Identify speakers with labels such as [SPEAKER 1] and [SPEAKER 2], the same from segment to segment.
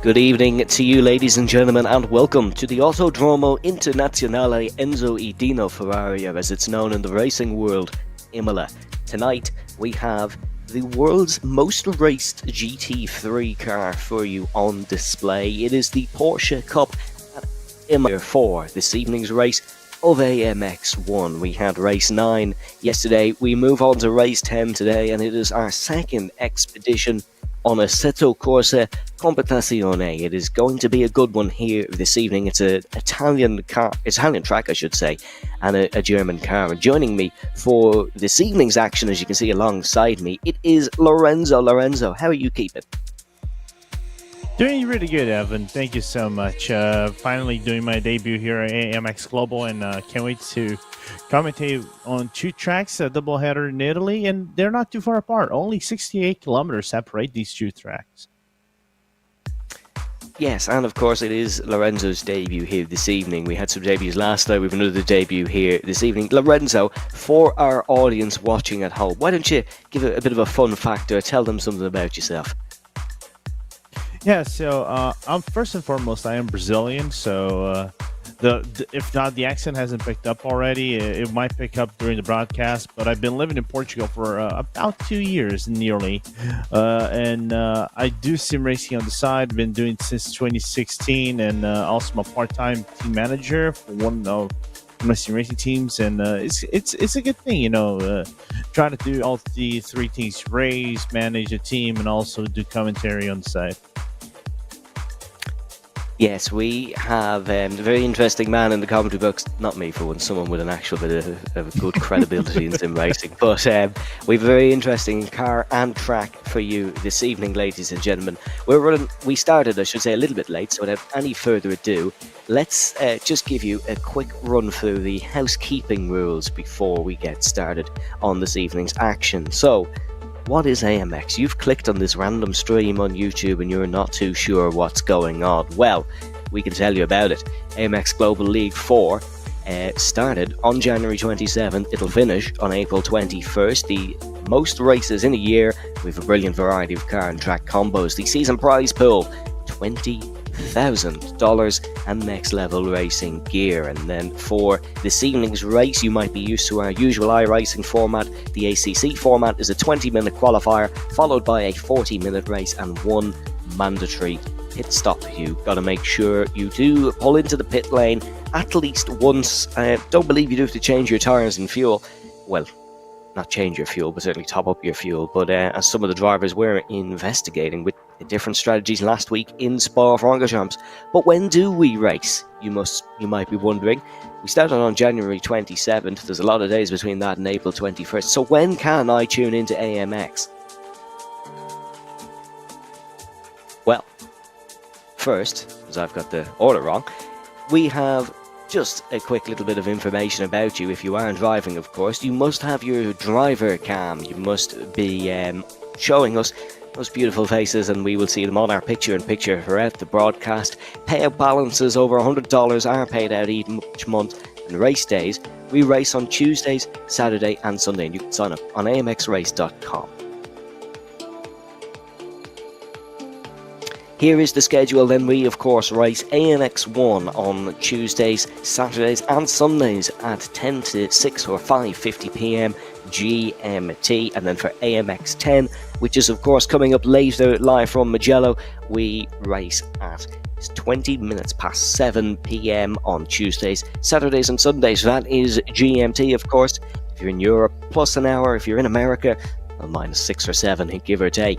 [SPEAKER 1] Good evening to you, ladies and gentlemen, and welcome to the Autodromo Internazionale Enzo E. Dino Ferrari, as it's known in the racing world, Imola. Tonight, we have the world's most raced GT3 car for you on display. It is the Porsche Cup at Imola for this evening's race of AMX 1. We had race 9 yesterday, we move on to race 10 today, and it is our second expedition on Assetto Corsa Competizione. It is going to be a good one here this evening. It's an Italian track, I should say, and a German car. And joining me for this evening's action, as you can see alongside me, it is Lorenzo. Lorenzo, how are you keeping?
[SPEAKER 2] Doing really good, Evan. Thank you so much. Finally doing my debut here at AMX Global, and can't wait to commentate on two tracks, a doubleheader in Italy, and they're not too far apart. Only 68 kilometers separate these two tracks.
[SPEAKER 1] Yes, and of course it is Lorenzo's debut here this evening. We had some debuts last night, we have another debut here this evening. Lorenzo, for our audience watching at home, why don't you give a bit of a fun factor, tell them something about yourself?
[SPEAKER 2] Yeah, so I'm first and foremost, I am Brazilian, so if not, the accent hasn't picked up already. It might pick up during the broadcast, but I've been living in Portugal for about 2 years nearly, and I do sim racing on the side. I've been doing it since 2016, and also I'm a part-time team manager for one of my sim racing teams, and it's a good thing, you know, try to do all the three things: race, manage a team, and also do commentary on the side.
[SPEAKER 1] Yes, we have a very interesting man in the commentary books. Not me, for one, someone with an actual bit of good credibility in sim racing. But we have a very interesting car and track for you this evening, ladies and gentlemen. We started, I should say, a little bit late, so without any further ado, let's just give you a quick run through the housekeeping rules before we get started on this evening's action. So, what is AMX? You've clicked on this random stream on YouTube and you're not too sure what's going on. Well, we can tell you about it. AMX Global League 4 started on January 27th. It'll finish on April 21st. The most races in a year. We have a brilliant variety of car and track combos. The season prize pool, $20,000 and next level racing gear. And then for this evening's race, you might be used to our usual iRacing format. The ACC format is a 20-minute qualifier followed by a 40-minute race and one mandatory pit stop. You've got to make sure you do pull into the pit lane at least once. Don't believe you do have to change your tyres and fuel. Well, not change your fuel, but certainly top up your fuel. But as some of the drivers were investigating with different strategies last week in Spa-Francorchamps. But when do we race? You might be wondering. We started on January 27th. There's a lot of days between that and April 21st. So when can I tune into AMX? Well, first, as I've got the order wrong, we have just a quick little bit of information about you. If you are driving, of course, you must have your driver cam. You must be showing us those beautiful faces, and we will see them on our picture-in-picture throughout the broadcast. Payout balances over $100 are paid out each month, and race days, we race on Tuesdays, Saturday and Sunday, and you can sign up on amxrace.com. Here is the schedule. Then we, of course, race AMX 1 on Tuesdays, Saturdays and Sundays at 10 to 6 or 5:50 p.m. GMT. And then for AMX 10, which is, of course, coming up later live from Mugello, we race at 20 minutes past 7 p.m. on Tuesdays, Saturdays and Sundays. That is GMT, of course. If you're in Europe, plus an hour. If you're in America, well, minus 6 or 7, give or take.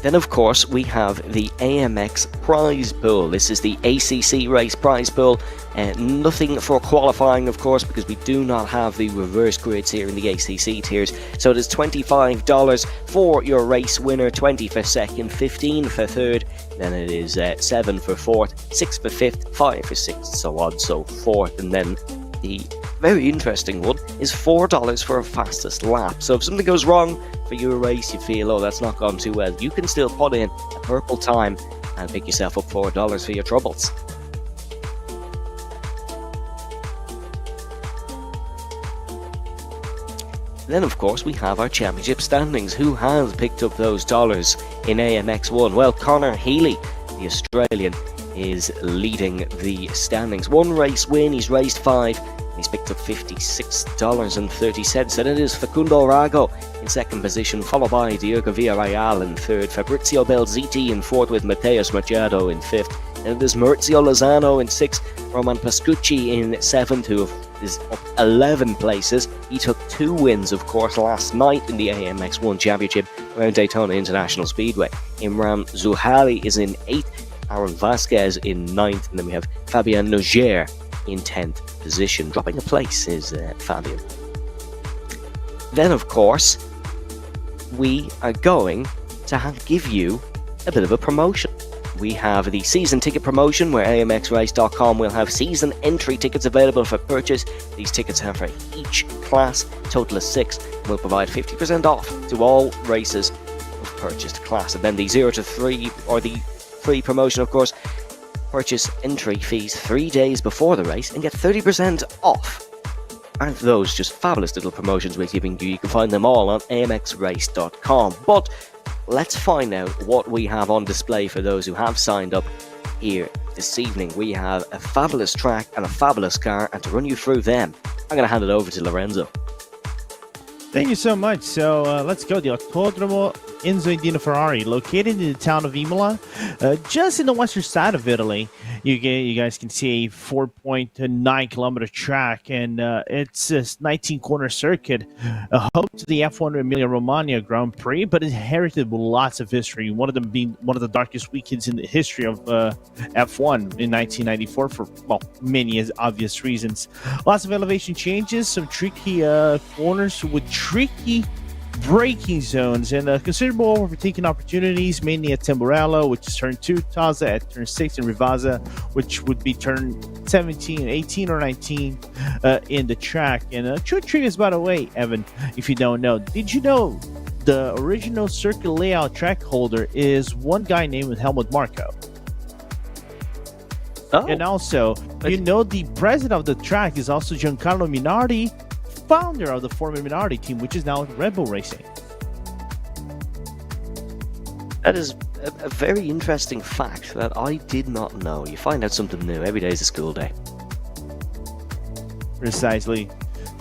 [SPEAKER 1] Then, of course, we have the AMX prize pool. This is the ACC race prize pool. Nothing for qualifying, of course, because we do not have the reverse grids here in the ACC tiers. So it is $25 for your race winner, 20 for second, 15 for third. Then it is 7 for fourth, 6 for fifth, 5 for sixth, so on, so forth. And then the very interesting one is $4 for a fastest lap. So if something goes wrong for your race, you feel, oh, that's not gone too well, you can still put in a purple time and pick yourself up $4 for your troubles. Then, of course, we have our championship standings. Who has picked up those dollars in AMX1? Well, Conor Healy, the Australian, is leading the standings. One race win, he's raced 5, and he's picked up $56.30. And it is Facundo Rago in second position, followed by Diego Villarreal in third, Fabrizio Belziti in fourth, with Mateus Machado in fifth. And it is Maurizio Lozano in sixth, Roman Pascucci in seventh, who is up 11 places. He took 2 wins, of course, last night in the AMX1 Championship around Daytona International Speedway. Imran Zuhali is in 8th, Aaron Vasquez in 9th, and then we have Fabien Nogier in 10th position. Dropping a place is Fabien. Then, of course, we are going to give you a bit of a promotion. We have the season ticket promotion, where AMXrace.com will have season entry tickets available for purchase. These tickets are for each class, total of 6, and will provide 50% off to all races of purchased class. And then the 0 to 3, or the free promotion, of course, purchase entry fees 3 days before the race and get 30% off. Aren't those just fabulous little promotions we're giving you? You can find them all on AMXrace.com. But let's find out what we have on display for those who have signed up here this evening. We have a fabulous track and a fabulous car, and to run you through them, I'm going to hand it over to Lorenzo.
[SPEAKER 2] Thank you so much. So let's go. The Autodromo Enzo Indino Ferrari, located in the town of Imola, just in the western side of Italy. You guys can see a 4.9 kilometer track, and it's a 19-corner circuit, home to the F1 Emilia Romagna Grand Prix, but inherited with lots of history. One of them being one of the darkest weekends in the history of F1 in 1994 for, well, many obvious reasons. Lots of elevation changes, some tricky corners with tricky braking zones, and considerable overtaking opportunities, mainly at Tamburello, which is turn 2, Taza at turn 6, and Rivazza, which would be turn 17, 18, or 19 in the track. And true triggers, by the way, Evan, if you don't know, did you know the original circuit layout track holder is one guy named Helmut Marko?
[SPEAKER 1] Oh.
[SPEAKER 2] And also, you know, the president of the track is also Giancarlo Minardi, founder of the former Minardi team, which is now Red Bull Racing.
[SPEAKER 1] That is a very interesting fact that I did not know. You find out something new every day is a school day.
[SPEAKER 2] Precisely.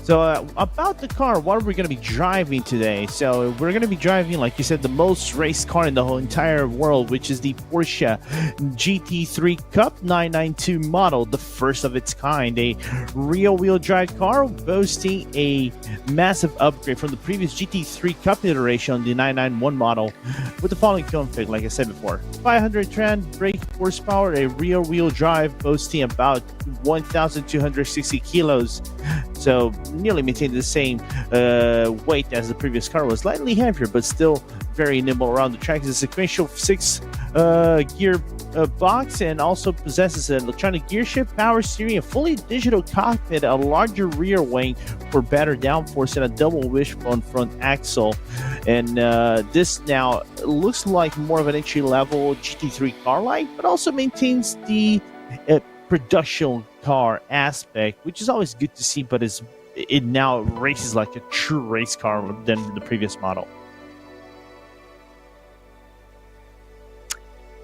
[SPEAKER 2] So about the car, what are we going to be driving today? So we're going to be driving, like you said, the most raced car in the whole entire world, which is the Porsche GT3 Cup 992 model, the first of its kind, a rear-wheel drive car boasting a massive upgrade from the previous GT3 Cup iteration on the 991 model, with the following config, like I said before: 500 Nm brake horsepower, a rear-wheel drive boasting about 1,260 kilos. So nearly maintained the same weight as the previous car, was slightly heavier, but still very nimble around the track. It's a sequential 6 gear box, and also possesses an electronic gear shift, power steering, a fully digital cockpit, a larger rear wing for better downforce, and a double wishbone front axle. And this now looks like more of an entry-level GT3 car-like, but also maintains the production car aspect, which is always good to see, but it now races like a true race car than the previous model.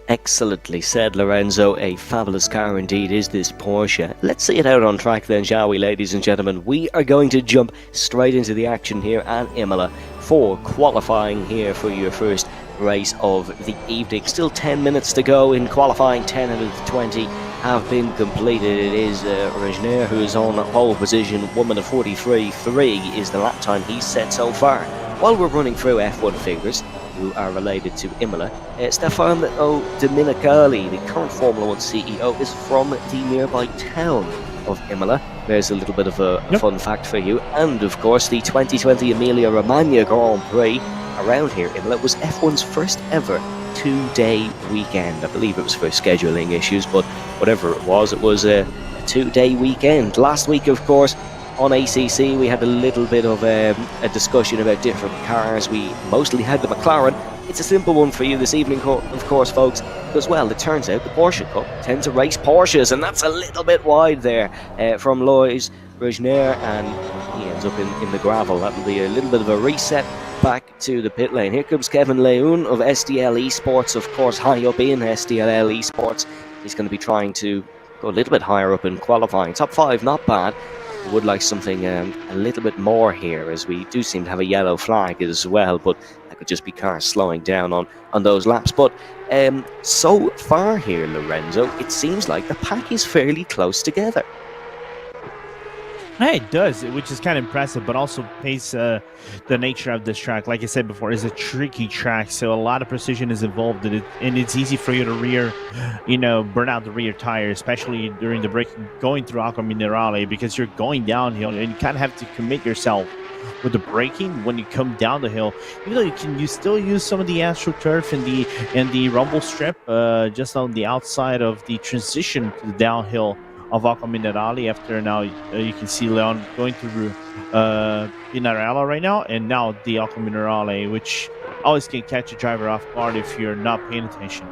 [SPEAKER 1] Excellently said, Lorenzo. A fabulous car indeed is this Porsche. Let's see it out on track then, shall we, ladies and gentlemen? We are going to jump straight into the action here at Imola for qualifying here for your first race of the evening. Still 10 minutes to go in qualifying. 10 out of the 20 have been completed. It is Regner who is on pole position. 1 minute 43.3 is the lap time he's set so far. While we're running through F1 figures who are related to Imola, Stefano Domenicali, the current Formula 1 CEO, is from the nearby town of Imola. There's a little bit of a fun fact for you. And of course, the 2020 Emilia Romagna Grand Prix around here, Imola, was F1's first ever 2-day weekend. I believe it was for scheduling issues, but whatever it was a 2-day weekend. Last week, of course, on ACC, we had a little bit of a discussion about different cars. We mostly had the McLaren. It's a simple one for you this evening, of course, folks, because, well, it turns out the Porsche Cup tend to race Porsches, and that's a little bit wide there from Lois Regner, and he ends up in the gravel. That'll be a little bit of a reset back to the pit lane. Here comes Kevin Leun of SDL Esports, of course, high up in SDL Esports. He's going to be trying to go a little bit higher up in qualifying. Top 5, not bad. I would like something a little bit more here, as we do seem to have a yellow flag as well, but that could just be cars slowing down on those laps. But so far here, Lorenzo, it seems like the pack is fairly close together.
[SPEAKER 2] Yeah, it does, which is kind of impressive, but also pays the nature of this track. Like I said before, it's a tricky track, so a lot of precision is involved in it, and it's easy for you to burn out the rear tire, especially during the braking, going through Acqua Minerale, because you're going downhill, and you kind of have to commit yourself with the braking when you come down the hill. Even though you still use some of the AstroTurf and the rumble strip just on the outside of the transition to the downhill of Acqua Minerale. After now, you can see Leon going through Pinarella right now, and now the Acqua Minerale, which always can catch a driver off guard if you're not paying attention.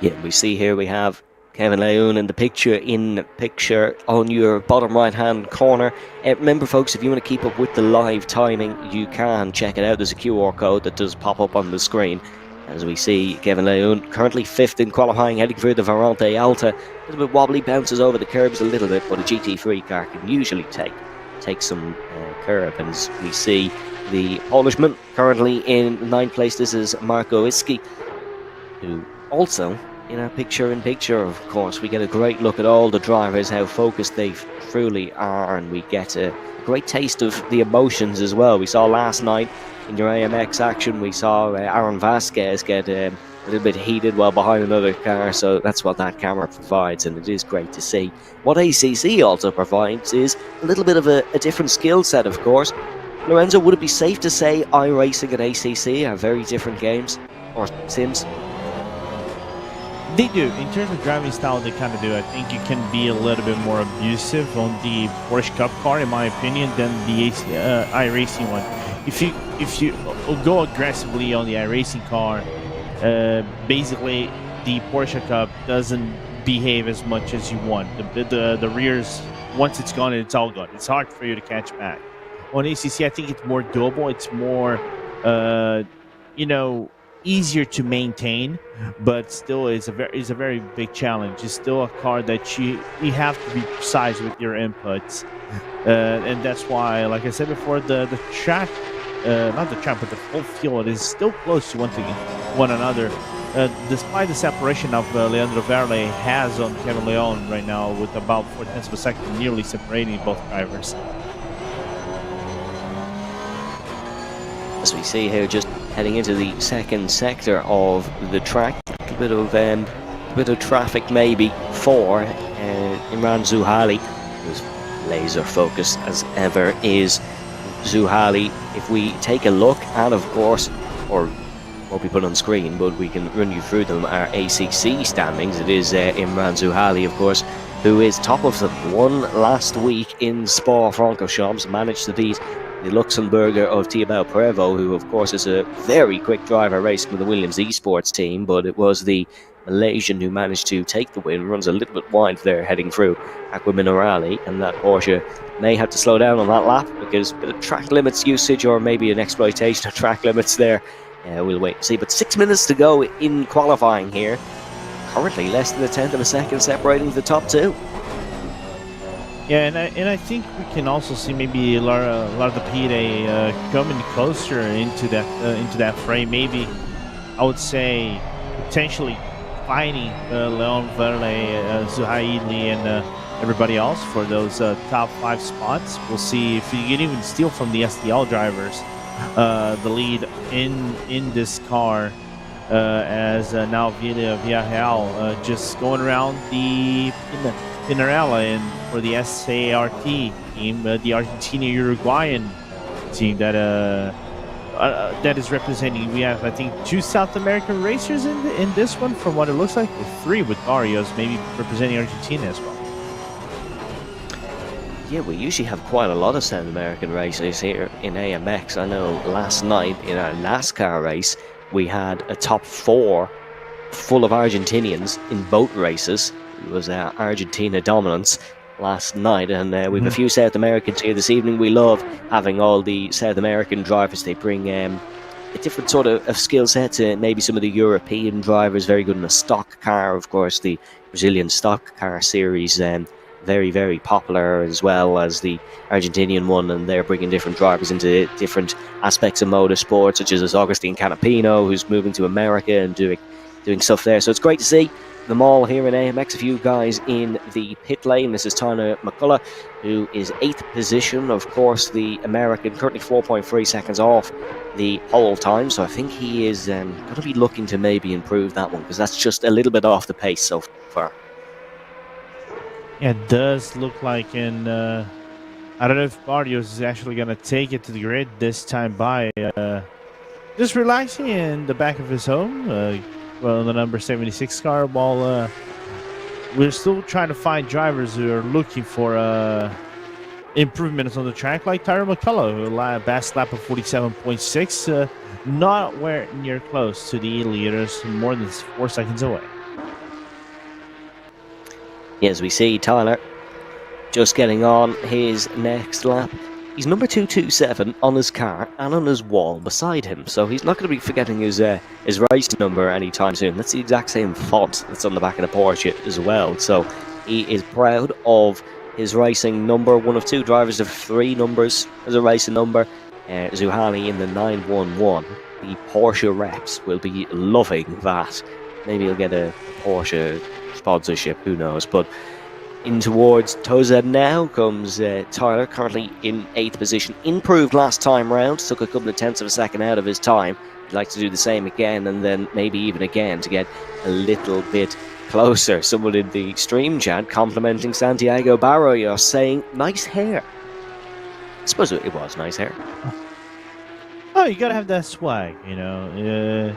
[SPEAKER 1] Yeah, we see here we have Kevin Leun in the picture on your bottom right hand corner. Remember folks, if you want to keep up with the live timing, you can check it out. There's a QR code that does pop up on the screen. As we see Kevin Leun currently 5th in qualifying, heading through the Varante Alta. A little bit wobbly, bounces over the curbs a little bit, but a GT3 car can usually take some curb. And as we see the Polishman currently in 9th place, this is Marco Iski, who also in our picture-in-picture, of course. We get a great look at all the drivers, how focused they truly are, and we get a great taste of the emotions as well. We saw last night in your AMX action, we saw Aaron Vasquez get a little bit heated while behind another car, so that's what that camera provides, and it is great to see. What ACC also provides is a little bit of a different skill set, of course. Lorenzo, would it be safe to say iRacing and ACC are very different games, or sims?
[SPEAKER 2] They do. In terms of driving style, they kind of do. I think you can be a little bit more abusive on the Porsche Cup car, in my opinion, than the iRacing one. If you go aggressively on the iRacing car, basically the Porsche Cup doesn't behave as much as you want. The rears, once it's gone, it's all gone. It's hard for you to catch back. On ACC, I think it's more doable. It's more, easier to maintain, but still is a very big challenge. It's still a car that you have to be precise with your inputs, and that's why, like I said before, the track, not the track, but the full field is still close to one another, despite the separation of Leandro Verle has on Kevin Leun right now, with about 0.4 of a second nearly separating both drivers.
[SPEAKER 1] As we see here, just heading into the second sector of the track, a bit of traffic maybe for Imran Zuhali, who's laser focused as ever is Zuhali. If we take a look, and of course, or won't be put on screen, but we can run you through them, our ACC standings. It is Imran Zuhali, of course, who is top of them. Won last week in Spa-Francorchamps, managed to beat the Luxembourger of Thibaut Prevost, who of course is a very quick driver racing with the Williams Esports team, but it was the Malaysian who managed to take the win. Runs a little bit wide there heading through Acqua Minerale, and that Porsche may have to slow down on that lap because a bit of track limits usage, or maybe an exploitation of track limits there. We'll wait and see. But 6 minutes to go in qualifying here. Currently less than 1/10 of a second separating the top two.
[SPEAKER 2] Yeah, and I think we can also see maybe Lara de Pire coming closer into that frame. Maybe I would say potentially fighting Leon Verle, Zuhaili, and everybody else for those top 5 spots. We'll see if you can even steal from the SDL drivers the lead in this car, as now Villarreal just going around the Pinarella, and for the SART team, the Argentina-Uruguayan team that is representing. We have, I think, 2 South American racers in this one, from what it looks like, or 3 with Barrios, maybe representing Argentina as well.
[SPEAKER 1] Yeah, we usually have quite a lot of South American racers here in AMX. I know last night in our NASCAR race, we had a top 4 full of Argentinians in both races. It was Argentina dominance. last night, and we have a few South Americans here this evening. We love having all the South American drivers. They bring a different sort of skill set to maybe some of the European drivers, very good in a stock car. Of course, the Brazilian stock car series, very, very popular, as well as the Argentinian one, and they're bringing different drivers into different aspects of motorsport, such as Agustin Canapino, who's moving to America and doing stuff there. So it's great to see them all here in AMX. A few guys in the pit lane. This is Tyler McCullough, who is 8th position. Of course, the American, currently 4.3 seconds off the whole time. So I think he is going to be looking to maybe improve that one, because that's just a little bit off the pace so far.
[SPEAKER 2] Yeah, it does look like I don't know if Barrios is actually going to take it to the grid this time by just relaxing in the back of his home. Well, the number 76 car, while we're still trying to find drivers who are looking for improvements on the track, like Tyler McCullough, who best lap of 47.6, not near close to the leaders, more than 4 seconds away.
[SPEAKER 1] As we see Tyler just getting on his next lap. He's number 227 on his car and on his wall beside him, so he's not going to be forgetting his race number anytime soon. That's the exact same font that's on the back of the Porsche as well, so he is proud of his racing number. One of 2 drivers of 3 numbers as a racing number. Zuhali in the 911. The Porsche reps will be loving that. Maybe he'll get a Porsche sponsorship, who knows. But in towards Toza now comes Tyler, currently in 8th position. Improved last time round, took a couple of tenths of a second out of his time. He'd like to do the same again, and then maybe even again to get a little bit closer. Someone in the stream chat complimenting Santiago Barrio, saying nice hair. I suppose it was nice hair.
[SPEAKER 2] Oh, you gotta have that swag, you know.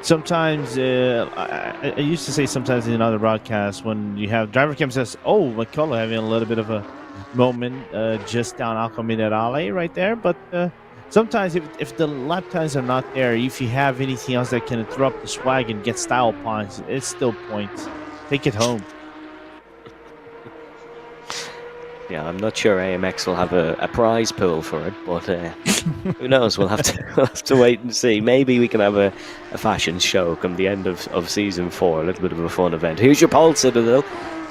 [SPEAKER 2] Sometimes, I used to say sometimes in other broadcasts, when you have driver cam says, "Oh, McCullough having a little bit of a moment just down Alco Minerale right there," but sometimes if the lap times are not there, if you have anything else that can interrupt the swag and get style points, it's still points. Take it home.
[SPEAKER 1] Yeah, I'm not sure AMX will have a prize pool for it, but who knows? We'll have to wait and see. Maybe we can have a fashion show come the end of season 4, a little bit of a fun event. Here's your pole sitter though,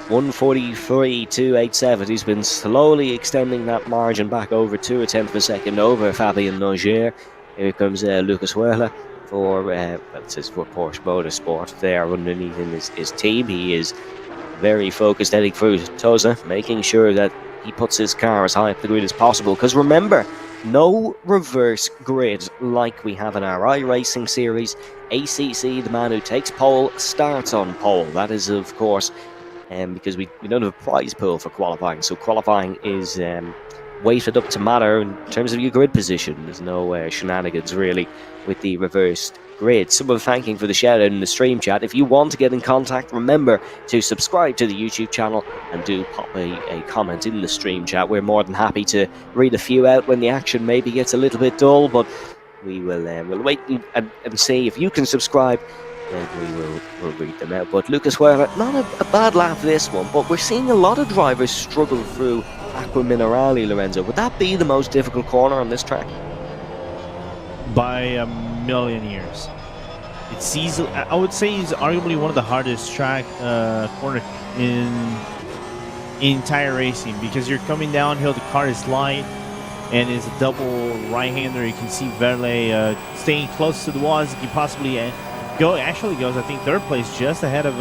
[SPEAKER 1] 1:43.287. He's been slowly extending that margin back over to a tenth of a second over Fabien Nogier. Here comes Lucas Werle for it says for Porsche Motorsport there underneath in his team. He is very focused heading through Toza, making sure that he puts his car as high up the grid as possible, because remember, no reverse grid like we have in our iRacing series. ACC, the man who takes pole, starts on pole. That is, of course, because we don't have a prize pool for qualifying, so qualifying is weighted up to matter in terms of your grid position. There's no shenanigans really with the reversed grid. Someone thanking for the shout out in the stream chat. If you want to get in contact, remember to subscribe to the YouTube channel and do pop a comment in the stream chat. We're more than happy to read a few out when the action maybe gets a little bit dull, but we will we'll wait and see. If you can subscribe, then we'll read them out. But Lucas Werle, not a bad lap this one, but we're seeing a lot of drivers struggle through Aqua Minerale, Lorenzo. Would that be the most difficult corner on this track? By
[SPEAKER 2] a million years. It's easy. I would say it's arguably one of the hardest track corner in tire racing, because you're coming downhill, the car is light, and it's a double right-hander. You can see Verle staying close to the wall as he can possibly go. Actually goes, I think, 3rd place, just ahead of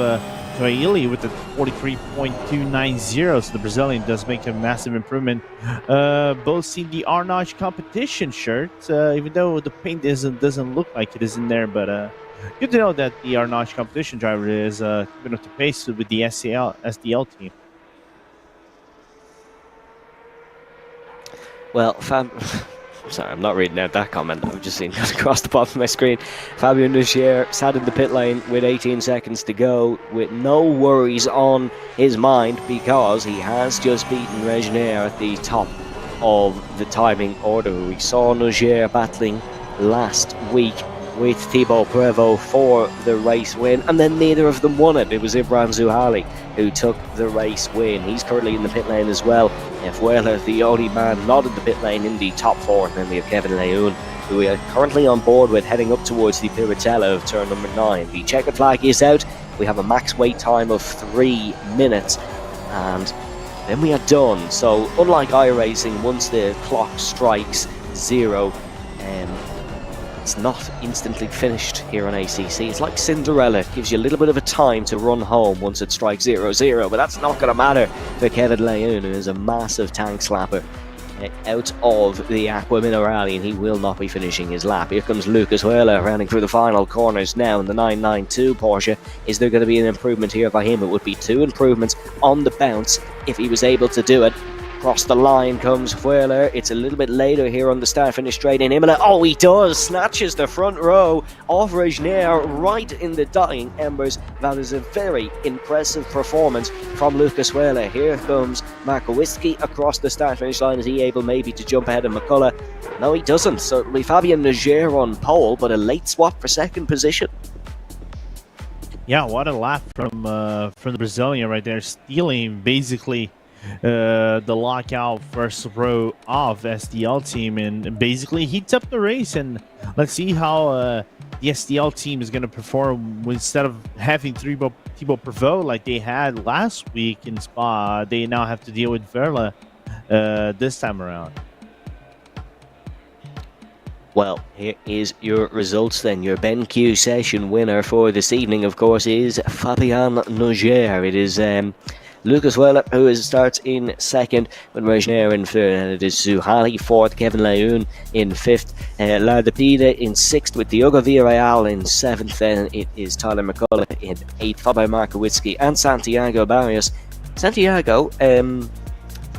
[SPEAKER 2] Coeli with the 43.290. So the Brazilian does make a massive improvement. Both seen the Arnage competition shirt, even though the paint doesn't look like it is in there, but good to know that the Arnage competition driver is keeping up the pace with the SDL team.
[SPEAKER 1] Well, sorry, I'm not reading out that comment. I've just seen it across the bottom of my screen. Fabien Nogier sat in the pit lane with 18 seconds to go, with no worries on his mind, because he has just beaten Regnier at the top of the timing order. We saw Nogier battling last week with Thibaut Prevost for the race win, and then neither of them won it. It was Ibrahim Zuhali who took the race win. He's currently in the pit lane as well. Fuela, the only man not in the pit lane in the top four, and then we have Kevin Lejeune, who we are currently on board with, heading up towards the Piratella of turn number 9. The checkered flag is out. We have a max wait time of 3 minutes, and then we are done. So unlike iRacing, once the clock strikes 0, it's not instantly finished here on ACC. It's like Cinderella. It gives you a little bit of a time to run home once it strikes 0-0, but that's not going to matter for Kevin Lejeune, who is a massive tank slapper out of the Aqua Minerale, and he will not be finishing his lap. Here comes Lucas Huela rounding through the final corners now in the 992 Porsche. Is there going to be an improvement here by him? It would be 2 improvements on the bounce if he was able to do it. Across the line comes Huela. It's a little bit later here on the start-finish straight in Imola. Oh, he does! Snatches the front row of Regnier right in the dying embers. That is a very impressive performance from Lucas Huela. Here comes Markowitzki across the start-finish line. Is he able maybe to jump ahead of McCullough? No, he doesn't. So it'll be Fabien Nogier on pole, but a late swap for second position.
[SPEAKER 2] Yeah, what a lap from the Brazilian right there, stealing basically the lockout first row of SDL team, and basically heats up the race. And let's see how the SDL team is going to perform instead of having Thibaut Prevost like they had last week in Spa. They now have to deal with Verla this time around.
[SPEAKER 1] Well, here is your results then. Your BenQ session winner for this evening, of course, is Fabien Nogier. It is Lucas Huela who starts in second, with Regnier in third, and it is Zuhali fourth, Kevin Lejeune in fifth, Lardepida in sixth, with Diogo Villarreal in seventh, then it is Tyler McCullough in eighth, followed by Markowitzki and Santiago Barrios. Santiago,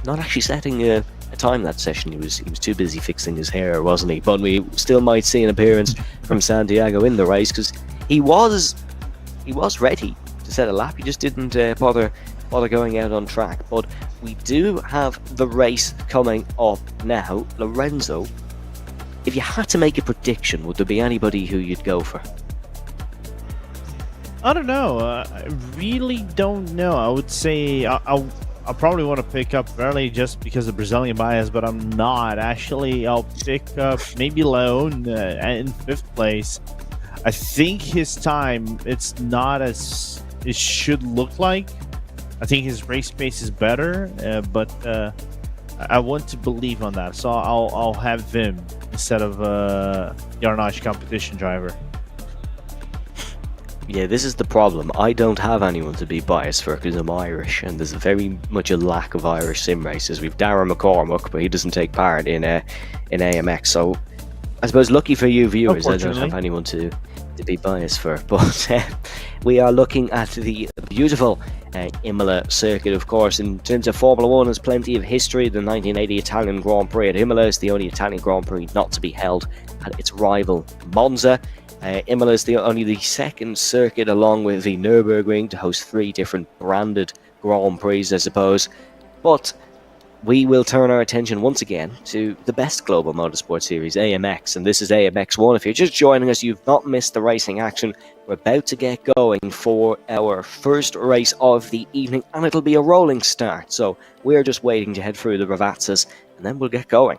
[SPEAKER 1] not actually setting a time that session. He was too busy fixing his hair, wasn't he? But we still might see an appearance from Santiago in the race, because he was ready to set a lap. He just didn't bother going out on track. But we do have the race coming up now. Lorenzo, if you had to make a prediction, would there be anybody who you'd go for?
[SPEAKER 2] I don't know. I really don't know. I would say I'll probably want to pick up Verley just because of Brazilian bias, but I'm not. Actually, I'll pick up maybe Leon in fifth place. I think his time, it's not as it should look like. I think his race pace is better, but I want to believe on that. So I'll have him instead of Yarnage competition driver.
[SPEAKER 1] Yeah, this is the problem. I don't have anyone to be biased for because I'm Irish, and there's very much a lack of Irish sim races. We've Darren McCormack, but he doesn't take part in AMX. So I suppose lucky for you viewers, I don't have anyone to be biased for. But we are looking at the beautiful Imola circuit, of course. In terms of Formula 1, there's plenty of history. The 1980 Italian Grand Prix at Imola is the only Italian Grand Prix not to be held at its rival Monza. Imola is only the second circuit, along with the Nürburgring, to host 3 different branded Grand Prix, I suppose. But we will turn our attention once again to the best global motorsport series, AMX, and this is AMX 1. If you're just joining us, you've not missed the racing action. We're about to get going for our first race of the evening, and it'll be a rolling start. So we're just waiting to head through the Ravazzas, and then we'll get going.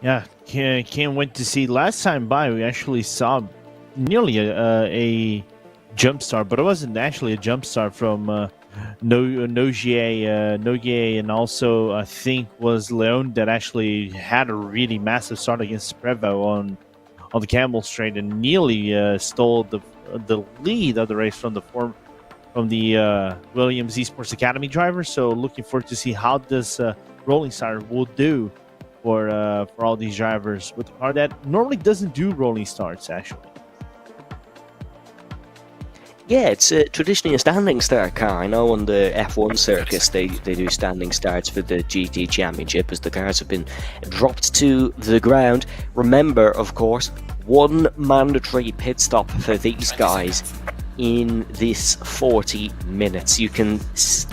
[SPEAKER 2] Yeah, can't wait to see. Last time by, we actually saw nearly a jump start, but it wasn't actually a jump start from Nogier, and also I think was Leon that actually had a really massive start against Prevost on the Campbell Straight and nearly stole the lead of the race from the Williams Esports Academy driver. So looking forward to see how this rolling start will do for all these drivers with a car that normally doesn't do rolling starts, actually.
[SPEAKER 1] Yeah, it's traditionally a standing start car. I know on the F1 circus they do standing starts for the GT Championship as the cars have been dropped to the ground. Remember, of course, 1 mandatory pit stop for these guys in this 40 minutes. You can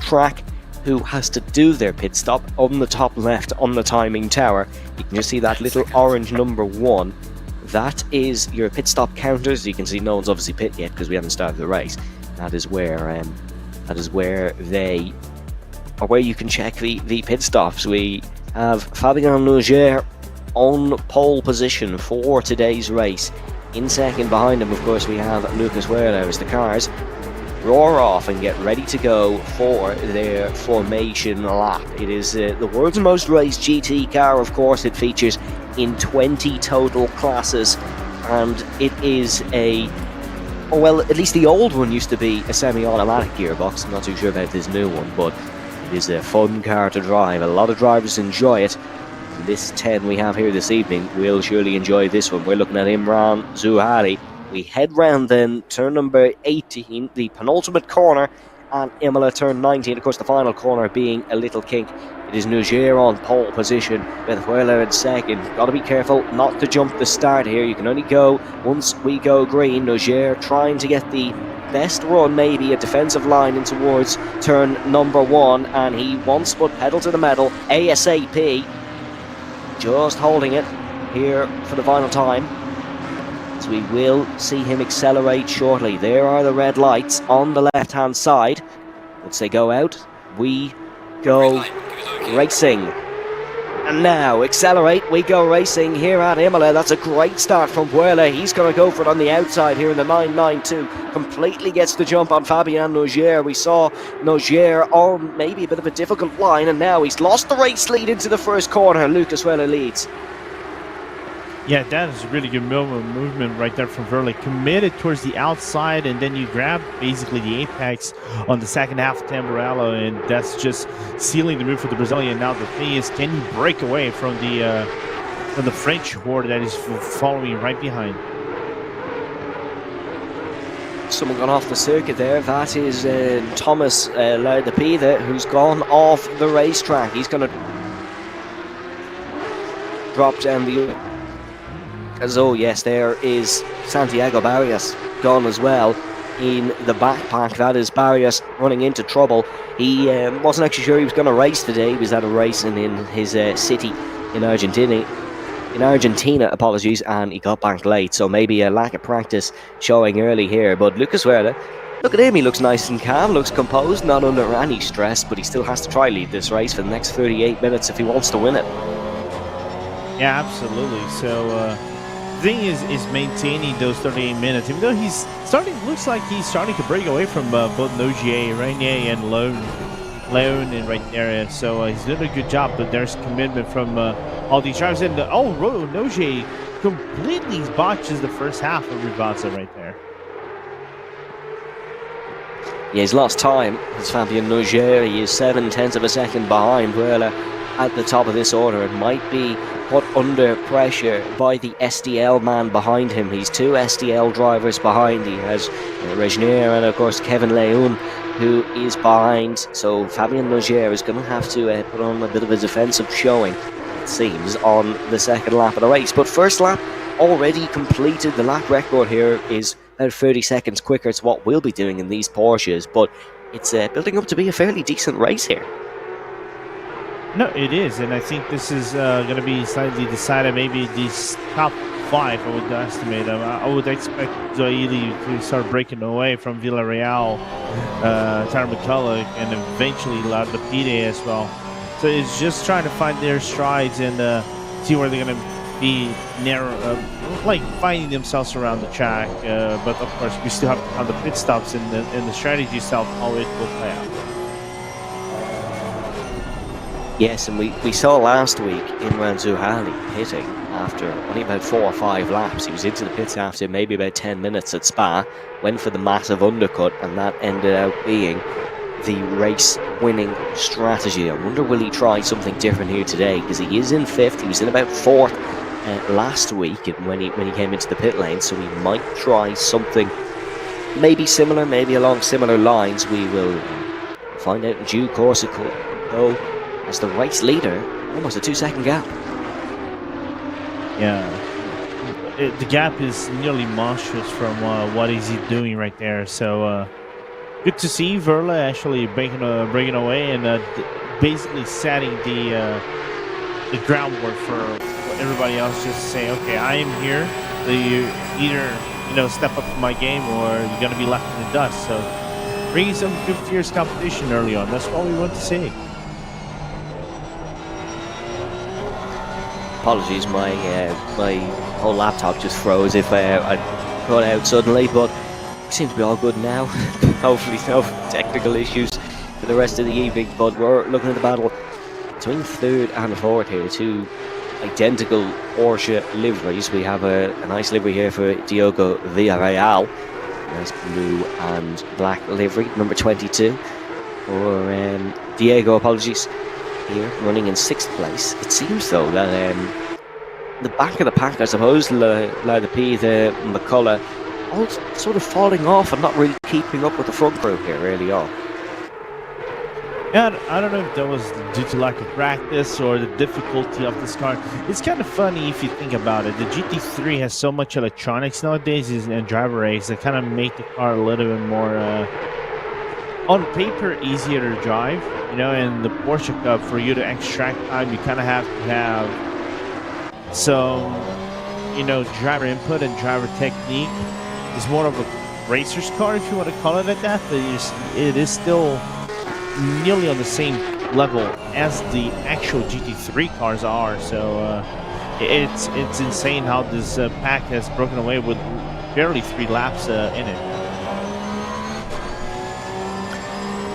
[SPEAKER 1] track who has to do their pit stop on the top left on the timing tower. You can just see that little orange number 1 that is your pit stop counters. You can see no one's obviously pit yet because we haven't started the race. That is where where you can check the pit stops. We have Fabien Nogier on pole position for today's race. In second behind him, of course, we have Lucas Wehrler as the cars roar off and get ready to go for their formation lap. It is the world's most raced GT car, of course. It features in 20 total classes, and it is well, at least the old one used to be a semi-automatic gearbox. I'm not too sure about this new one, but it is a fun car to drive. A lot of drivers enjoy it. This 10 we have here this evening will surely enjoy this one. We're looking at Imran Zuhari. We head round then turn number 18, the penultimate corner, and Imola turn 19, of course the final corner being a little kink. It is Nogier on pole position with Wehrler in second. Got to be careful not to jump the start here. You can only go once we go green. Nogier trying to get the best run, maybe a defensive line in towards turn number 1, and he wants but pedal to the metal ASAP. Just holding it here for the final time. So we will see him accelerate shortly. There are the red lights on the left hand side. Once they go out, we go racing. And now accelerate, we go racing here at Imola. That's a great start from Wehrler. He's going to go for it on the outside here in the 992. Completely gets the jump on Fabien Nogier. We saw Nogier on maybe a bit of a difficult line, and now he's lost the race lead into the first corner. Lucas Wehrler leads.
[SPEAKER 2] Yeah, that is a really good movement right there from Verley. Committed towards the outside, and then you grab basically the apex on the second half of Tamburello, and that's just sealing the move for the Brazilian. Now the thing is, can you break away from the French horde that is following right behind?
[SPEAKER 1] Someone gone off the circuit there. That is Thomas Laudapida, who's gone off the racetrack. He's going to drop down the... Oh yes, there is Santiago Barrios gone as well in the backpack. That is Barrios running into trouble. He wasn't actually sure he was going to race today. He was at a racing in his city in Argentina, apologies, and he got back late. So maybe a lack of practice showing early here. But Lucas Wehrler, look at him. He looks nice and calm, looks composed, not under any stress. But he still has to try lead this race for the next 38 minutes if he wants to win it.
[SPEAKER 2] Yeah, absolutely. So. Thing is maintaining those 38 minutes, even though looks like he's starting to break away from both Nogier, Renier, and Leon and right there. So he's doing a good job, but there's commitment from all these drivers. And Nogier completely botches the first half of Rivazza right there.
[SPEAKER 1] Yeah, he's lost time. It's Fabien Nogier. He is 0.7 of a second behind Wehrler at the top of this order. It might be put under pressure by the SDL man behind him. He's 2 SDL drivers behind. He has Regnier and of course Kevin Leon, who is behind. So Fabien Nogier is going to have to put on a bit of a defensive showing, it seems, on the second lap of the race. But first lap already completed. The lap record here is about 30 seconds quicker. It's what we'll be doing in these Porsches, but it's building up to be a fairly decent race here.
[SPEAKER 2] No, it is, and I think this is going to be slightly decided. Maybe these top 5, I would estimate. I would expect Zoili to start breaking away from Villarreal, Tyler McCulloch, and eventually Laudapide as well. So it's just trying to find their strides and see where they're going to be finding themselves around the track. But of course, we still have to find the pit stops and the strategy itself, how it will play out.
[SPEAKER 1] Yes, and we saw last week Imran Zuhali pitting after only about 4 or 5 laps. He was into the pits after maybe about 10 minutes at Spa, went for the massive undercut, and that ended out being the race-winning strategy. I wonder will he try something different here today, because he is in 5th. He was in about 4th last week when he came into the pit lane, so he might try something maybe similar, maybe along similar lines. We will find out in due course. It could go as the race leader, almost a 2-second gap.
[SPEAKER 2] Yeah, the gap is nearly monstrous from what is he doing right there. So good to see Verla actually breaking away and basically setting the groundwork for everybody else. Just to say, okay, I am here. you either step up to my game or you're gonna be left in the dust. So bringing some good fierce competition early on. That's what we want to see.
[SPEAKER 1] Apologies, my whole laptop just froze if I cut out suddenly, but we seem to be all good now. Hopefully no technical issues for the rest of the evening, but we're looking at the battle between third and fourth here. Two identical Porsche liveries. We have a nice livery here for Diogo Villarreal. Nice blue and black livery, number 22. Or Diego, apologies, here running in 6th place. It seems though that the back of the pack, I suppose, La de P, the McCullough, all sort of falling off and not really keeping up with the front group here early on.
[SPEAKER 2] Yeah, I don't know if that was due to lack of practice or the difficulty of this car. It's kind of funny if you think about it. The GT3 has so much electronics nowadays and driver aids that kind of make the car a little bit more, on paper, easier to drive. And the Porsche Cup, for you to extract time, you kind of have to have some, driver input and driver technique. It's more of a racer's car, if you want to call it like that, but it is still nearly on the same level as the actual GT3 cars are. So it's insane how this pack has broken away with barely 3 laps in it.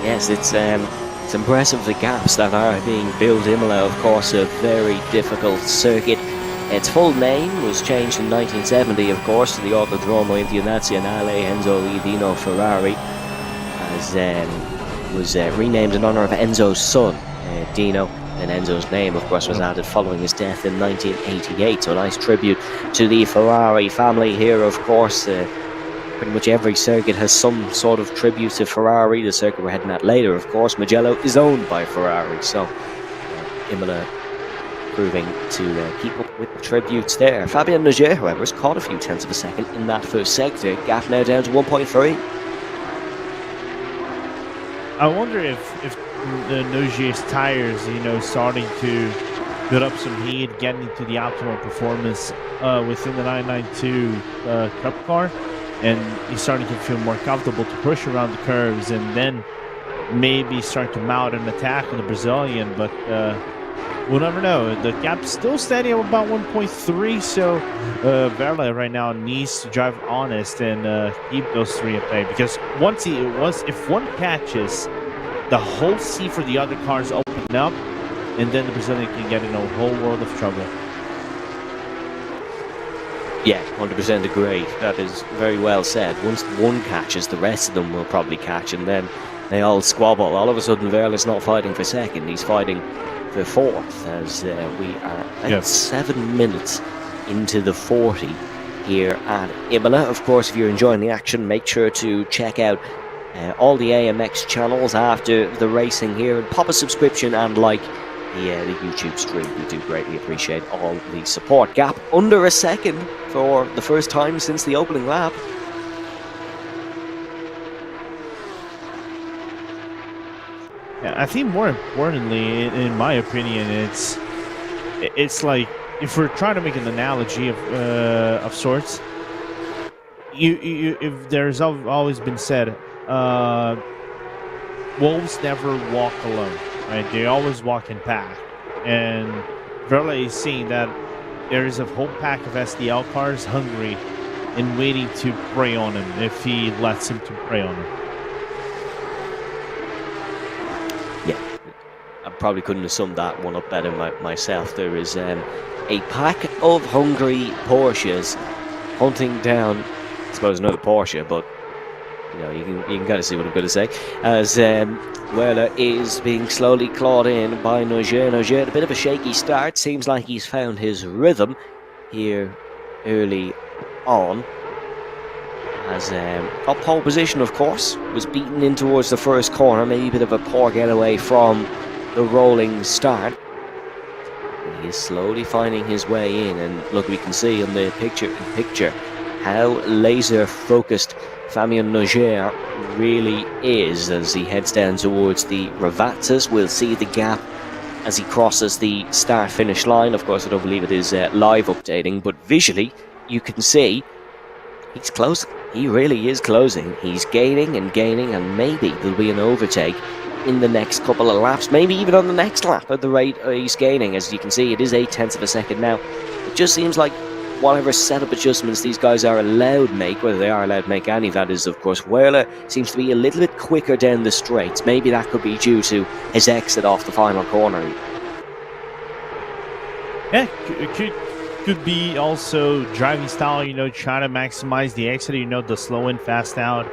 [SPEAKER 1] Yes, it's impressive, the gaps that are being built. Imola, of course, a very difficult circuit. Its full name was changed in 1970, of course, to the Autodromo Internazionale Enzo Idino Ferrari, as was renamed in honour of Enzo's son, Dino, and Enzo's name, of course, was added following his death in 1988. So a nice tribute to the Ferrari family here, of course. Pretty much every circuit has some sort of tribute to Ferrari. The circuit we're heading at later, of course, Mugello, is owned by Ferrari. So Imola proving to keep up with the tributes there. Fabien Nogier, however, has caught a few tenths of a second in that first sector. Gap now down to 1.3.
[SPEAKER 2] I wonder if the Nogier's tires, starting to build up some heat, getting into the optimal performance within the 992 Cup car, and he's starting to feel more comfortable to push around the curves, and then maybe start to mount an attack on the Brazilian. But we'll never know. The gap's still steady at about 1.3, so Verla right now needs to drive honest and keep those 3 at bay, because if one catches, the whole sea for the other cars open up, and then the Brazilian can get in a whole world of trouble.
[SPEAKER 1] Yeah, 100% agree. That is very well said. Once one catches, the rest of them will probably catch, and then they all squabble. All of a sudden, Verla's not fighting for second, he's fighting for fourth, as we are at 7 minutes into the 40 here at Imola. Of course, if you're enjoying the action, make sure to check out all the AMX channels after the racing here, and pop a subscription and like the YouTube stream. We do greatly appreciate all the support. Gap under a second for the first time since the opening lap.
[SPEAKER 2] Yeah, I think more importantly, in my opinion, it's like, if we're trying to make an analogy of sorts, if there's always been said, wolves never walk alone, right? They always walk in pack, and Verla is seeing that there is a whole pack of SDL cars hungry and waiting to prey on him if he lets him to prey on him.
[SPEAKER 1] I probably couldn't have summed that one up better myself. There is a pack of hungry Porsches hunting down, I suppose, another Porsche, but you can kind of see what I'm going to say, as Werler is being slowly clawed in by Nogier. Nogier, a bit of a shaky start. Seems like he's found his rhythm here early on. As up pole position, of course, was beaten in towards the first corner. Maybe a bit of a poor getaway from the rolling start. And he is slowly finding his way in, and look, we can see on the picture how laser focused Fabien Nogier really is as he heads down towards the Ravazzas. We'll see the gap as he crosses the start-finish line. Of course, I don't believe it is live updating, but visually you can see he's closing. He really is closing. He's gaining and gaining, and maybe there'll be an overtake in the next couple of laps, maybe even on the next lap at the rate he's gaining. As you can see, it is 0.8 of a second now. It just seems like whatever setup adjustments these guys are allowed to make, whether they are allowed to make any, that is, of course, Wehrle seems to be a little bit quicker down the straights. Maybe that could be due to his exit off the final corner.
[SPEAKER 2] Yeah, it could be also driving style, trying to maximize the exit, the slow in, fast out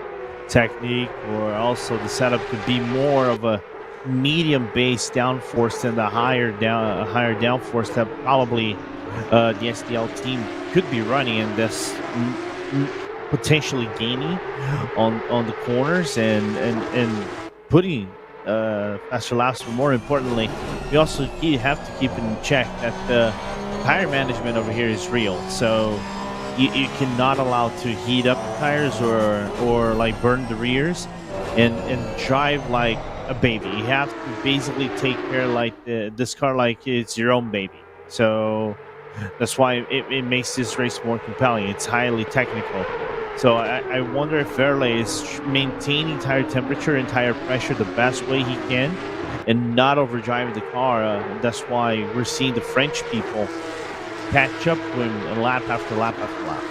[SPEAKER 2] technique, or also the setup could be more of a medium base downforce than the higher downforce that probably the SDL team could be running, and that's potentially gaining on the corners and putting faster laps. But more importantly, we also have to keep in check that the tire management over here is real. So you cannot allow to heat up the tires or like burn the rears and drive like a baby. You have to basically take care like this car like it's your own baby. So that's why it makes this race more compelling. It's highly technical. So I wonder if Wehrle is maintaining tire temperature and tire pressure the best way he can and not overdriving the car. That's why we're seeing the French people catch up to him lap after lap after lap.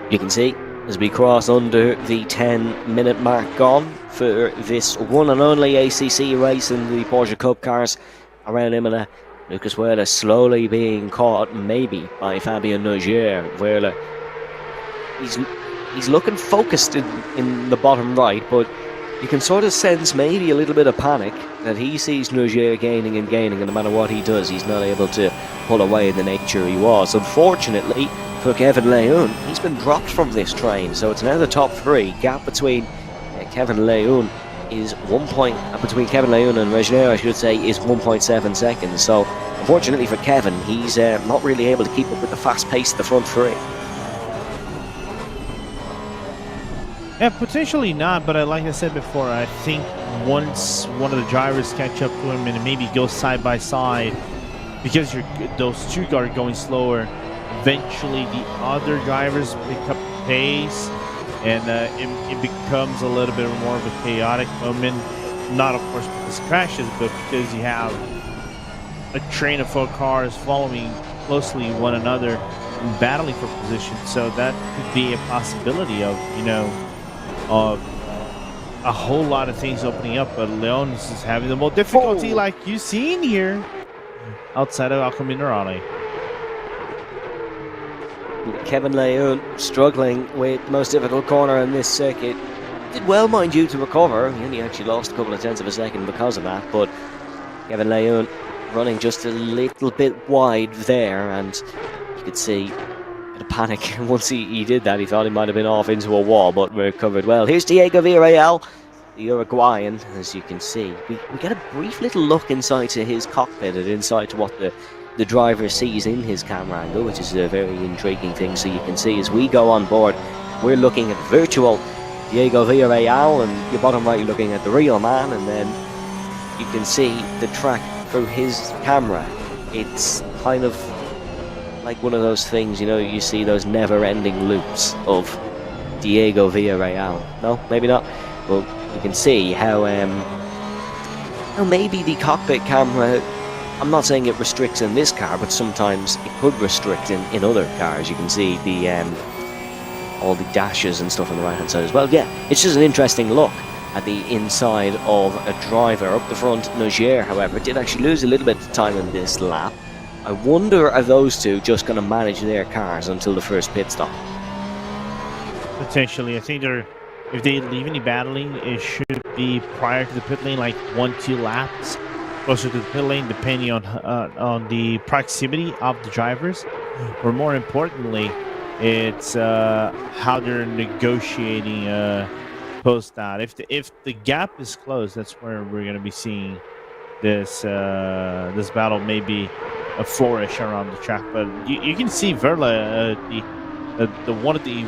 [SPEAKER 1] You can see as we cross under the 10-minute mark gone for this one and only ACC race in the Porsche Cup cars around Imola. Lucas Wehrle slowly being caught maybe by Fabien Nogier. Wehrle, he's looking focused in the bottom right, but you can sort of sense maybe a little bit of panic that he sees Nogier gaining and gaining, and no matter what he does, he's not able to pull away in the nature he was. Unfortunately for Kevin Lejeune, he's been dropped from this train, so it's now the top three. Gap between Kevin Lejeune is between Kevin Lejeune and Regnier, I should say, is 1.7 seconds. So unfortunately for Kevin, he's not really able to keep up with the fast pace of the front three.
[SPEAKER 2] Yeah, potentially not, but like I said before, I think once one of the drivers catch up to him and maybe go side by side, because those two are going slower, eventually the other drivers pick up pace, and it becomes a little bit more of a chaotic moment. Not, of course, because crashes, but because you have a train of 4 cars following closely one another and battling for position. So that could be a possibility of, of a whole lot of things opening up. But Leon is just having the most difficulty, like you've seen here, outside of Alco Minerale.
[SPEAKER 1] Kevin Lejeune struggling with the most difficult corner in this circuit. Did well, mind you, to recover. He only actually lost a couple of tenths of a second because of that, but Kevin Lejeune running just a little bit wide there, and you could see a bit of panic. Once he did that, he thought he might have been off into a wall, but recovered well. Here's Diego Villarreal, the Uruguayan, as you can see. We get a brief little look inside to his cockpit and inside to what the driver sees in his camera angle, which is a very intriguing thing. So you can see as we go on board, we're looking at virtual Diego Villarreal, and your bottom right, you're looking at the real man, and then you can see the track through his camera. It's kind of like one of those things, you see those never-ending loops of Diego Villarreal. No, maybe not. Well, you can see how maybe the cockpit camera, I'm not saying it restricts in this car, but sometimes it could restrict in other cars. You can see the all the dashes and stuff on the right hand side as well. Yeah, it's just an interesting look at the inside of a driver. Up the front, Nogier, however, did actually lose a little bit of time in this lap. I wonder, are those two just going to manage their cars until the first pit stop?
[SPEAKER 2] Potentially. I think if they leave any battling, it should be prior to the pit lane, like 1-2 laps closer to the pit lane, depending on the proximity of the drivers. Or more importantly, it's how they're negotiating post that. If the gap is closed, that's where we're going to be seeing this battle maybe flourish around the track. But you can see Wehrle,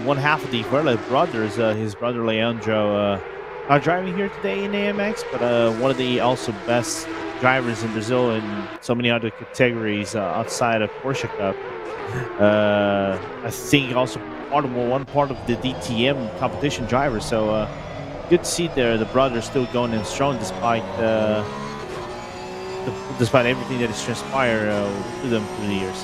[SPEAKER 2] one half of the Wehrle brothers, his brother Leandro, not driving here today in AMX, but one of the also best drivers in Brazil and so many other categories outside of Porsche Cup. I think also one part of the DTM competition drivers. So good to see the brothers still going in strong despite everything that has transpired to them through the years.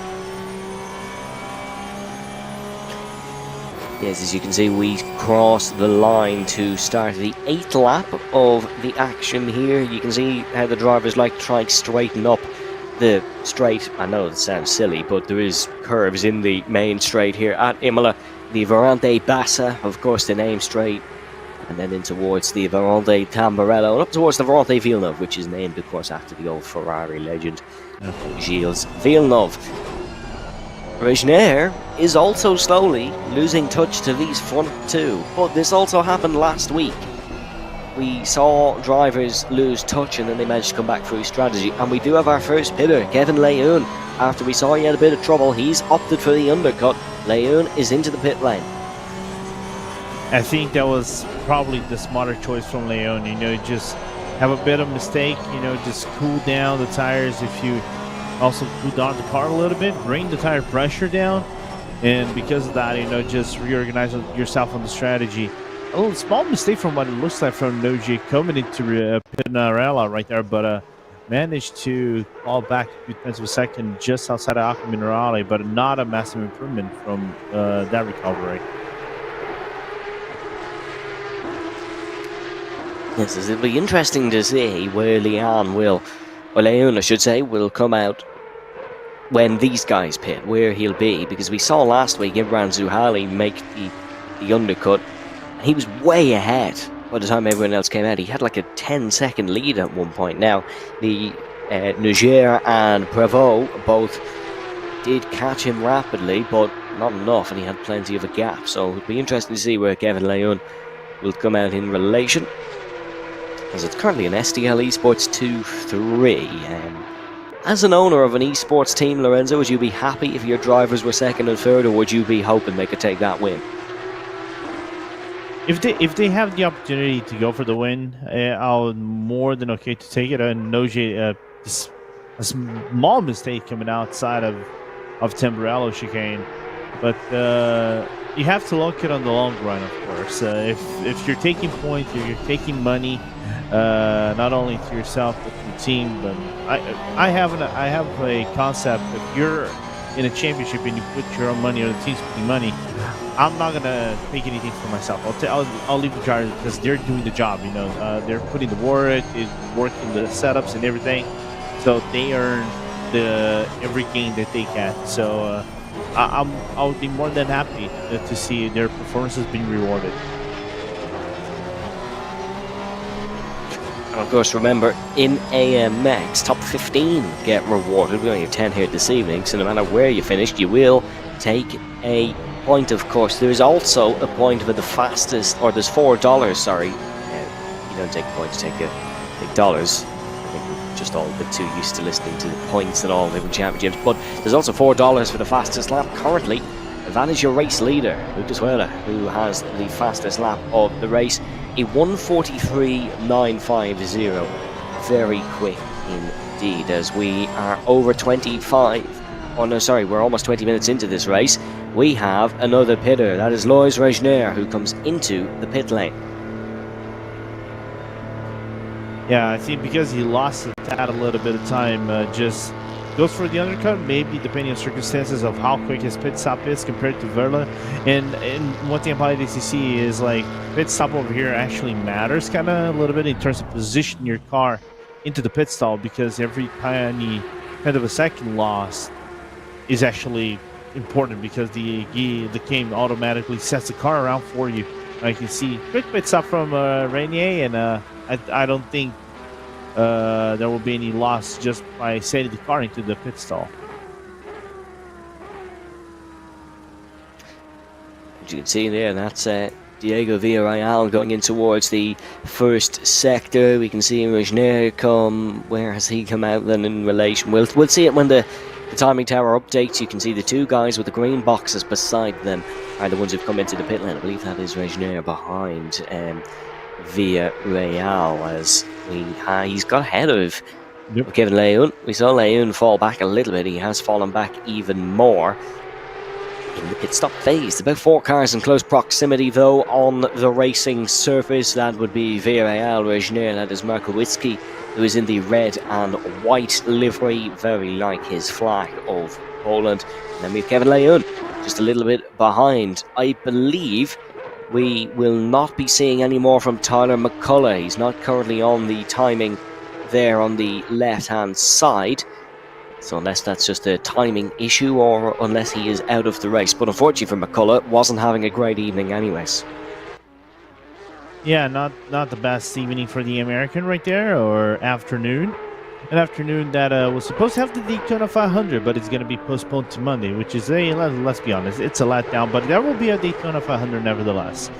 [SPEAKER 1] Yes, as you can see, we cross the line to start the 8th lap of the action here. You can see how the drivers like to try and straighten up the straight. I know it sounds silly, but there is curves in the main straight here at Imola. The Varante Bassa, of course, the name straight, and then in towards the Varante Tamburello, and up towards the Varante Villeneuve, which is named, of course, after the old Ferrari legend, Gilles Villeneuve. Regnier is also slowly losing touch to these front two, but this also happened last week. We saw drivers lose touch and then they managed to come back through strategy, and we do have our first pitter, Kevin Lejeune. After we saw he had a bit of trouble, he's opted for the undercut. Lejeune is into the pit lane.
[SPEAKER 2] I think that was probably the smarter choice from Lejeune. Just have a bit of mistake, just cool down the tires. If you also cool down the car a little bit, bring the tire pressure down, and because of that, just reorganize yourself on the strategy. A little small mistake from what it looks like from Noji coming into Pinarella right there, but managed to fall back a few tenths of a second just outside of Acqua Minerale, but not a massive improvement from that recovery.
[SPEAKER 1] Yes, it'll be interesting to see where Lejeune, I should say, will come out when these guys pit, where he'll be, because we saw last week Imran Zuhali make the undercut, and he was way ahead by the time everyone else came out. He had like a 10-second lead at one point. Now, the Niger and Prevost both did catch him rapidly, but not enough, and he had plenty of a gap, so it'll be interesting to see where Kevin Lejeune will come out in relation, as it's currently an STL Esports 2-3. As an owner of an esports team, Lorenzo, would you be happy if your drivers were second and third, or would you be hoping they could take that win?
[SPEAKER 2] If they have the opportunity to go for the win, I'll more than okay to take it. And Noji, a small mistake coming outside of Tamburello chicane, but you have to look at it on the long run, of course. If you're taking points, you're taking money, not only to yourself but to the team. But I have a concept. If you're in a championship and you put your own money or the team's putting money, I'm not gonna take anything for myself. I'll leave the drivers because they're doing the job. They're putting the work, they're working the setups and everything, so they earn every gain that they get. So I would be more than happy to see their performances being rewarded.
[SPEAKER 1] And of course, remember, in AMX, top 15 get rewarded. We only have 10 here this evening, so no matter where you finished, you will take a point, of course. There is also a point for the fastest, or there's $4, sorry. You don't take points, you take dollars. I think we're just all a bit too used to listening to the points and all different championships. But there's also $4 for the fastest lap. Currently, that is your race leader, Lucas Huela, who has the fastest lap of the race. A 1:43.950. Very quick indeed, as we are over 25. Oh no, sorry, we're almost 20 minutes into this race. We have another pitter. That is Lois Regnier, who comes into the pit lane.
[SPEAKER 2] Yeah, I think because he lost a little bit of time, just goes for the undercut, maybe depending on circumstances of how quick his pit stop is compared to Verla. And one thing about ACC is like pit stop over here actually matters kind of a little bit in terms of positioning your car into the pit stall, because every tiny kind of a second loss is actually important, because the game automatically sets the car around for you. I can see quick pit stop from Regnier, and I don't think there will be any loss just by setting the car into the pit stall.
[SPEAKER 1] As you can see there, that's Diego Villarreal going in towards the first sector. We can see Regnier come. Where has he come out then in relation? We'll see it when the timing tower updates. You can see the two guys with the green boxes beside them are the ones who've come into the pit lane. I believe that is Regnier behind Villarreal, as he's got ahead of
[SPEAKER 2] Yep.
[SPEAKER 1] Kevin Lejeune. We saw Lejeune fall back a little bit. He has fallen back even more in the pit stop phase. About 4 cars in close proximity, though, on the racing surface. That would be Villarreal, Regnier, that is Markowitski, who is in the red and white livery, very like his flag of Poland. And then we have Kevin Lejeune, just a little bit behind. I believe we will not be seeing any more from Tyler McCullough. He's not currently on the timing there on the left-hand side. So unless that's just a timing issue or unless he is out of the race. But unfortunately for McCullough, wasn't having a great evening anyways.
[SPEAKER 2] Yeah, not the best evening for the American right there, or afternoon. An afternoon that was supposed to have the Daytona 500, but it's going to be postponed to Monday, which is let's be honest, it's a letdown, but there will be a Daytona 500 nevertheless.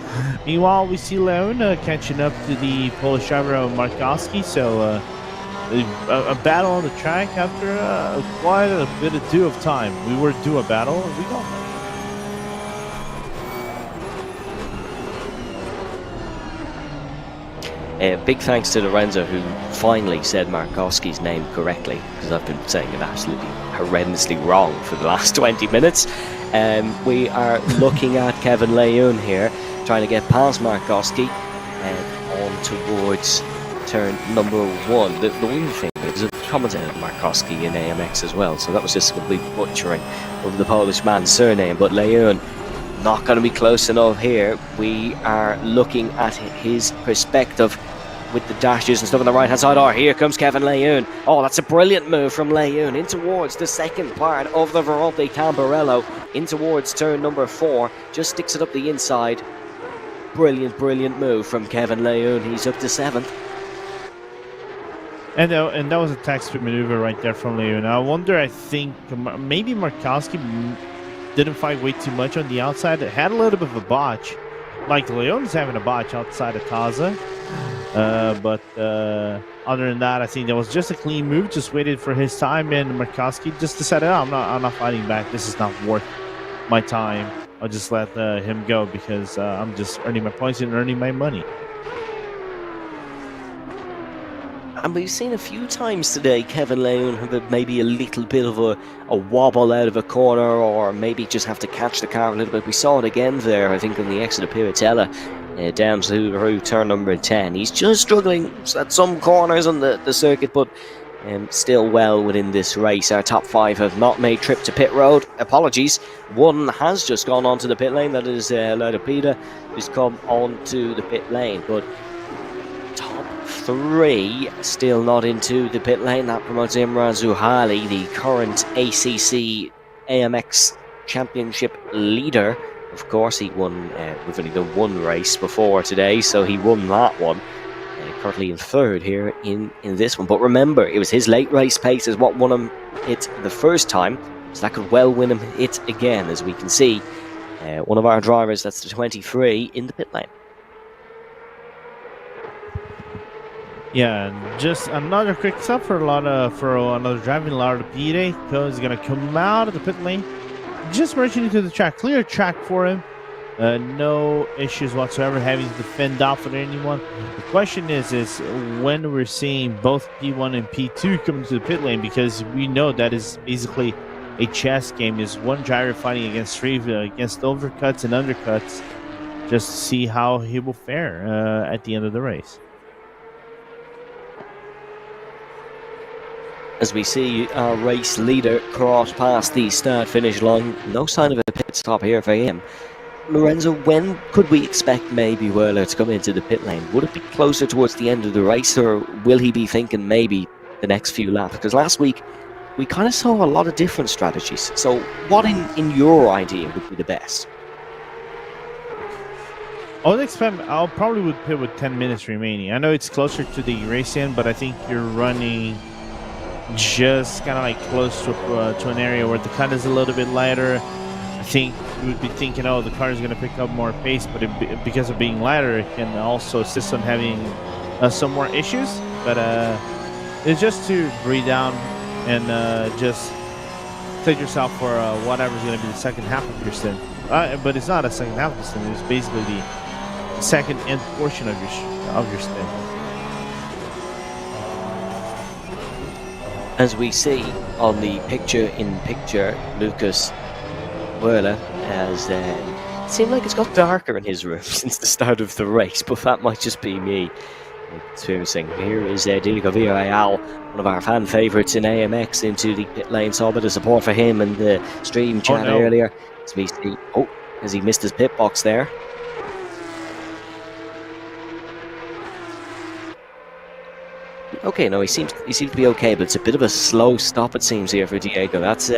[SPEAKER 2] Meanwhile, we see Leon catching up to the Polish driver Markowski, so a battle on the track after quite a bit of time. We were due a battle, we got one.
[SPEAKER 1] Big thanks to Lorenzo, who finally said Markowski's name correctly, because I've been saying it absolutely horrendously wrong for the last 20 minutes. We are looking at Kevin Lejeune here, trying to get past Markowski and on towards turn number 1. The weird thing is it commentated Markowski in AMX as well, so that was just a complete butchering of the Polish man's surname. But Lejeune not going to be close enough here. We are looking at his perspective with the dashes and stuff on the right hand side. Oh, here comes Kevin Lejeune. Oh, that's a brilliant move from Lejeune in towards the second part of the Volante Cambarello, in towards turn number 4. Just sticks it up the inside. Brilliant move from Kevin Lejeune. He's up to 7th.
[SPEAKER 2] And that was a taxi maneuver right there from Lejeune. I wonder, I think maybe Markowski didn't fight way too much on the outside. It had a little bit of a botch. Like Leon's having a botch outside of Taza. But other than that, I think that was just a clean move. Just waited for his time, and Markowski just decided, oh, I'm not fighting back. This is not worth my time. I'll just let him go because I'm just earning my points and earning my money.
[SPEAKER 1] And we've seen a few times today Kevin Lejeune have maybe a little bit of a wobble out of a corner, or maybe just have to catch the car a little bit. We saw it again there, I think, on the exit of Piratella down to turn number 10. He's just struggling at some corners on the circuit, but still well within this race. Our top 5 have not made trip to pit road. Apologies. One has just gone onto the pit lane. That is Laudapida, who's come onto the pit lane. But top 3 still not into the pit lane. That promotes Imran Zuhali, the current ACC AMX Championship leader. Of course, he won. We've only done one race before today, so he won that one. Currently in 3rd here in this one. But remember, it was his late race pace is what won him it the first time, so that could well win him it again, as we can see. One of our drivers, that's the 23, in the pit lane.
[SPEAKER 2] Yeah, and just another quick stop for another driving Laudapida, because he's gonna come out of the pit lane, just merging into the track, clear track for him. No issues whatsoever having to fend off with anyone. The question is when we're seeing both P1 and P2 coming to the pit lane, because we know that is basically a chess game. Is one driver fighting against 3 against overcuts and undercuts, just to see how he will fare at the end of the race.
[SPEAKER 1] As we see our race leader cross past the start-finish line, no sign of a pit stop here for him. Lorenzo, when could we expect maybe Whirler to come into the pit lane? Would it be closer towards the end of the race, or will he be thinking maybe the next few laps? Because last week we kind of saw a lot of different strategies. So what in your idea would be the best?
[SPEAKER 2] I'll probably would pit with 10 minutes remaining. I know it's closer to the race end, but I think you're running just kind of like close to an area where the cut is a little bit lighter. I think you would be thinking, oh, the car is going to pick up more pace, but because of being lighter, it can also assist on having some more issues. But it's just to breathe down and just set yourself for whatever's going to be the second half of your stint. But it's not a second half of the stint; it's basically the second end portion of your stint.
[SPEAKER 1] As we see on the picture-in-picture, Lucas Werler has it seemed like it's got darker in his room since the start of the race, but that might just be me experiencing. Here is Diego Villarreal, one of our fan favourites in AMX, into the pit lane. Saw a bit of support for him in the stream chat earlier. As we see, as he missed his pit box there. Okay, no, he seems to be okay, but it's a bit of a slow stop, it seems, here for Diego. That's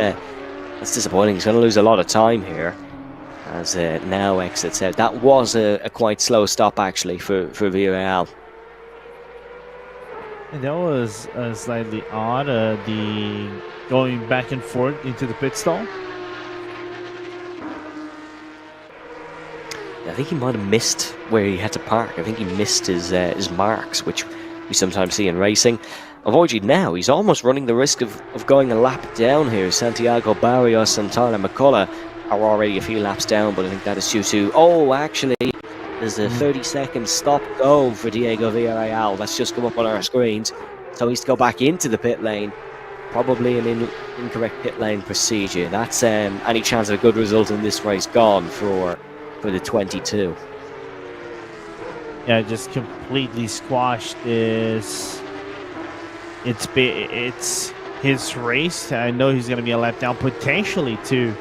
[SPEAKER 1] disappointing. He's going to lose a lot of time here as now exits out. That was a quite slow stop, actually, for Villarreal.
[SPEAKER 2] And that was slightly odd, the going back and forth into the pit stall.
[SPEAKER 1] I think he might have missed where he had to park. I think he missed his marks, which we sometimes see in racing. Unfortunately, now he's almost running the risk of going a lap down here. Santiago Barrios and Tyler McCullough are already a few laps down, but I think that is due to... actually, there's a 30-second stop-go for Diego Villarreal. That's just come up on our screens. So he's to go back into the pit lane. Probably an incorrect pit lane procedure. That's any chance of a good result in this race gone for the 22.
[SPEAKER 2] Yeah, just completely squashed this. It's his race. I know he's going to be a lap down, potentially 2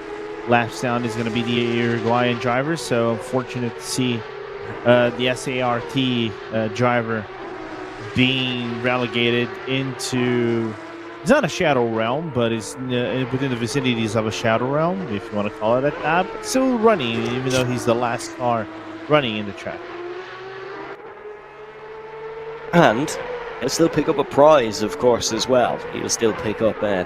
[SPEAKER 2] laps down is going to be the Uruguayan driver. So fortunate to see the SART driver being relegated into, it's not a shadow realm, but it's within the vicinities of a shadow realm, if you want to call it that. But still running, even though he's the last car running in the track.
[SPEAKER 1] And he'll still pick up a prize, of course, as well. He'll still pick up a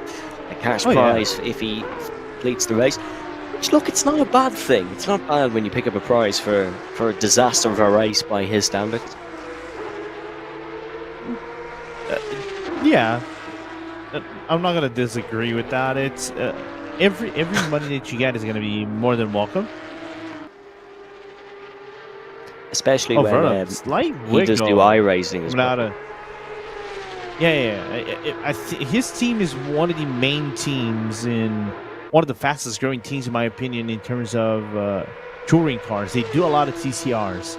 [SPEAKER 1] cash prize if he completes the race. Which, look, it's not a bad thing. It's not bad when you pick up a prize for a disaster of a race by his standards.
[SPEAKER 2] Yeah, I'm not gonna disagree with that. It's every money that you get is gonna be more than welcome.
[SPEAKER 1] Especially when he does do iRacing as well.
[SPEAKER 2] His team is one of the main teams in one of the fastest growing teams, in my opinion, in terms of touring cars. They do a lot of TCRs.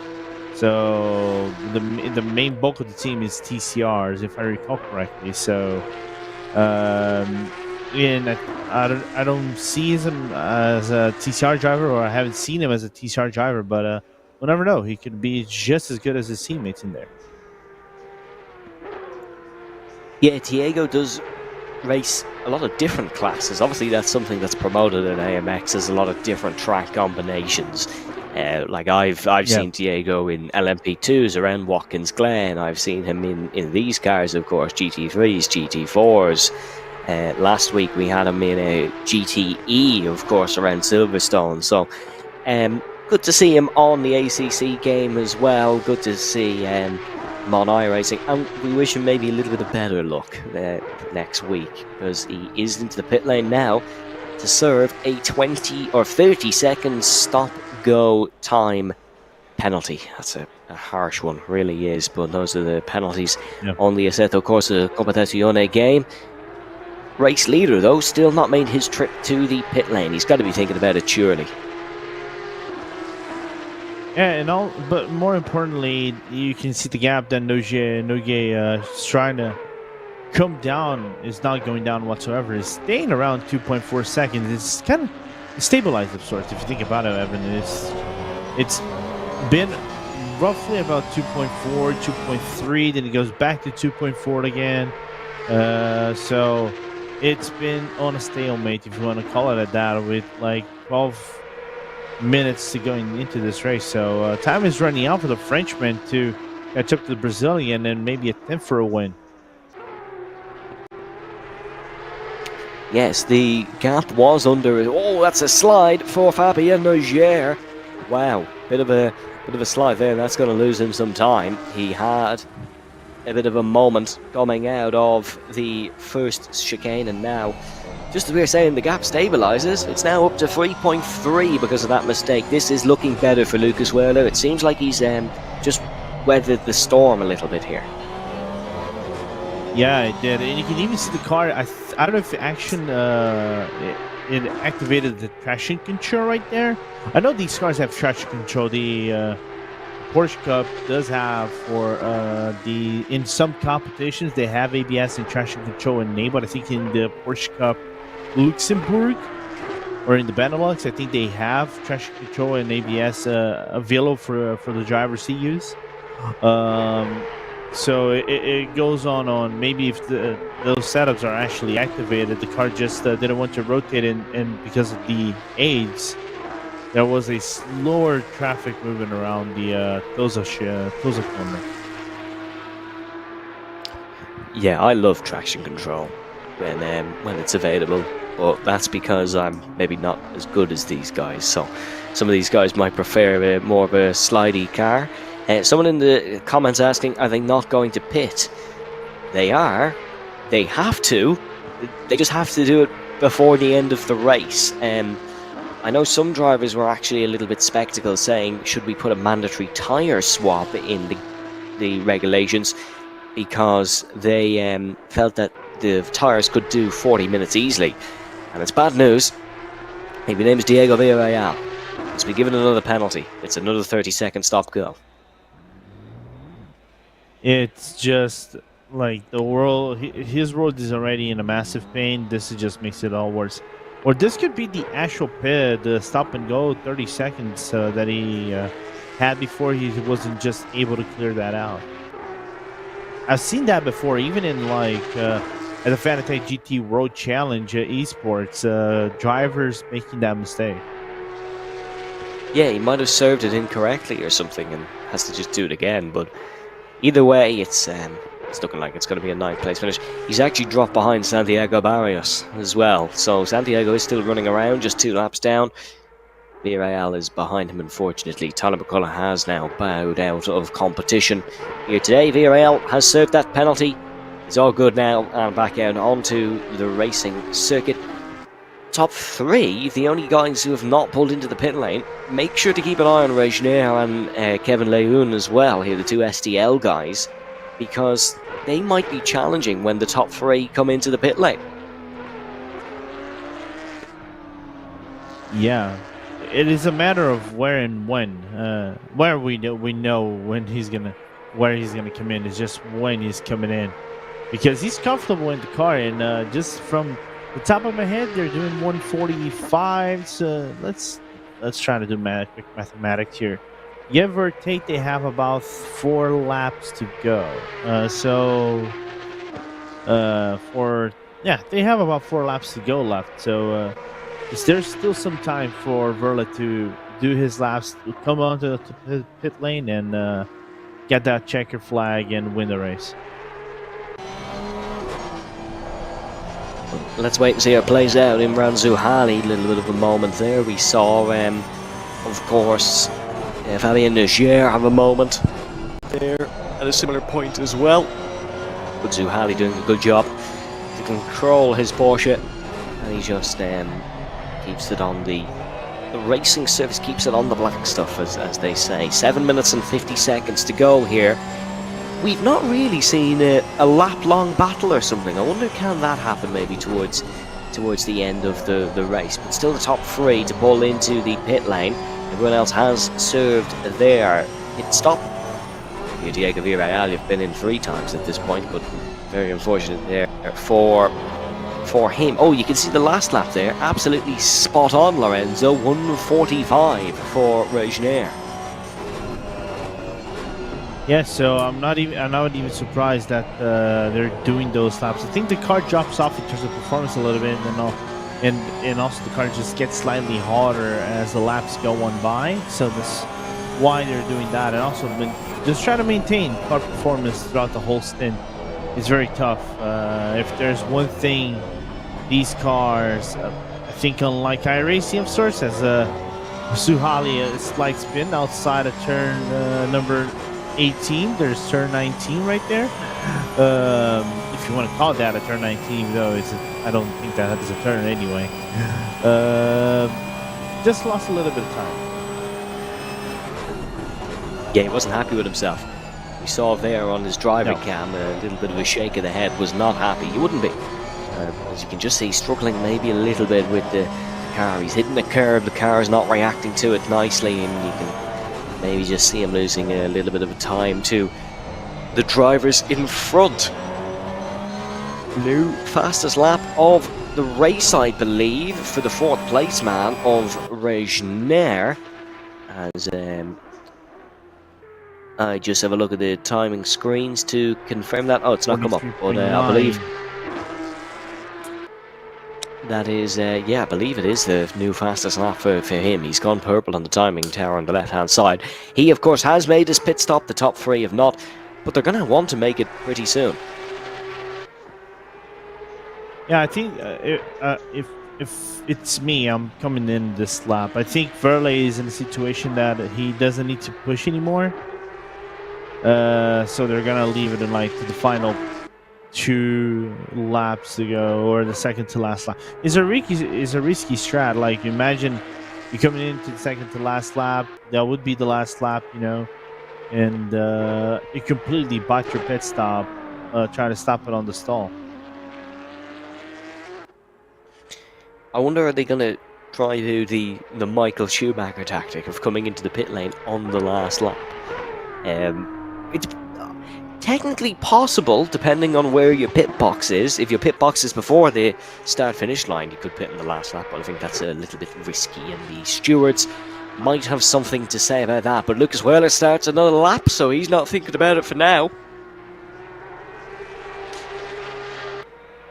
[SPEAKER 2] So the main bulk of the team is TCRs, if I recall correctly. So, and I don't see him as a TCR driver, or I haven't seen him as a TCR driver, but we'll never know. He could be just as good as his teammates in there.
[SPEAKER 1] Yeah, Diego does race a lot of different classes. Obviously, that's something that's promoted at AMX. There's a lot of different track combinations. Like I've seen Diego in LMP2s around Watkins Glen. I've seen him in these cars, of course, GT3s, GT4s. Last week we had him in a GTE, of course, around Silverstone. So good to see him on the ACC game as well. Good to see him on iRacing, and we wish him maybe a little bit of better luck next week, because he is into the pit lane now to serve a 20 or 30 second stop go time penalty. That's a harsh one, really is, but those are the penalties on the Assetto Corsa Competizione game. Race leader, though, still not made his trip to the pit lane. He's got to be thinking about it, surely.
[SPEAKER 2] Yeah, but more importantly, you can see the gap that Noguet is trying to come down. Is not going down whatsoever. It's staying around 2.4 seconds. It's kind of stabilized of sorts, if you think about it, Evan. It's been roughly about 2.4, 2.3, then it goes back to 2.4 again. So it's been on a stalemate, if you want to call it that, with like 12 minutes to going into this race. So time is running out for the Frenchman to catch up to the Brazilian and maybe attempt for a win.
[SPEAKER 1] Yes, the gap was under. Oh, that's a slide for Fabien Noguer. Wow, bit of a slide there. That's going to lose him some time. He had a bit of a moment coming out of the first chicane, and now, just as we were saying, the gap stabilizes. It's now up to 3.3 because of that mistake. This is looking better for Lucas Werler. It seems like he's just weathered the storm a little bit here.
[SPEAKER 2] Yeah, it did, and you can even see the car. I don't know if it activated the traction control right there. I know these cars have traction control. The Porsche Cup does have for the in some competitions they have ABS and traction control enabled. I think in the Porsche Cup Luxembourg or in the Benelux, I think they have traction control and ABS available for the drivers to use. Um, so it goes on maybe if those setups are actually activated, the car just didn't want to rotate, and because of the aids, there was a slower traffic moving around the Toza corner.
[SPEAKER 1] Yeah, I love traction control when it's available, but that's because I'm maybe not as good as these guys. So some of these guys might prefer more of a slidey car. Someone in the comments asking, are they not going to pit? They are. They have to. They just have to do it before the end of the race. I know some drivers were actually a little bit skeptical, saying, should we put a mandatory tyre swap in the regulations, because they felt that the tyres could do 40 minutes easily. And it's bad news. If your name is Diego Villarreal, he's been given another penalty. It's another 30-second stop-go.
[SPEAKER 2] It's just like the world. His world is already in a massive pain. This just makes it all worse. Or this could be the actual pit, the stop and go 30 seconds that he had before. He wasn't just able to clear that out. I've seen that before, even in like at the Fanatec GT World Challenge esports, drivers making that mistake.
[SPEAKER 1] Yeah, he might have served it incorrectly or something and has to just do it again. But either way, it's looking like it's going to be a 9th place finish. He's actually dropped behind Santiago Barrios as well. So Santiago is still running around, just 2 laps down. Villarreal is behind him, unfortunately. Tyler McCullough has now bowed out of competition here today. Villarreal has served that penalty. It's all good now, and back out onto the racing circuit. Top 3, the only guys who have not pulled into the pit lane. Make sure to keep an eye on Regnier and Kevin Lejeune as well, here, the 2 STL guys, because they might be challenging when the top 3 come into the pit lane.
[SPEAKER 2] Yeah. It is a matter of where and when. Where we know when where he's gonna come in. It's just when he's coming in, because he's comfortable in the car. And just from the top of my head, they're doing 145. So let's try to do quick mathematics here. Give or take, they have about 4 laps to go. They have about 4 laps to go left. So. There's still some time for Verla to do his laps, to come onto the pit lane and get that checker flag and win the race.
[SPEAKER 1] Let's wait and see how it plays out. Imran Zuhali, a little bit of a moment there. We saw, of course, Fabien Neger have a moment there at a similar point as well. But Zuhali doing a good job to control his Porsche, and he just keeps it on the racing surface, keeps it on the black stuff, as they say. 7 minutes and 50 seconds to go here. We've not really seen a lap-long battle or something. I wonder, can that happen maybe towards the end of the race? But still the top 3 to pull into the pit lane. Everyone else has served their pit stop. Here, Diego Villarreal, you've been in 3 times at this point, but very unfortunate there for him. Oh, you can see the last lap there. Absolutely spot on, Lorenzo. 1:45 for Regnier.
[SPEAKER 2] Yeah, so I'm not even surprised that they're doing those laps. I think the car drops off in terms of performance a little bit, and also the car just gets slightly harder as the laps go on by. So that's why they're doing that, and also just trying to maintain car performance throughout the whole stint. It's very tough. If there's one thing these cars, I think, unlike iRacing of sorts, as Zuhali a slight spin outside of turn number 18. There's turn 19 right there. If you want to call that a turn 19, though, I don't think that is a turn anyway. Just lost a little bit of time.
[SPEAKER 1] Yeah, he wasn't happy with himself. We saw there on his driver
[SPEAKER 2] No.
[SPEAKER 1] cam a little bit of a shake of the head, was not happy. He wouldn't be. As you can just see, struggling maybe a little bit with the car. He's hitting the curb, the car is not reacting to it nicely, and you can maybe just see him losing a little bit of time to the drivers in front. New fastest lap of the race, I believe, for the 4th place man of Regner. As I just have a look at the timing screens to confirm that. Oh, it's not come up, but I believe that is, yeah, I believe it is the new fastest lap for him. He's gone purple on the timing tower on the left-hand side. He, of course, has made his pit stop. The top 3 have not, but they're going to want to make it pretty soon.
[SPEAKER 2] Yeah, I think if it's me, I'm coming in this lap. I think Verlet is in a situation that he doesn't need to push anymore. So they're gonna leave it in like to the final 2 laps to go, or the second to last lap. Is a risky strat. Like, imagine you coming into the second to last lap. That would be the last lap, you know, and you completely bought your pit stop, trying to stop it on the stall. I
[SPEAKER 1] wonder, are they going to try to do the Michael Schumacher tactic of coming into the pit lane on the last lap? It's technically possible, depending on where your pit box is. If your pit box is before the start-finish line, you could pit in the last lap, but I think that's a little bit risky, and the stewards might have something to say about that. But Lucas Wehler starts another lap, so he's not thinking about it for now.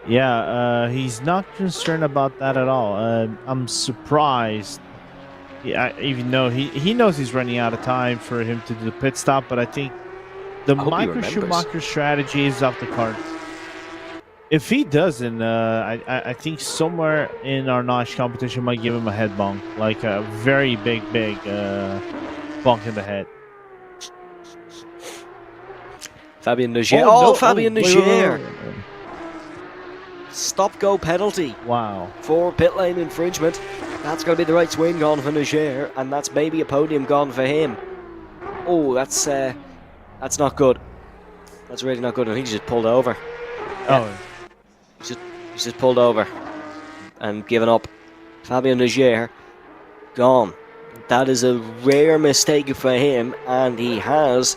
[SPEAKER 2] Yeah, he's not concerned about that at all. I'm surprised. Yeah, even though he knows he's running out of time for him to do the pit stop, but I think the Michael Schumacher strategy is off the card. If he doesn't, I think somewhere in our notch competition might give him a head bonk, like a very big bonk in the head.
[SPEAKER 1] Fabien Nogier. Oh, no. Fabien Nogier.
[SPEAKER 2] Wait.
[SPEAKER 1] Stop-go penalty.
[SPEAKER 2] Wow.
[SPEAKER 1] For pit lane infringement. That's going to be the right swing gone for Nogier, and that's maybe a podium gone for him. Oh, that's not good. That's really not good. I think he just pulled over.
[SPEAKER 2] Oh.
[SPEAKER 1] He's just pulled over and given up. Fabien Nogier gone. That is a rare mistake for him, and he has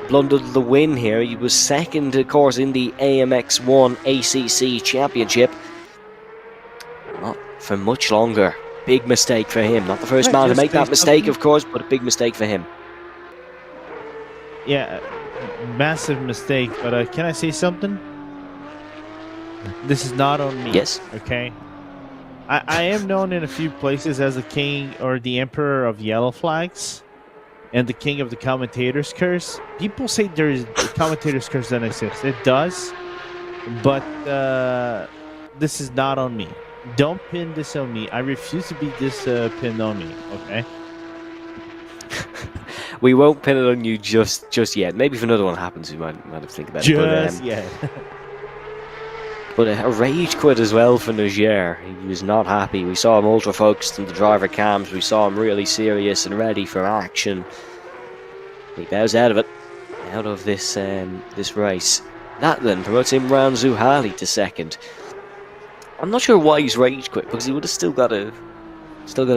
[SPEAKER 1] blundered the win here. He was second, of course, in the AMX 1 ACC Championship. Not for much longer. Big mistake for him. Not the first man to make that mistake, of course, but a big mistake for him.
[SPEAKER 2] Yeah, massive mistake, but can I say something? This is not on me.
[SPEAKER 1] Yes.
[SPEAKER 2] Okay? I am known in a few places as the king or the emperor of yellow flags and the king of the commentator's curse. People say there's the commentator's curse doesn't exist. It does, but this is not on me. Don't pin this on me. I refuse to be this pinned on me, okay?
[SPEAKER 1] We won't pin it on you just yet. Maybe if another one happens, we might have to think about it.
[SPEAKER 2] Just yet.
[SPEAKER 1] But a rage quit as well for Nogier. He was not happy. We saw him ultra focused in the driver cams. We saw him really serious and ready for action. He bows out of it, out of this this race. That then promotes Imran Zuhali to second. I'm not sure why he's rage quit, because he would have still got a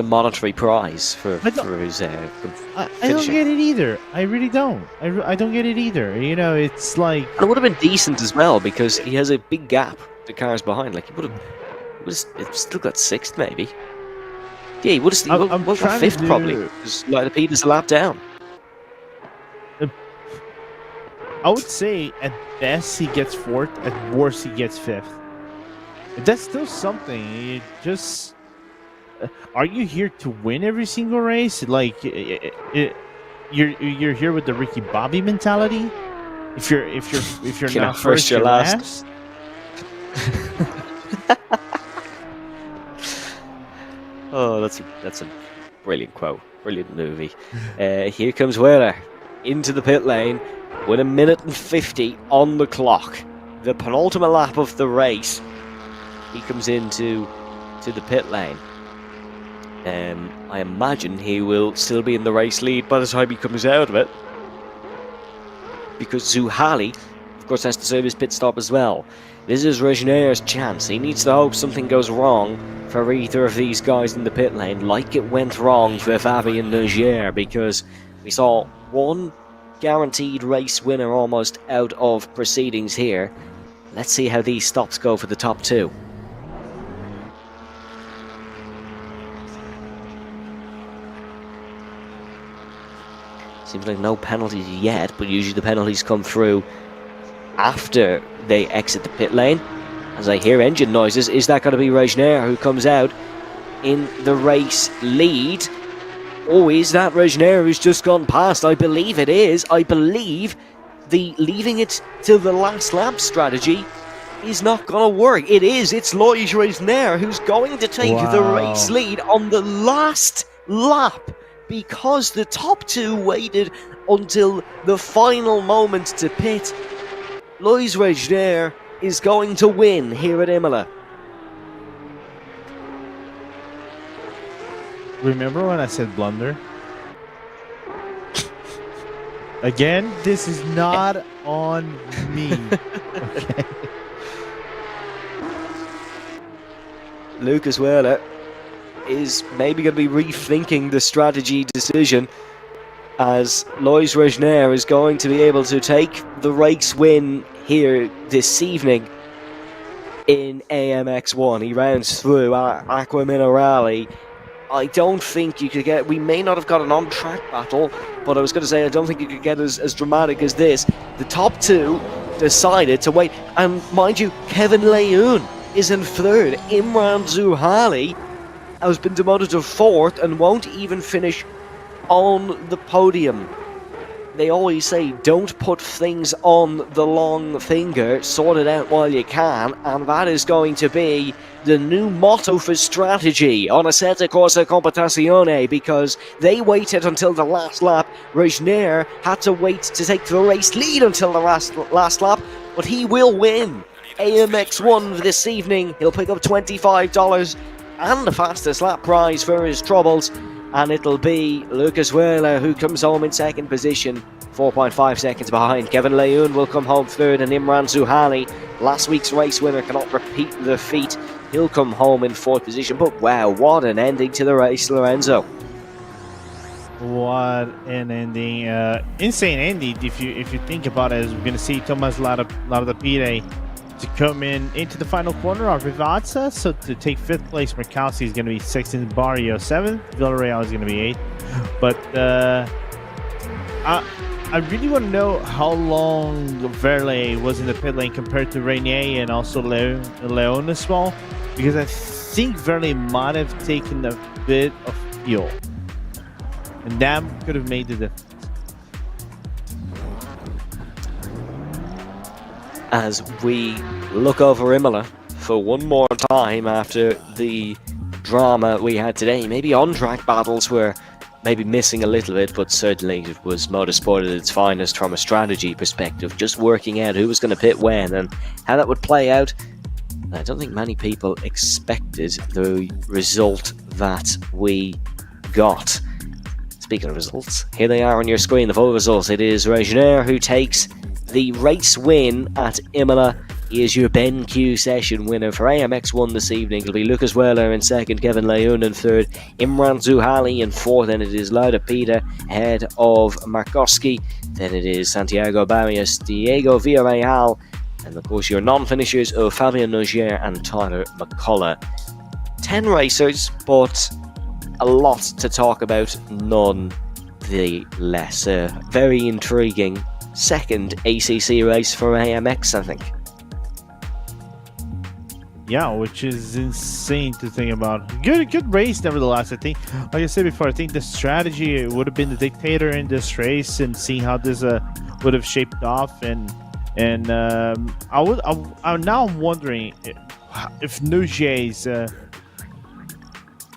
[SPEAKER 1] monetary prize for his
[SPEAKER 2] I don't get it either. I really don't. I don't get it either. You know, it's like...
[SPEAKER 1] And it would have been decent as well, because he has a big gap. The cars behind, like, he would have still got sixth, maybe. Yeah, he would have got fifth, probably, because like, Peter's a lap down.
[SPEAKER 2] I would say at best he gets fourth, at worst he gets fifth. That's still something. It just... Are you here to win every single race? Like, you're here with the Ricky Bobby mentality. If you're not first, you're last.
[SPEAKER 1] Oh, that's a brilliant quote, brilliant movie. Here comes Wehler into the pit lane with 1 minute and 50 on the clock. The penultimate lap of the race. He comes into the pit lane. I imagine he will still be in the race lead by the time he comes out of it. because Zuhali, of course, has to serve his pit stop as well. This is Regener's chance. He needs to hope something goes wrong for either of these guys in the pit lane, like it went wrong for Fabien Nogier, because we saw one guaranteed race winner almost out of proceedings here. Let's see how these stops go for the top two. Seems like no penalties yet, but usually the penalties come through after they exit the pit lane. As I hear engine noises, is that going to be Regener who comes out in the race lead? Or is that Regener who's just gone past? I believe it is. I believe the leaving it till the last lap strategy is not going to work. It is. It's Loïc Regener who's going to take the race lead on the last lap, because the top two waited until the final moment to pit. Loïc Regener is going to win here at Imola.
[SPEAKER 2] Remember when I said blunder? Again, this is not on me. Okay.
[SPEAKER 1] Lucas Wehrle is maybe going to be rethinking the strategy decision, as Loïc Regener is going to be able to take the race win here this evening in AMX1. He rounds through Acqua Minerale. I don't think you could get... We may not have got an on-track battle, but I was going to say I don't think you could get as dramatic as this. The top two decided to wait. And mind you, Kevin Lejeune is in third. Imran Zuhali has been demoted to fourth and won't even finish on the podium. They always say, don't put things on the long finger, sort it out while you can, and that is going to be the new motto for strategy on Assetto Corsa Competizione, because they waited until the last lap. Regener had to wait to take the race lead until the last lap, but he will win AMX1 this evening. He'll pick up $25 and the fastest lap prize for his troubles, and it'll be Lucas Wehrle who comes home in second position, 4.5 seconds behind. Kevin Lejeune will come home third, and Imran Zuhali, last week's race winner, cannot repeat the feat. He'll come home in fourth position. But wow, what an ending to the race, Lorenzo.
[SPEAKER 2] What an ending. Insane ending if you think about it, as we're going to see Thomas Latapide to come into the final corner of Rivazza. So to take 5th place, Mercalci is going to be 6th, and Barrio 7th. Villarreal is going to be 8th. But I really want to know how long Verle was in the pit lane compared to Renier and also Leon as well, because I think Verle might have taken a bit of fuel, and that could have made the difference.
[SPEAKER 1] As we look over Imola for one more time after the drama we had today, maybe on-track battles were maybe missing a little bit, but certainly it was motorsport at its finest from a strategy perspective, just working out who was going to pit when and how that would play out. I don't think many people expected the result that we got. Speaking of results, here they are on your screen, the full results. It is Regener who takes the race win at Imola. He is your BenQ session winner for AMX1 this evening. It'll be Lucas Wehrle in second, Kevin Lejeune in third, Imran Zuhali in fourth, and it is Latapide ahead of Markowski. Then it is Santiago Barrios, Diego Villarreal, and of course your non-finishers of Fabien Nogier and Tyler McCullough. 10 racers, but a lot to talk about, none the less. Very intriguing second ACC race for AMX, I think.
[SPEAKER 2] Yeah, which is insane to think about. Good race, nevertheless. I think, like I said before, I think the strategy would have been the dictator in this race, and seeing how this would have shaped off. And now I'm wondering if Nugier's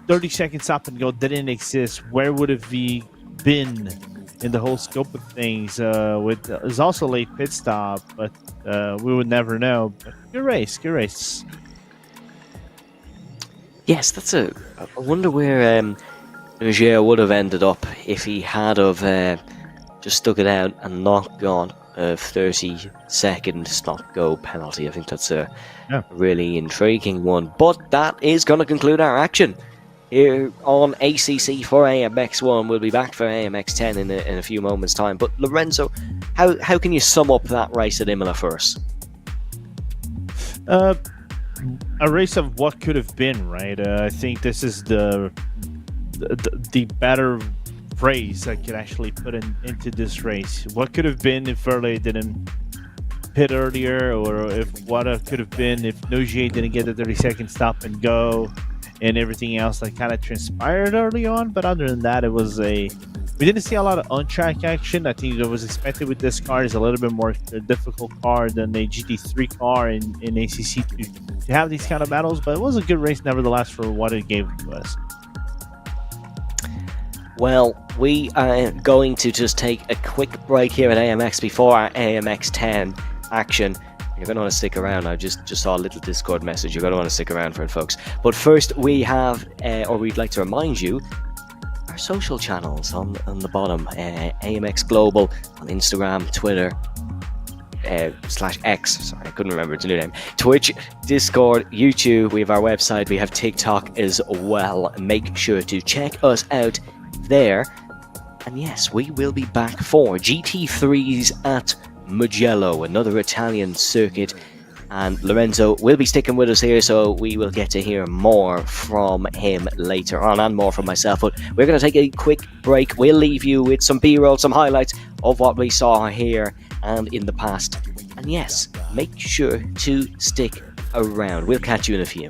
[SPEAKER 2] 30 seconds up and go didn't exist, where would have we been in the whole scope of things? With there's also late pit stop, but we would never know. But good race.
[SPEAKER 1] Yes, I wonder where Nogier would have ended up if he had have just stuck it out and not gone of 30-second stop-go penalty. I think that's a
[SPEAKER 2] Yeah.
[SPEAKER 1] really intriguing one. But that is going to conclude our action here on ACC for AMX1. We'll be back for AMX10 in a few moments' time. But Lorenzo, how can you sum up that race at Imola for us?
[SPEAKER 2] A race of what could have been, right? I think this is the better phrase I could actually put into this race. What could have been if Verlet didn't pit earlier, or if what could have been if Nogier didn't get the 30-second stop and go, and everything else that kind of transpired early on. But other than that, we didn't see a lot of on-track action. I think it was expected with this car. It's a little bit more difficult car than a GT3 car in ACC to have these kind of battles, but it was a good race nevertheless for what it gave to us.
[SPEAKER 1] Well, we are going to just take a quick break here at AMX before our AMX 10 action. You're going to want to stick around. I just saw a little Discord message. You're going to want to stick around for it, folks. But first, we have, or we'd like to remind you, our social channels on the bottom. AMX Global on Instagram, Twitter, /X. Sorry, I couldn't remember its new name. Twitch, Discord, YouTube. We have our website. We have TikTok as well. Make sure to check us out there. And yes, we will be back for GT3s at Mugello, another Italian circuit. And Lorenzo will be sticking with us here, so we will get to hear more from him later on, and more from myself. But we're going to take a quick break. We'll leave you with some B-roll, some highlights of what we saw here and in the past. And yes, make sure to stick around. We'll catch you in a few.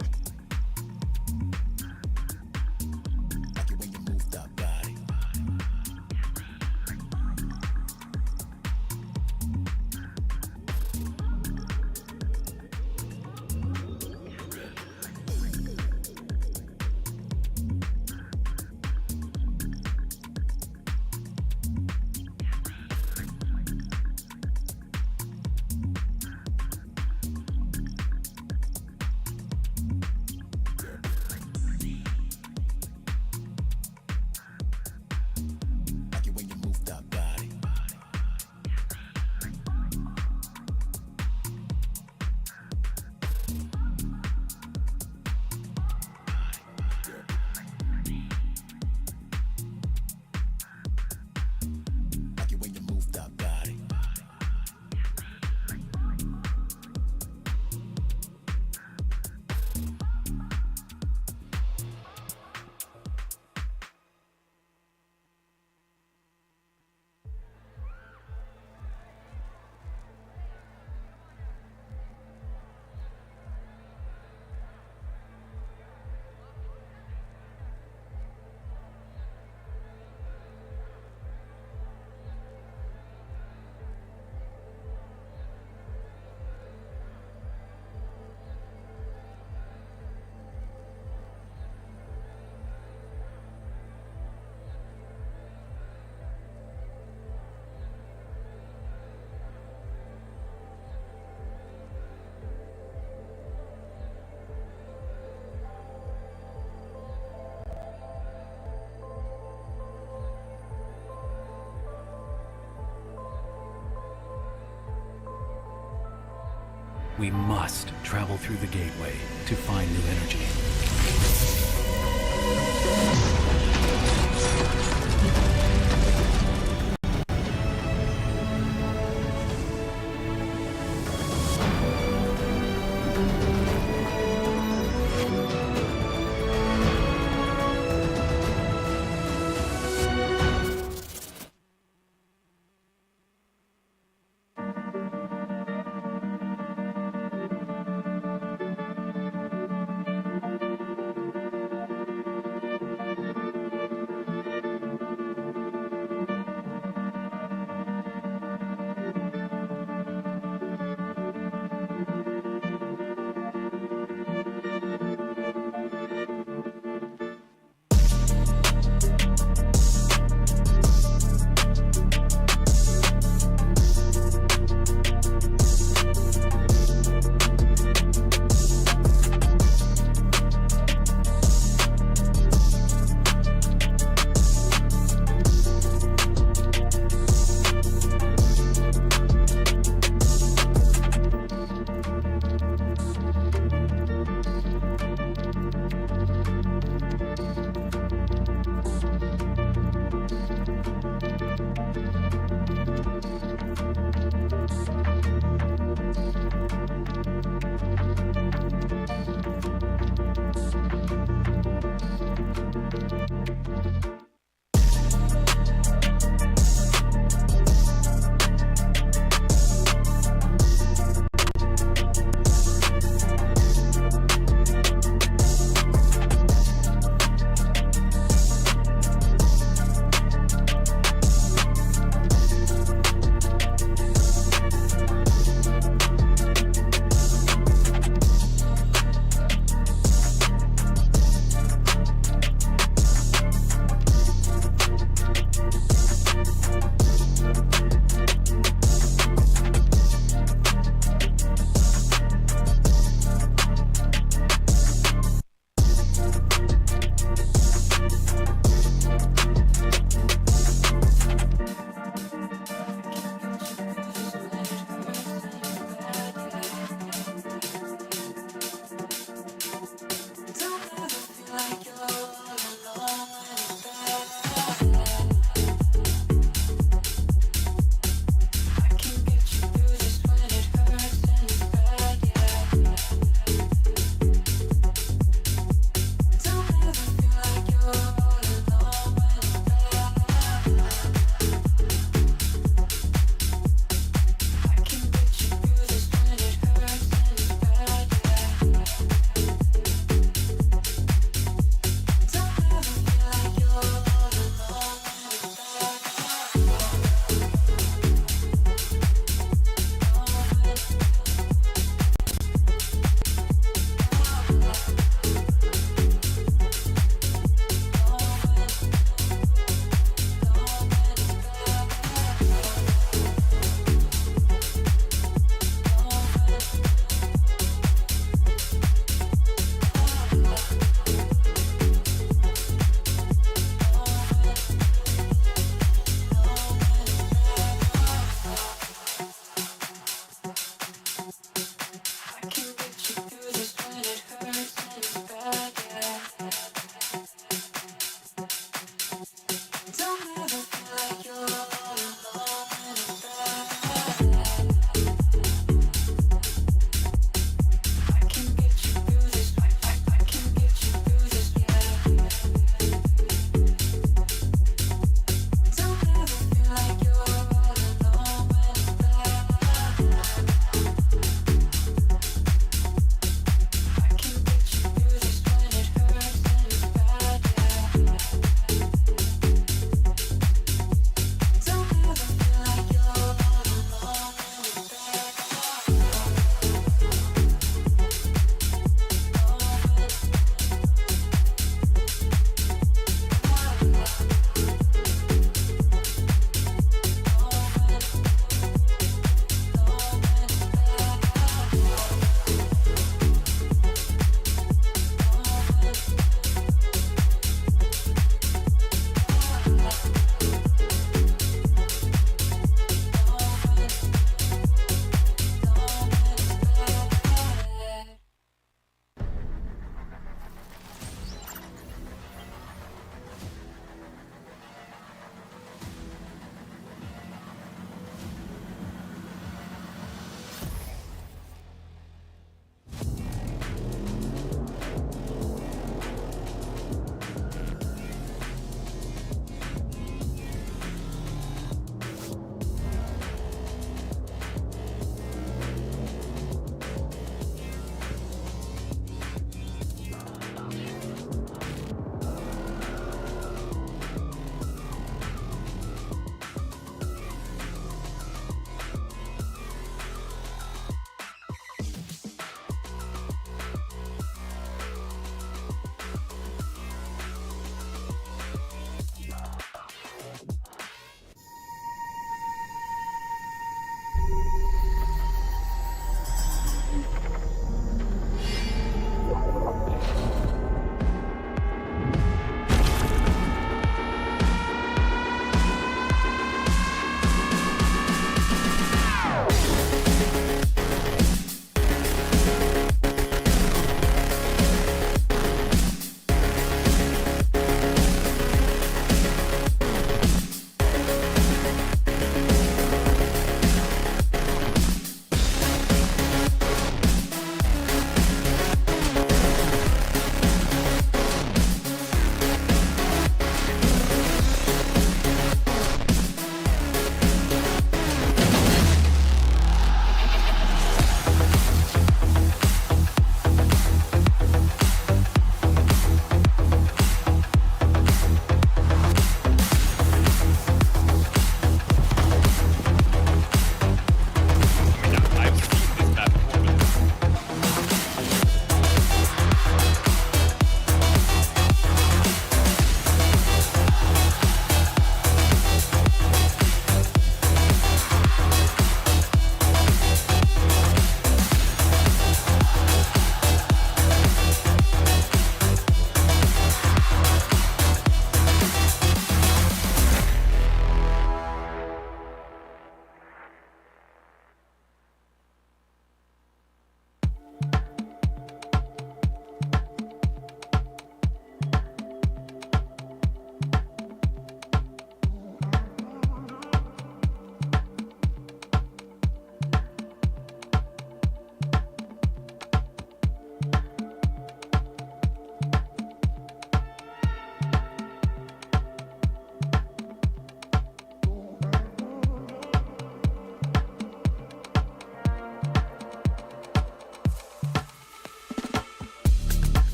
[SPEAKER 3] We must travel through the gateway to find new energy.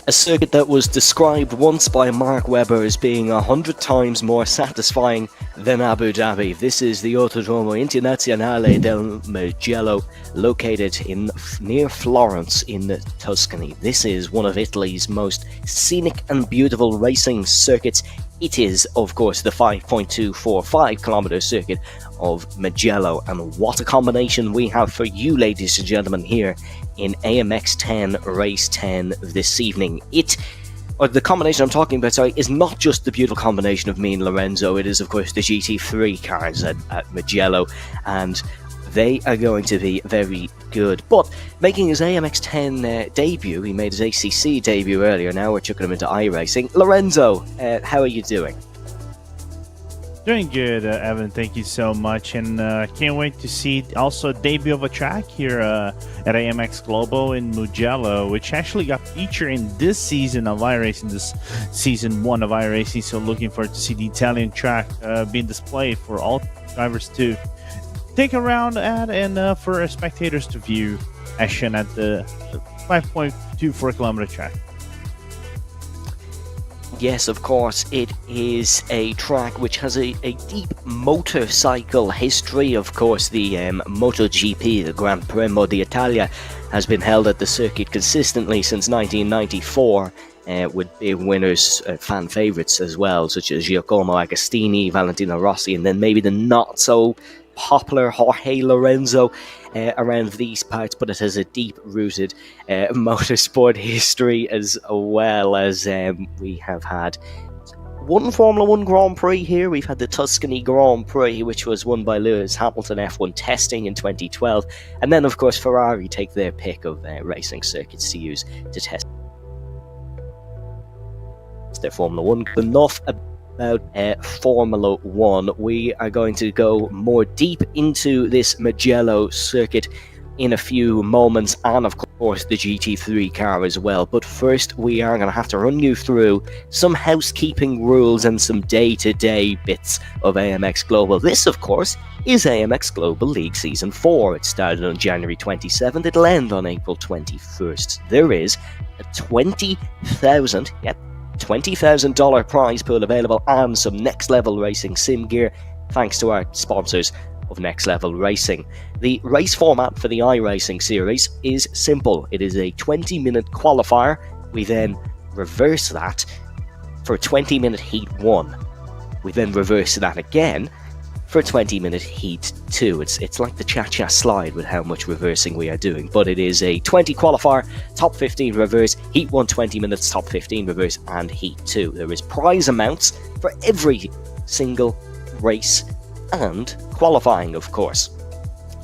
[SPEAKER 1] A circuit that was described once by Mark Webber as being 100 times more satisfying than Abu Dhabi. This is the Autodromo Internazionale del Mugello, located near Florence in Tuscany. This is one of Italy's most scenic and beautiful racing circuits. It is, of course, the 5.245 kilometer circuit of Mugello, and what a combination we have for you, ladies and gentlemen, here in AMX 10 Race 10 this evening. The combination I'm talking about, is not just the beautiful combination of me and Lorenzo. It is, of course, the GT3 cars at Mugello, and they are going to be very good. But making his AMX 10 debut, he made his ACC debut earlier. Now we're chucking him into iRacing. Lorenzo, how are you doing?
[SPEAKER 2] Doing good, Evan. Thank you so much, and can't wait to see also debut of a track here at AMX Global in Mugello, which actually got featured in this season of iRacing, this season 1 of iRacing. So looking forward to see the Italian track being displayed for all drivers to take a round at, and for spectators to view action at the 5.24 kilometer track.
[SPEAKER 1] Yes, of course, it is a track which has a deep motorcycle history. Of course, the MotoGP, the Gran Premio d'Italia, has been held at the circuit consistently since 1994, with big winners, fan favourites as well, such as Giacomo Agostini, Valentino Rossi, and then maybe the not-so-popular Jorge Lorenzo around these parts, but it has a deep-rooted motorsport history, as well as we have had one Formula 1 Grand Prix here. We've had the Tuscany Grand Prix, which was won by Lewis Hamilton F1 testing in 2012, and then, of course, Ferrari take their pick of racing circuits to use to test their Formula 1. Enough about Formula 1. We are going to go more deep into this Mugello circuit in a few moments, and of course the GT3 car as well. But first, we are going to have to run you through some housekeeping rules and some day-to-day bits of AMX Global. This, of course, is AMX Global League Season 4. It started on January 27th. It'll end on April 21st. There is a $20,000 prize pool available, and some next level racing sim gear, thanks to our sponsors of Next Level Racing. The race format for the iRacing series is simple. It is a 20-minute qualifier. We then reverse that for a 20-minute Heat 1. We then reverse that again for a 20-minute Heat 2. It's like the cha-cha slide with how much reversing we are doing, but it is a 20 qualifier, top 15 reverse, Heat 1 20 minutes, top 15 reverse, and Heat 2. There is prize amounts for every single race and qualifying, of course.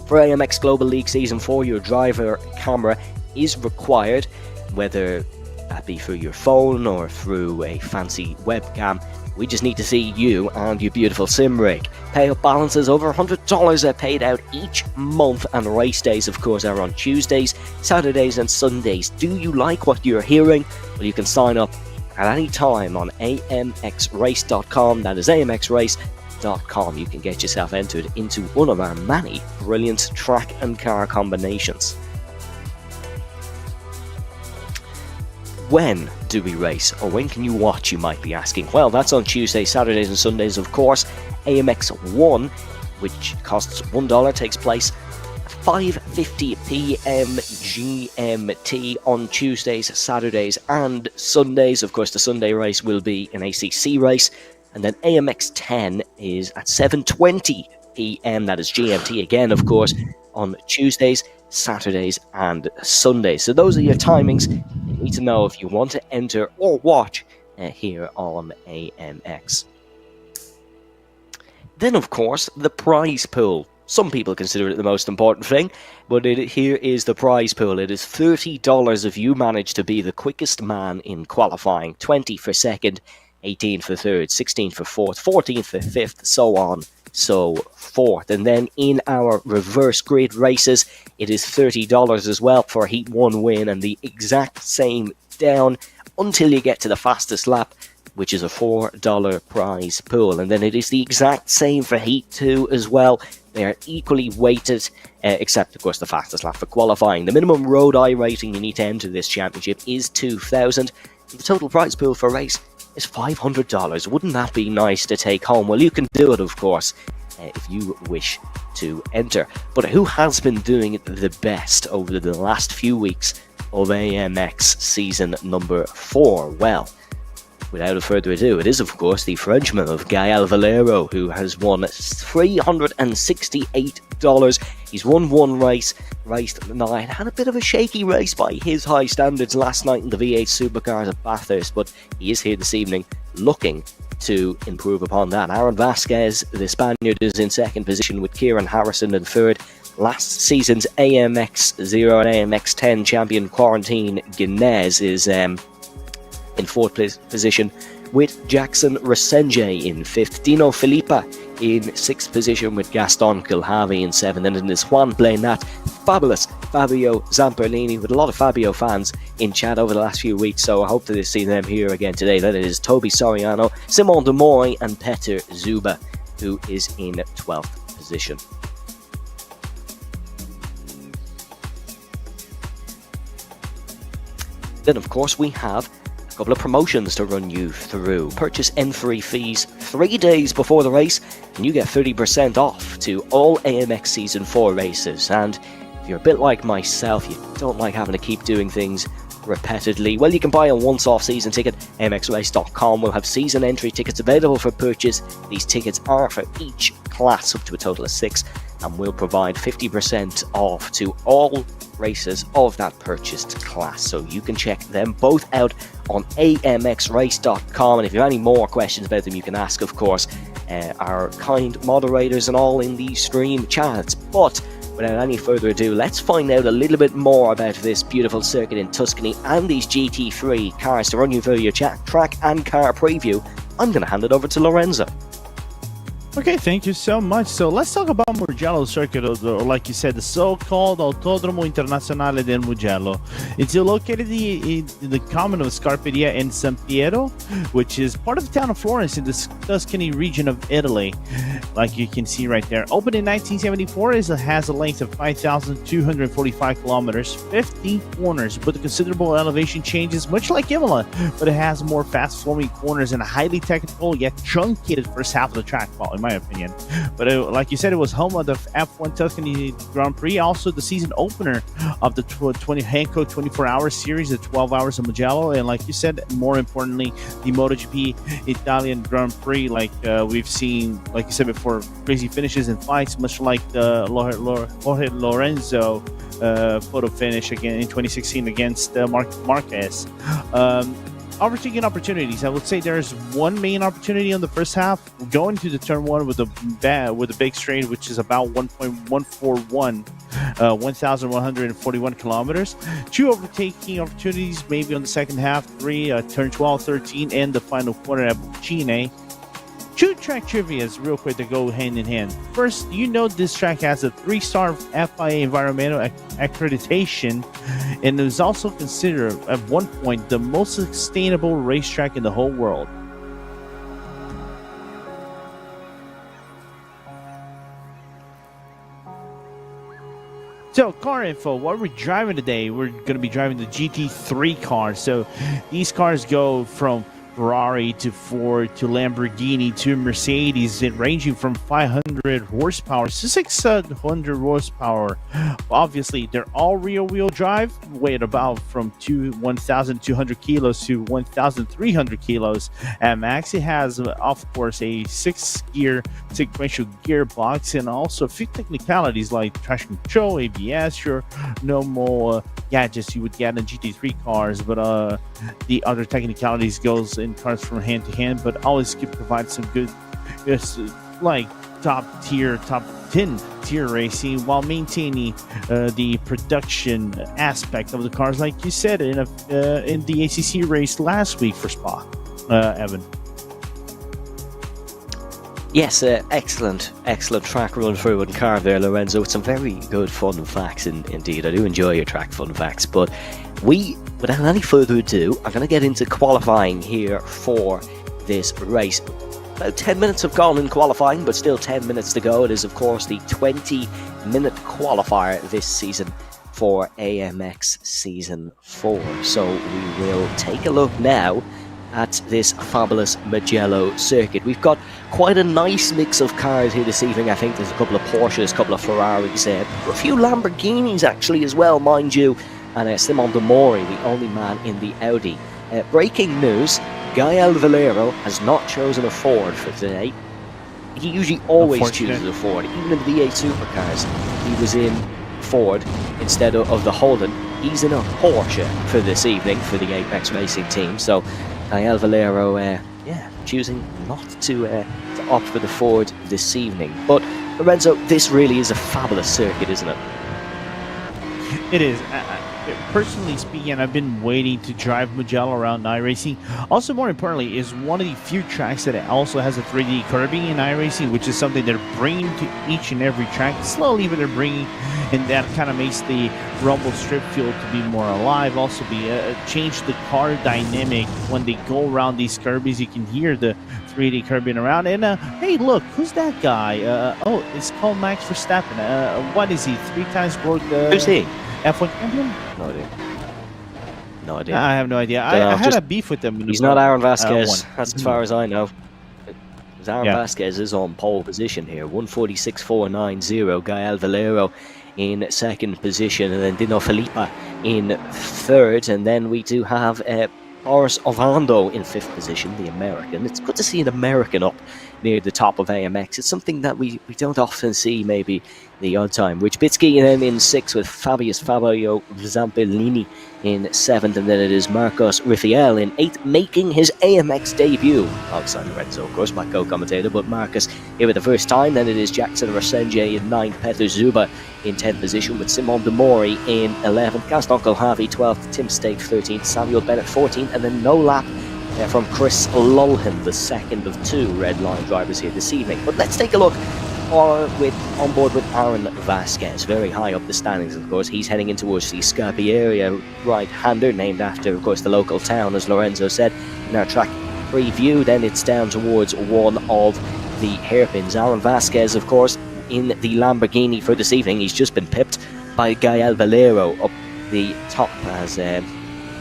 [SPEAKER 1] For AMX Global League Season 4, your driver camera is required, whether that be through your phone or through a fancy webcam. We just need to see you and your beautiful sim rig. Payout balances over $100 are paid out each month, and race days, of course, are on Tuesdays, Saturdays and Sundays. Do you like what you're hearing? Well, you can sign up at any time on amxrace.com. That is amxrace.com. You can get yourself entered into one of our many brilliant track and car combinations. When do we race, or when can you watch, you might be asking? Well, that's on Tuesdays, Saturdays and Sundays, of course. AMX 1, which costs $1, takes place 5:50 p.m. GMT on Tuesdays, Saturdays and Sundays. Of course, the Sunday race will be an ACC race, and then AMX 10 is at 7:20 p.m. That is GMT again, of course, on Tuesdays, Saturdays and Sundays. So those are your timings. You need to know if you want to enter or watch here on AMX. Then, of course, the prize pool. Some people consider it the most important thing, but here is the prize pool. It is $30 if you manage to be the quickest man in qualifying. 20 for second, 18 for third, 16 for fourth, 14 for fifth, so on, so forth. And then in our reverse grid races, it is $30 as well for a Heat 1 win, and the exact same down until you get to the fastest lap, which is a $4 prize pool. And then it is the exact same for Heat 2 as well. They are equally weighted, except, of course, the fastest lap for qualifying. The minimum road I rating you need to enter this championship is 2,000. The total prize pool for a race is $500. Wouldn't that be nice to take home? Well, you can do it, of course, if you wish to enter. But who has been doing it the best over the last few weeks of AMX season number 4? Well, without further ado, it is of course the Frenchman of Gael Valero, who has won $368. He's won one race, raced 9, had a bit of a shaky race by his high standards last night in the V8 Supercars at Bathurst, but he is here this evening looking to improve upon that. Aaron Vasquez, the Spaniard, is in second position with Kieran Harrison in third. Last season's AMX 0 and AMX 10 champion Quarantine Guinness is in fourth position, with Jackson Resenge in fifth. Dino Filippa in sixth position with Gaston Kilhavy in seventh. And in this Juan playing that fabulous Fabio Zamperlini, with a lot of Fabio fans in chat over the last few weeks, so I hope to see them here again today. That is Toby Soriano, Simon de Moy and Peter Zuba, who is in 12th position. Then of course we have a couple of promotions to run you through. Purchase entry fees 3 days before the race and you get 30% off to all AMX Season 4 races. And if you're a bit like myself, you don't like having to keep doing things repeatedly, well, you can buy a once-off season ticket. AMXrace.com will have season entry tickets available for purchase. These tickets are for each class up to a total of 6 and will provide 50% off to all races of that purchased class, so you can check them both out on amxrace.com. And if you have any more questions about them, you can ask, of course, our kind moderators and all in the stream chats. But without any further ado, let's find out a little bit more about this beautiful circuit in Tuscany and these GT3 cars. To run you through your track and car preview, I'm going to hand it over to Lorenzo.
[SPEAKER 2] Okay, thank you so much. So let's talk about Mugello circuit, or like you said, the so-called Autodromo Internazionale del Mugello. It's located in the commune of Scarperia in San Piero, which is part of the town of Florence in the Tuscany region of Italy, like you can see right there. Opened in 1974, it has a length of 5,245 kilometers, 50 corners, but the considerable elevation changes, much like Imola, but it has more fast-flowing corners and a highly technical yet truncated first half of the track, in my opinion. But like you said, it was home of the F1 Tuscany Grand Prix, also the season opener of the Hankook 24-hour series, the 12 hours of Mugello, and like you said, more importantly, the MotoGP Italian Grand Prix. Like we've seen, like you said before, crazy finishes and fights, much like the Jorge Lorenzo photo finish again in 2016 against Marquez. Overtaking opportunities. I would say there's one main opportunity on the first half, going to the turn one with a big straight, which is about 1.141, 1,141 kilometers. 2 overtaking opportunities maybe on the second half, 3 turn 12, 13, and the final corner at Buccine. 2 track trivias real quick to go hand in hand. First, you know this track has a 3-star FIA environmental accreditation, and it was also considered at one point the most sustainable racetrack in the whole world. So, car info. What are we driving today? We're going to be driving the GT3 cars. So, these cars go from Ferrari to Ford to Lamborghini to Mercedes, ranging from 500 horsepower to 600 horsepower. Obviously, they're all rear-wheel drive, weigh about from 1,200 kilos to 1,300 kilos at max. It has, of course, a 6-gear sequential gearbox, and also a few technicalities like traction control, ABS, your normal gadgets you would get in GT3 cars, but the other technicalities goes in cars from hand to hand, but always could provide some good, like top 10 tier racing while maintaining the production aspect of the cars, like you said in the ACC race last week for Spa, Evan.
[SPEAKER 1] Yes, excellent track run through and car there, Lorenzo, with some very good fun facts indeed. I do enjoy your track fun facts, but we, without any further ado, are going to get into qualifying here for this race. About 10 minutes have gone in qualifying, but still 10 minutes to go. It is, of course, the 20-minute qualifier this season for AMX Season 4. So we will take a look now at this fabulous Mugello circuit. We've got quite a nice mix of cars here this evening. I think there's a couple of Porsches, a couple of Ferraris, a few Lamborghinis actually as well, mind you, and Simon de Mori, the only man in the Audi. Breaking news, Gael Valero has not chosen a Ford for today. He usually always chooses a Ford, even in the V8 supercars. He was in Ford instead of the Holden. He's in a Porsche for this evening for the Apex Racing team. So Gael Valero, choosing not to opt for the Ford this evening. But Lorenzo, this really is a fabulous circuit, isn't it?
[SPEAKER 2] It is. Personally speaking, I've been waiting to drive Mugello around iRacing. Also, more importantly, is one of the few tracks that also has a 3D curbing in iRacing, which is something they're bringing to each and every track. Slowly, but they're bringing, and that kind of makes the rumble strip feel to be more alive. Also, change the car dynamic when they go around these curbies. You can hear the 3D curbing around. And hey, look, who's that guy? It's called Max Verstappen. What is he? 3 times world?
[SPEAKER 1] Who's he?
[SPEAKER 2] F1 champion?
[SPEAKER 1] No idea. No idea.
[SPEAKER 2] I have no idea. I had a beef with him.
[SPEAKER 1] He's not Aaron Vasquez. That's as far as I know. Aaron Vasquez is on pole position here. 146.490. Gael Valero in second position, and then Dino Filippa in third. And then we do have Boris Ovando in fifth position, the American. It's good to see an American up near the top of AMX. It's something that we don't often see, maybe the odd time. Rich Bitsky then in sixth with Fabio Zampellini in seventh, and then it is Marcos Rifiel in eighth, making his AMX debut alongside Lorenzo, of course, my co-commentator. But Marcus here for the first time. Then it is Jackson Rasenje in ninth, Peter Zuba in 10th position with Simon de Mori in 11th, Gaston Colhavi 12th, Tim Stake 13th, Samuel Bennett 14th, and then no lap from Chris Lulham, the second of 2 red line drivers here this evening. But let's take a look on board with Aaron Vasquez, very high up the standings, of course. He's heading in towards the Scarpiera right-hander, named after, of course, the local town, as Lorenzo said in our track preview. Then it's down towards one of the hairpins. Aaron Vasquez, of course, in the Lamborghini for this evening. He's just been pipped by Gael Valero up the top. As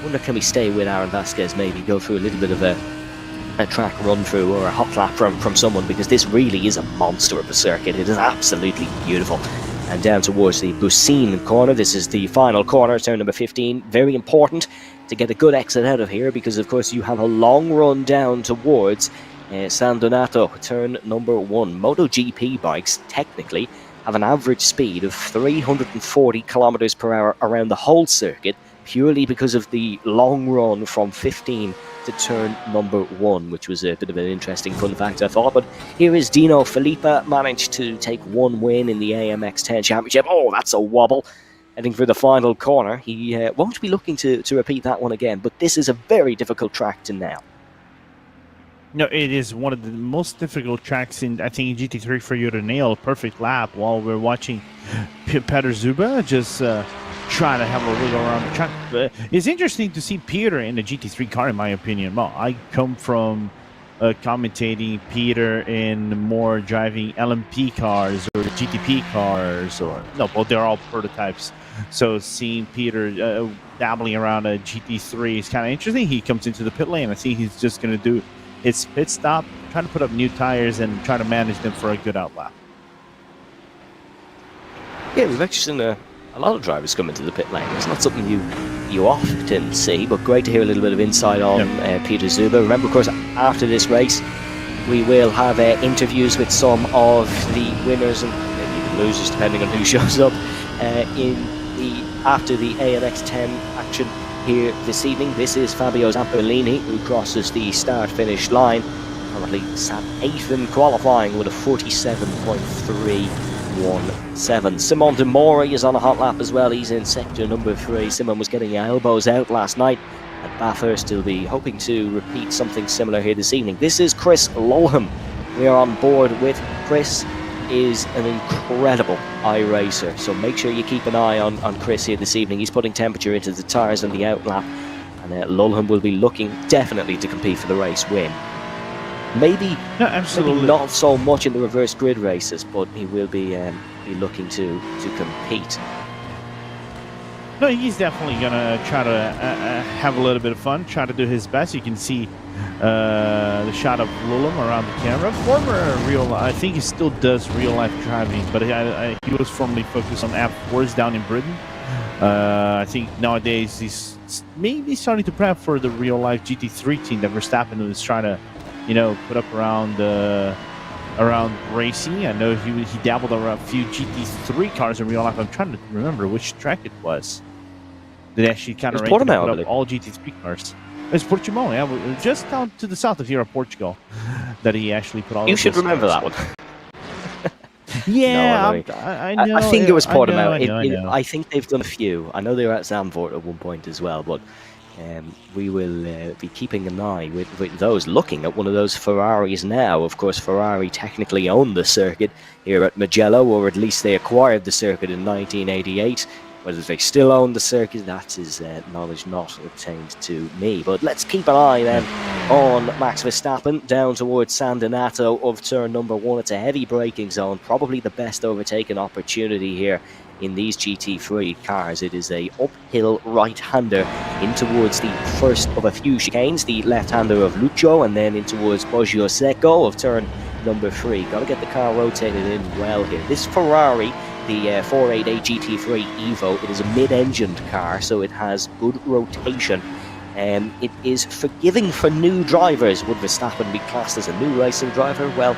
[SPEAKER 1] wonder, can we stay with Aaron Vasquez, maybe go through a little bit of a track run through or a hot lap from someone, because this really is a monster of a circuit. It is absolutely beautiful. And down towards the Bucine corner, this is the final corner, turn number 15. Very important to get a good exit out of here, because of course you have a long run down towards San Donato, turn number 1. MotoGP bikes technically have an average speed of 340 kilometers per hour around the whole circuit, purely because of the long run from 15 to turn number 1, which was a bit of an interesting fun fact, I thought. But here is Dino Filippa, managed to take 1 win in the AMX 10 Championship. Oh, that's a wobble. Heading for the final corner. He won't be looking to repeat that one again, but this is a very difficult track to nail.
[SPEAKER 2] No, it is one of the most difficult tracks in, I think, in GT3 for you to nail a perfect lap, while we're watching Peter Zuba just trying to have a wiggle around the track. It's interesting to see Peter in a GT3 car, in my opinion. Well, I come from commentating Peter in more driving LMP cars or GTP cars, or no, well, they're all prototypes. So seeing Peter dabbling around a GT3 is kind of interesting. He comes into the pit lane. I think he's just going to do his pit stop, trying to put up new tires and try to manage them for a good outlap.
[SPEAKER 1] Yeah, we've actually seen a lot of drivers come into the pit lane. It's not something you often see, but great to hear a little bit of insight on Peter Zuba. Remember, of course, after this race, we will have interviews with some of the winners and maybe even losers, depending on who shows up after the AMX 10 action here this evening. This is Fabio Zampellini, who crosses the start-finish line. Currently sat 8th in qualifying with a 47.317. Simon de Mori is on a hot lap as well. He's in sector number 3. Simon was getting elbows out last night at Bathurst. He'll be hoping to repeat something similar here this evening. This is Chris Lulham. We are on board with Chris. Is an incredible iRacer, so make sure you keep an eye on Chris here this evening. He's putting temperature into the tyres on the outlap, and Lulham will be looking definitely to compete for the race win. Maybe not so much in the reverse grid races, but he will be looking to compete.
[SPEAKER 2] No, he's definitely gonna try to have a little bit of fun, try to do his best. You can see the shot of Lulum around the camera. Former I think he still does real life driving, but he was formerly focused on F4s down in Britain. I think nowadays he's maybe starting to prep for the real life GT3 team that Verstappen was trying to, put up around racing. I know he dabbled around a few GT3 cars in real life. I'm trying to remember which track it was. They actually kind of put up all GT3 cars. It's Portimão, yeah, just down to the south of here of Portugal, that he actually put all.
[SPEAKER 1] You should remember that one.
[SPEAKER 2] Yeah,
[SPEAKER 1] no,
[SPEAKER 2] I know.
[SPEAKER 1] I think it was Portimão.
[SPEAKER 2] I know.
[SPEAKER 1] I think they've done a few. I know they were at Zandvoort at one point as well, but we will be keeping an eye with those, looking at one of those Ferraris now. Of course, Ferrari technically owned the circuit here at Mugello, or at least they acquired the circuit in 1988. Whether they still own the circuit, that is knowledge not obtained to me. But let's keep an eye then on Max Verstappen down towards San Donato of turn number 1. It's a heavy braking zone, probably the best overtaking opportunity here in these GT3 cars. It is a uphill right-hander in towards the first of a few chicanes, the left-hander of Lucio, and then in towards Poggio Secco of turn number 3. Got to get the car rotated in well here. This Ferrari, the 488 GT3 Evo, it is a mid-engined car, so it has good rotation. It is forgiving for new drivers. Would Verstappen be classed as a new racing driver? Well,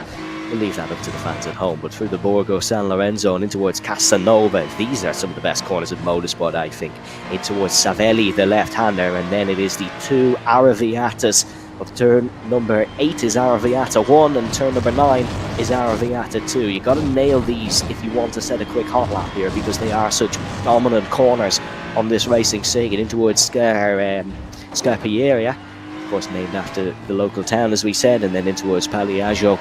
[SPEAKER 1] we'll leave that up to the fans at home. But through the Borgo San Lorenzo and in towards Casanova, these are some of the best corners of motorsport, I think. In towards Savelli, the left-hander, and then it is the two Arrabbiatas of turn number 8 is Arrabbiata 1, and turn number 9 is Arrabbiata 2. You got to nail these if you want to set a quick hot lap here, because they are such dominant corners on this racing circuit. In towards Scarpieria, of course named after the local town, as we said, and then in towards Pagliaggio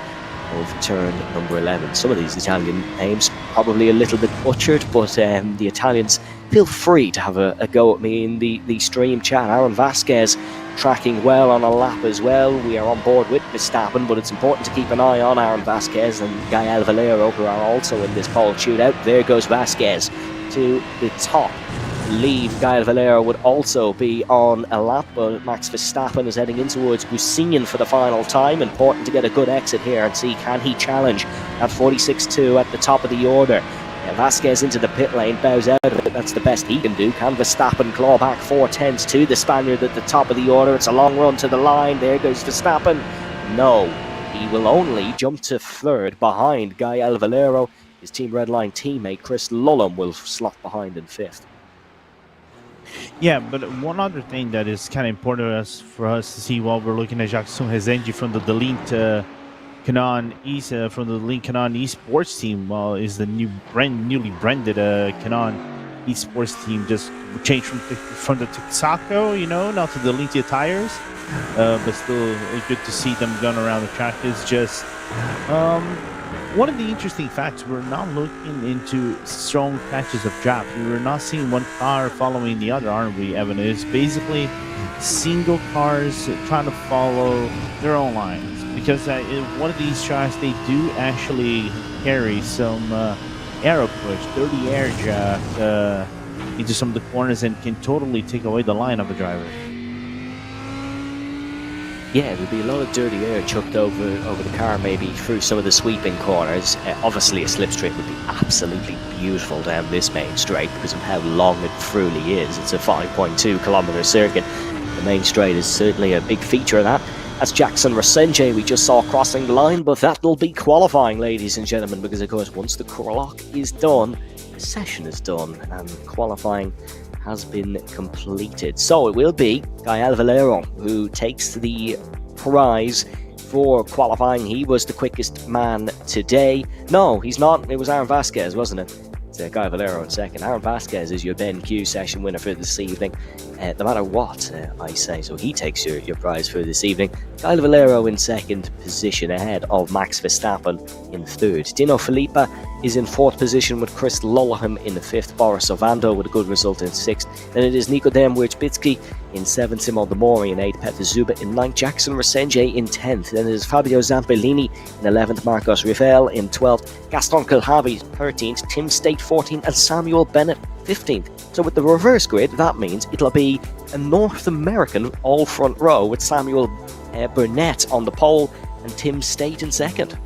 [SPEAKER 1] of turn number 11. Some of these Italian names probably a little bit butchered, but the Italians, feel free to have a go at me in the stream chat. Aaron Vasquez tracking well on a lap as well. We are on board with Verstappen, but it's important to keep an eye on Aaron Vasquez and Gael Valero, who are also in this pole shootout. There goes Vasquez to the top. Leave Gael Valero would also be on a lap, but Max Verstappen is heading in towards Bucinian for the final time. Important to get a good exit here and see, can he challenge at 46.2 at the top of the order. Vasquez into the pit lane, bows out of it. That's the best he can do. Can Verstappen claw back 4/10 to the Spaniard at the top of the order? It's a long run to the line. There goes Verstappen. No, he will only jump to third behind Gael Valero. His Team Redline teammate Chris Lullam will slot behind in 5th.
[SPEAKER 2] Yeah, but one other thing that is kind of important for us to see while we're looking at Jackson Rezende from the Delete Canon esports team, is the newly branded Canon esports team. Just changed from the Texaco, now to the Lintia tires, but still good to see them going around the track. Is just one of the interesting facts. We're not looking into strong patches of draft. We're not seeing one car following the other, aren't we, Evan? It's basically single cars trying to follow their own lines. Because in one of these tracks, they do actually carry some aero push, dirty air jack into some of the corners, and can totally take away the line of a driver.
[SPEAKER 1] Yeah, there'd be a lot of dirty air chucked over the car, maybe through some of the sweeping corners. Obviously, a slipstream would be absolutely beautiful down this main straight because of how long it truly is. It's a 5.2 kilometer circuit. The main straight is certainly a big feature of that. That's Jackson Resenge we just saw crossing the line, but that will be qualifying, ladies and gentlemen, because of course once the clock is done, the session is done, and qualifying has been completed. So it will be Gael Valero who takes the prize for qualifying. He was the quickest man today. No, he's not. It was Aaron Vasquez, wasn't it? It's Gael Valero in second. Aaron Vasquez is your Ben Q session winner for this evening, no matter what I say. So he takes your prize for this evening. Gael Valero in second position, ahead of Max Verstappen in third. Dino Filippa is in fourth position with Chris Lullam in the fifth. Boris Ovando with a good result in sixth. Then it is Nikodem Wierzbicki in 7th, Simon Demori in 8th, Peter Zuba in 9th, Jackson Resenje in 10th. Then there's Fabio Zampellini in 11th, Marcos Riffel in 12th, Gaston Kilhavi 13th, Tim State 14th, and Samuel Bennett 15th. So with the reverse grid, that means it'll be a North American all front row with Samuel Burnett on the pole and Tim State in 2nd.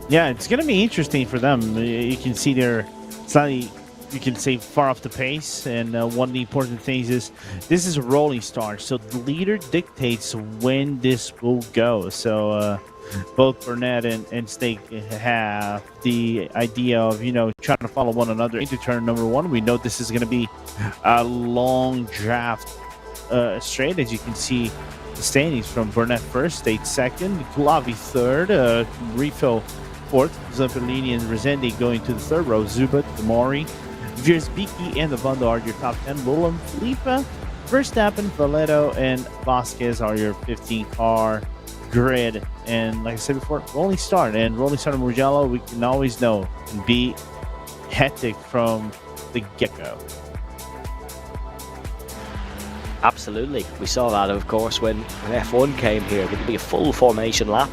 [SPEAKER 2] Yeah, it's going to be interesting for them. You can see they're slightly, you can say, far off the pace. And one of the important things is this is a rolling start. So the leader dictates when this will go. So both Burnett and State have the idea of, trying to follow one another into turn number 1. We know this is going to be a long draft straight, as you can see the standings from Burnett first, State 2nd, Kulavi 3rd, Refill 4th, Zampellini and Resende going to the 3rd row, Zubat, Demori, Wierzbicki and Avando are your top 10, Willem, Felipe, Verstappen, Valeto, and Vasquez are your 15-car grid. And like I said before, rolling start. And rolling start in Mugello, we can always know, can be hectic from the get-go.
[SPEAKER 1] Absolutely. We saw that, of course, when F1 came here. There'll be a full formation lap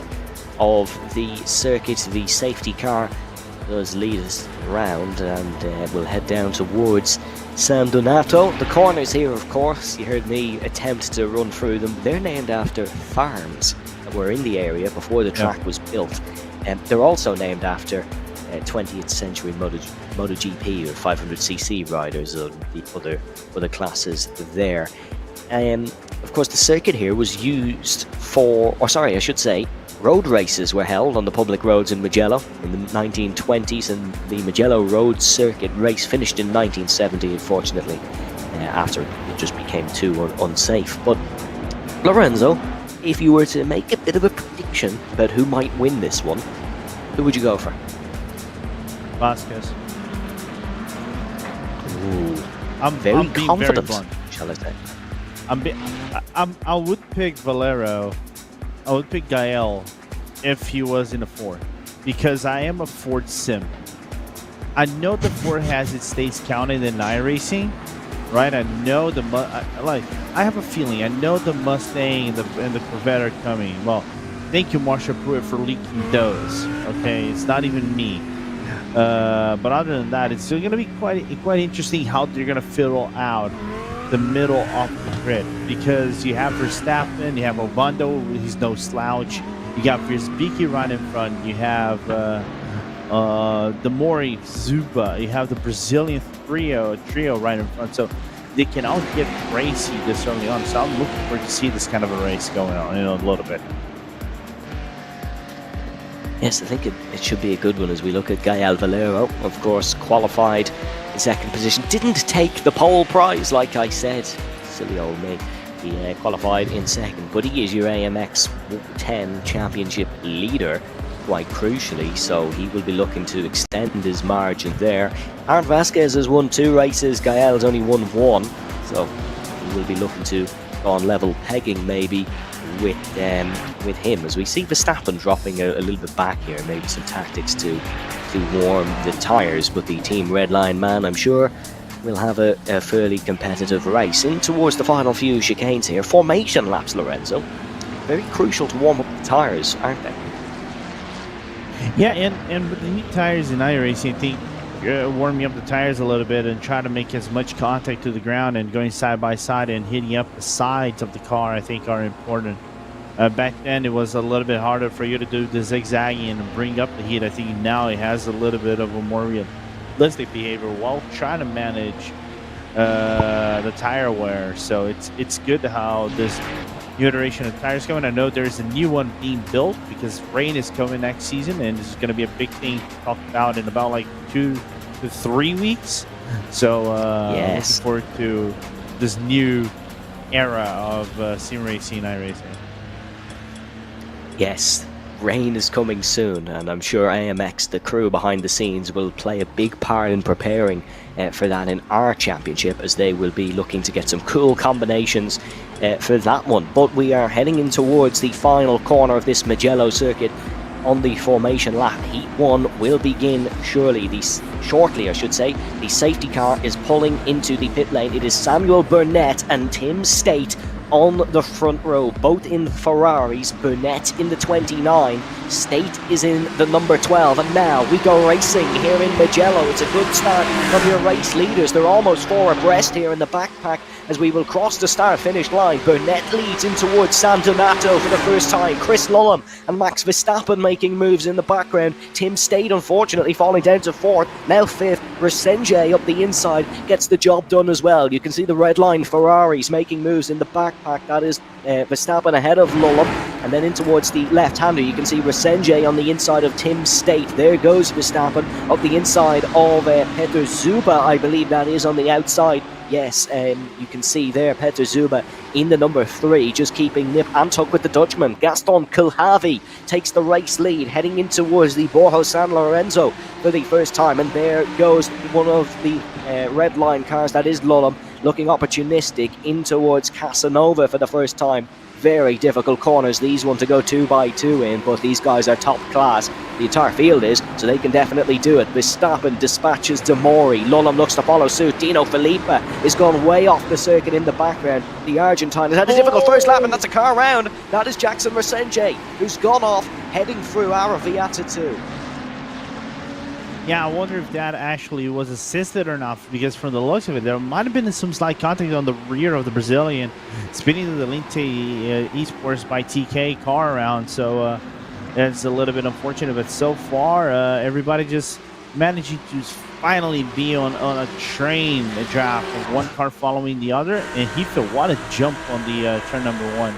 [SPEAKER 1] of the circuit. The safety car does lead us around, and we'll head down towards San Donato. The corners here, of course, you heard me attempt to run through them. They're named after farms that were in the area before the track was built. And they're also named after 20th century MotoGP or 500cc riders and the other classes there. Of course, the circuit here was used for, road races were held on the public roads in Mugello in the 1920s, and the Mugello Road Circuit race finished in 1970, unfortunately, after it just became too unsafe. But Lorenzo, if you were to make a bit of a prediction about who might win this one, who would you go for?
[SPEAKER 2] Vasquez.
[SPEAKER 1] Ooh,
[SPEAKER 2] I'm
[SPEAKER 1] very
[SPEAKER 2] being
[SPEAKER 1] confident,
[SPEAKER 2] very blunt.
[SPEAKER 1] shall I say?
[SPEAKER 2] I would pick Valero. I would pick Gael if he was in a Ford, because I am a Ford sim. I know the Ford has its states counted in iRacing, right? I know I have a feeling. I know the Mustang and the Corvette are coming. Well, thank you, Marshall Pruitt, for leaking those. Okay, it's not even me. But other than that, it's still going to be quite interesting how they're going to fill out the middle of the grid, because you have Verstappen, you have Ovando, he's no slouch, you got Wierzbicki right in front, you have Demori, Zuba, you have the Brazilian trio right in front, so they can all get racy this early on. So I'm looking forward to see this kind of a race going on in a little bit.
[SPEAKER 1] Yes, I think it should be a good one as we look at Gael Valero, of course, qualified in 2nd position. Didn't take the pole prize, like I said. Silly old me. He qualified in 2nd, but he is your AMX 10 championship leader, quite crucially, so he will be looking to extend his margin there. Arndt Vasquez has won 2 races, Gael's only won 1, so he will be looking to go on level pegging maybe with him, as we see Verstappen dropping a little bit back here, maybe some tactics to warm the tyres, but the Team Redline man, I'm sure, will have a fairly competitive race. In towards the final few chicanes here, formation laps, Lorenzo, very crucial to warm up the tyres, aren't they?
[SPEAKER 2] Yeah, and with the new tyres in iRacing, I think warming up the tires a little bit and trying to make as much contact to the ground and going side by side and hitting up the sides of the car, I think, are important. Back then, it was a little bit harder for you to do the zigzagging and bring up the heat. I think now it has a little bit of a more realistic behavior while trying to manage the tire wear. So it's good how this new iteration of tires coming. I know there's a new one being built because rain is coming next season, and this is going to be a big thing to talk about in about like 2 to 3 weeks. So
[SPEAKER 1] yes,
[SPEAKER 2] looking forward to this new era of sim racing, iRacing.
[SPEAKER 1] Yes, rain is coming soon, and I'm sure AMX, the crew behind the scenes, will play a big part in preparing for that in our championship, as they will be looking to get some cool combinations for that one. But we are heading in towards the final corner of this Mugello circuit, on the formation lap. Heat 1 will begin shortly, I should say. The safety car is pulling into the pit lane. It is Samuel Burnett and Tim State on the front row, both in Ferraris. Burnett in the 29, State is in the number 12, and now we go racing here in Mugello. It's a good start from your race leaders. They're almost 4 abreast here in the backpack as we will cross the start-finish line. Burnett leads in towards San Donato for the first time. Chris Lullum and Max Verstappen making moves in the background. Tim State unfortunately falling down to 4th, now 5th. Resenje up the inside gets the job done as well. You can see the red line Ferraris making moves in the backpack. That is Verstappen ahead of Lullum, and then in towards the left-hander you can see Resenje on the inside of Tim State. There goes Verstappen up the inside of Peter Zuba, I believe that is on the outside. Yes, you can see there Peter Zuba in the number 3, just keeping nip and tuck with the Dutchman. Gaston Kulhavi takes the race lead, heading in towards the Borjo San Lorenzo for the first time, and there goes one of the red line cars, that is Lullum, looking opportunistic in towards Casanova for the first time. Very difficult corners, these one to go 2x2 in, but these guys are top class. The entire field is, so they can definitely do it. Verstappen dispatches De Mori. Lullum looks to follow suit. Dino Filippa is gone way off the circuit in the background. The Argentine has had a difficult first lap, and that's a car round. That is Jackson Resenje, who's gone off, heading through Araviata 2.
[SPEAKER 2] Yeah, I wonder if that actually was assisted or not, because from the looks of it, there might have been some slight contact on the rear of the Brazilian, spinning the Linte Esports by TK car around, so it's a little bit unfortunate, but so far, everybody just managing to finally be on a train draft of one car following the other, and Heathfield, what a jump on the turn number 1.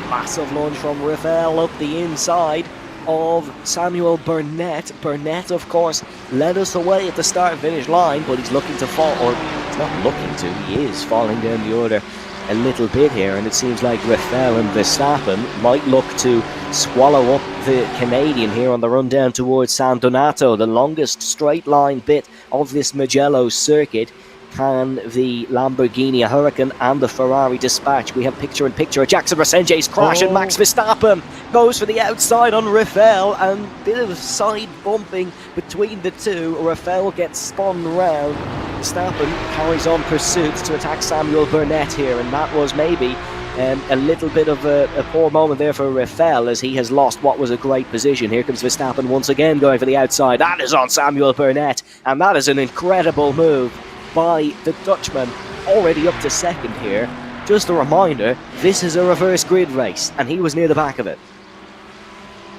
[SPEAKER 1] Massive lunge from Rafael up the inside of Samuel Burnett. Burnett, of course, led us away at the start-finish line, but he's looking to fall, or he's not looking to, he is falling down the order a little bit here, and it seems like Rafael and Verstappen might look to swallow up the Canadian here on the run down towards San Donato, the longest straight line bit of this Mugello circuit. Can the Lamborghini Huracan and the Ferrari dispatch? We have picture-in-picture of Jackson Resenje's crash, and Max Verstappen goes for the outside on Rafael, and a bit of side bumping between the two. Rafael gets spun round. Verstappen carries on pursuit to attack Samuel Burnett here, and that was maybe a little bit of a poor moment there for Rafael, as he has lost what was a great position. Here comes Verstappen once again going for the outside. That is on Samuel Burnett, and that is an incredible move by the Dutchman, already up to 2nd here. Just a reminder, this is a reverse grid race, and he was near the back of it.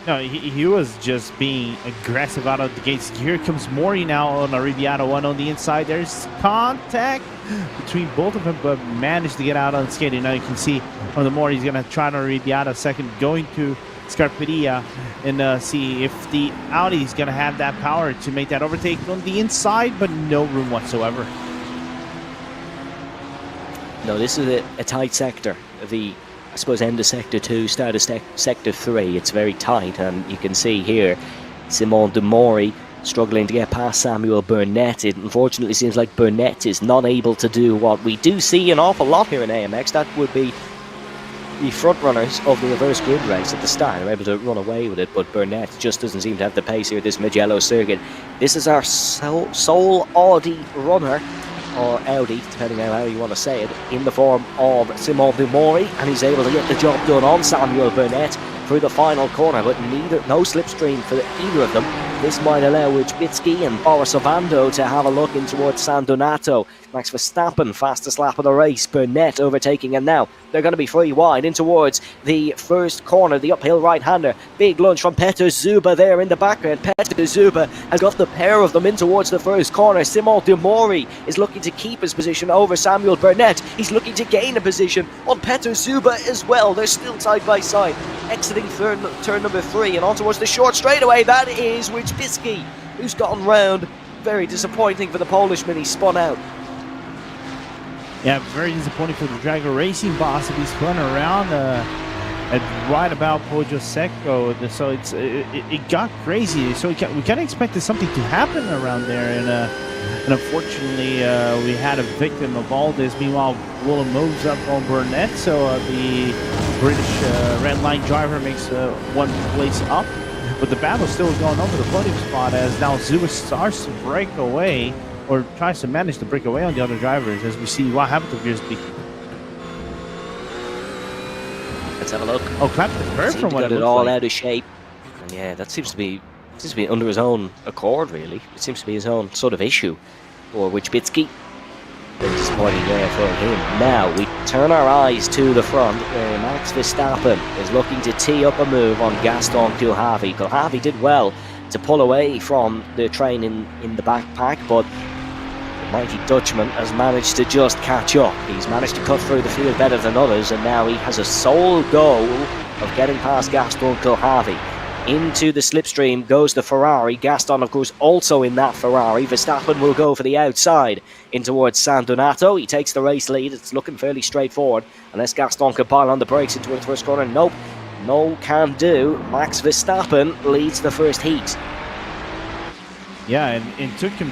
[SPEAKER 2] No, he was just being aggressive out of the gates. Here comes Mori now on Arriviata 1 on the inside. There's contact between both of them, but managed to get out on skating. Now you can see on the Mori, he's going to try on Arriviata 2nd, going to Scarperia, and see if the Audi is going to have that power to make that overtake on the inside, but no room whatsoever.
[SPEAKER 1] No, this is a tight sector. I suppose end of sector 2, start of sector 3. It's very tight, and you can see here Simon De Mori struggling to get past Samuel Burnett. It unfortunately seems like Burnett is not able to do what we do see an awful lot here in AMX. That would be the front runners of the reverse grid race at the start are able to run away with it, but Burnett just doesn't seem to have the pace here at this Mugello circuit. This is our sole Audi runner, or Audi, depending on how you want to say it, in the form of Simon De Mori, and he's able to get the job done on Samuel Burnett through the final corner, but no slipstream for either of them. This might allow Ujbitski and Boris Ovando to have a look in towards San Donato. Max Verstappen, fastest lap of the race. Burnett overtaking, and now they're going to be free wide in towards the first corner, the uphill right-hander. Big lunge from Peter Zuba there in the background. Peter Zuba has got the pair of them in towards the first corner. Simon De Mori is looking to keep his position over Samuel Burnett. He's looking to gain a position on Peter Zuba as well. They're still side by side. Exiting turn number 3 and on towards the short straightaway. That is Ujbitski, who's gotten round. Very disappointing for the Polishman. He spun out.
[SPEAKER 2] Yeah, very disappointing for the Drago Racing boss if he's spun around at right about Poggio Secco. So it got crazy. So we kind of expected something to happen around there, and unfortunately we had a victim of all this. Meanwhile, Willem moves up on Burnett, so the British red line driver makes one place up, but the battle still going on for the podium spot as now Zuba starts to break away, or tries to manage to break away on the other drivers, as we see what happened to Grisby.
[SPEAKER 1] Let's have a look.
[SPEAKER 2] Oh, clap the curve from what
[SPEAKER 1] got
[SPEAKER 2] it
[SPEAKER 1] it
[SPEAKER 2] looks
[SPEAKER 1] all
[SPEAKER 2] like.
[SPEAKER 1] out of shape. And yeah, that seems to be under his own accord, really. It seems to be his own sort of issue. Or Wichbitsky. Very disappointing there for him. Now we turn our eyes to the front where Max Verstappen is looking to tee up a move on Gaston Kulhavi. Kulhavi did well to pull away from the train in the backpack, but the mighty Dutchman has managed to just catch up. He's managed to cut through the field better than others, and now he has a sole goal of getting past Gaston Kulhavi. Into the slipstream goes the Ferrari. Gaston, of course, also in that Ferrari. Verstappen will go for the outside in towards San Donato. He takes the race lead. It's looking fairly straightforward, unless Gaston can pile on the brakes into the first corner. Nope, no can do. Max Verstappen leads the first heat.
[SPEAKER 2] Yeah, and it took him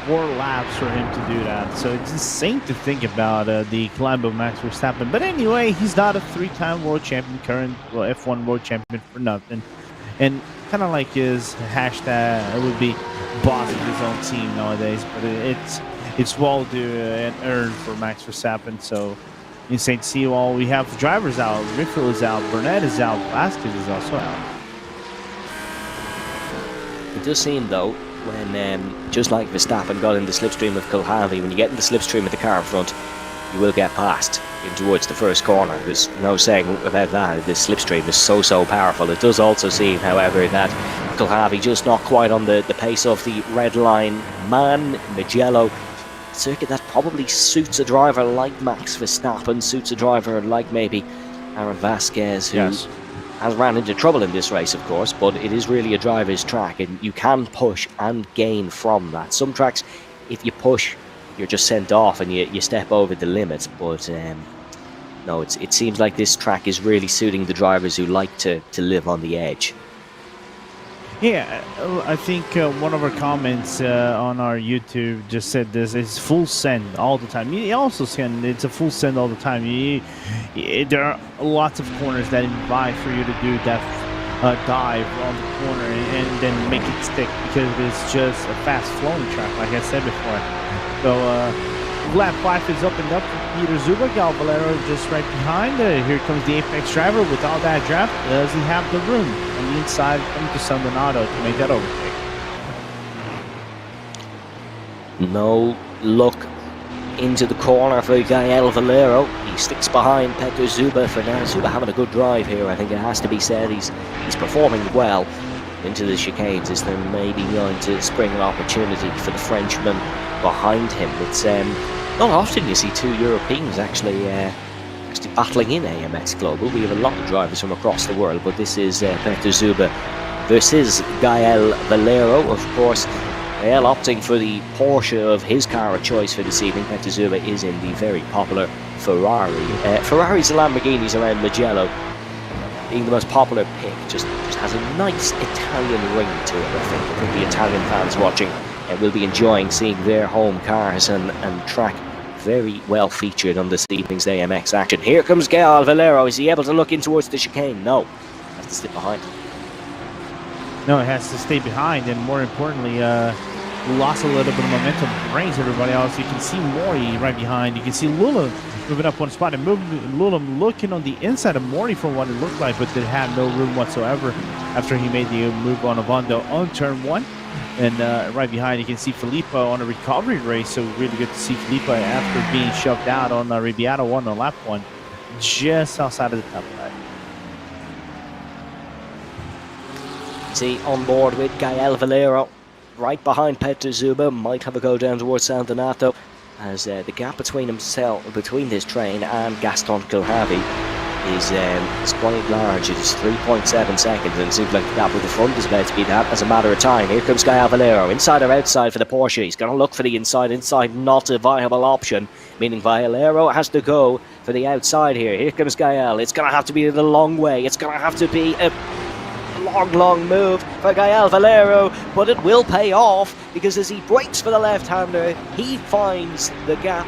[SPEAKER 2] 4 laps for him to do that. So it's insane to think about the climb of Max Verstappen. But anyway, he's not a 3-time world champion, current F1 world champion for nothing. And kind of like his hashtag, it would be boss of his own team nowadays. But it's well due and earned for Max Verstappen. So insane to see. Well, we have drivers out. Riffel is out. Burnett is out. Vasquez is also out.
[SPEAKER 1] It does seem, though, when just like Verstappen got in the slipstream of Kulhavi, when you get in the slipstream of the car in front, you will get past in towards the first corner. There's no saying about that. This slipstream is so powerful. It does also seem, however, that Kulhavi just not quite on the pace of the red line man. Mugello, circuit that probably suits a driver like Max Verstappen, suits a driver like maybe Aaron Vasquez, who has ran into trouble in this race, of course, but it is really a driver's track, and you can push and gain from that. Some tracks, if you push, you're just sent off and you step over the limits, but no, it seems like this track is really suiting the drivers who like to live on the edge.
[SPEAKER 2] Yeah, I think one of our comments on our YouTube just said this: it's full send all the time. You also send, it's a full send all the time. There are lots of corners that invite for you to do that dive on the corner and then make it stick, because it's just a fast flowing track, like I said before. So lap 5 is up and up for Peter Zuba. Galvalero just right behind. Here comes the Apex driver with all that draft. Does he have the room on the inside coming to San Donato to make that overtake?
[SPEAKER 1] No luck into the corner for Gael Valero. He sticks behind Peter Zuba for now. Zuba having a good drive here, I think it has to be said. He's performing well into the chicanes. Is there maybe going to spring an opportunity for the Frenchman behind him? It's not often you see 2 Europeans actually battling in AMX Global. We have a lot of drivers from across the world, but this is Peter Zuba versus Gael Valero. Of course, Gael opting for the Porsche of his car of choice for this evening. Peter Zuba is in the very popular Ferrari. Ferraris and Lamborghinis around Mugello being the most popular pick, just has a nice Italian ring to it. I think the Italian fans watching will be enjoying seeing their home cars and track very well featured on this evening's AMX action. Here comes Gael Valero. Is he able to look in towards the chicane? No, has to sit behind.
[SPEAKER 2] No, it has to stay behind, and more importantly, lost a little bit of momentum. Brings everybody else. You can see Mori right behind. You can see Lula moving up one spot, and Lula looking on the inside of Mori from what it looked like, but they had no room whatsoever after he made the move on Ovando on turn 1. And right behind, you can see Filippo on a recovery race. So really good to see Filippo after being shoved out on Ribbiato 1 on lap 1, just outside of the top 5.
[SPEAKER 1] See, on board with Gael Valero, right behind Peter Zuba, might have a go down towards San Donato, as the gap between this train and Gaston Kulhavi is quite large. It is 3.7 seconds, and it seems like the gap with the front is about to be that as a matter of time. Here comes Gael Valero, inside or outside for the Porsche. He's going to look for the inside not a viable option, meaning Valero has to go for the outside here. Here comes Gael. It's going to have to be the long way. It's going to have to be a long move for Gael Valero, but it will pay off, because as he brakes for the left-hander, he finds the gap,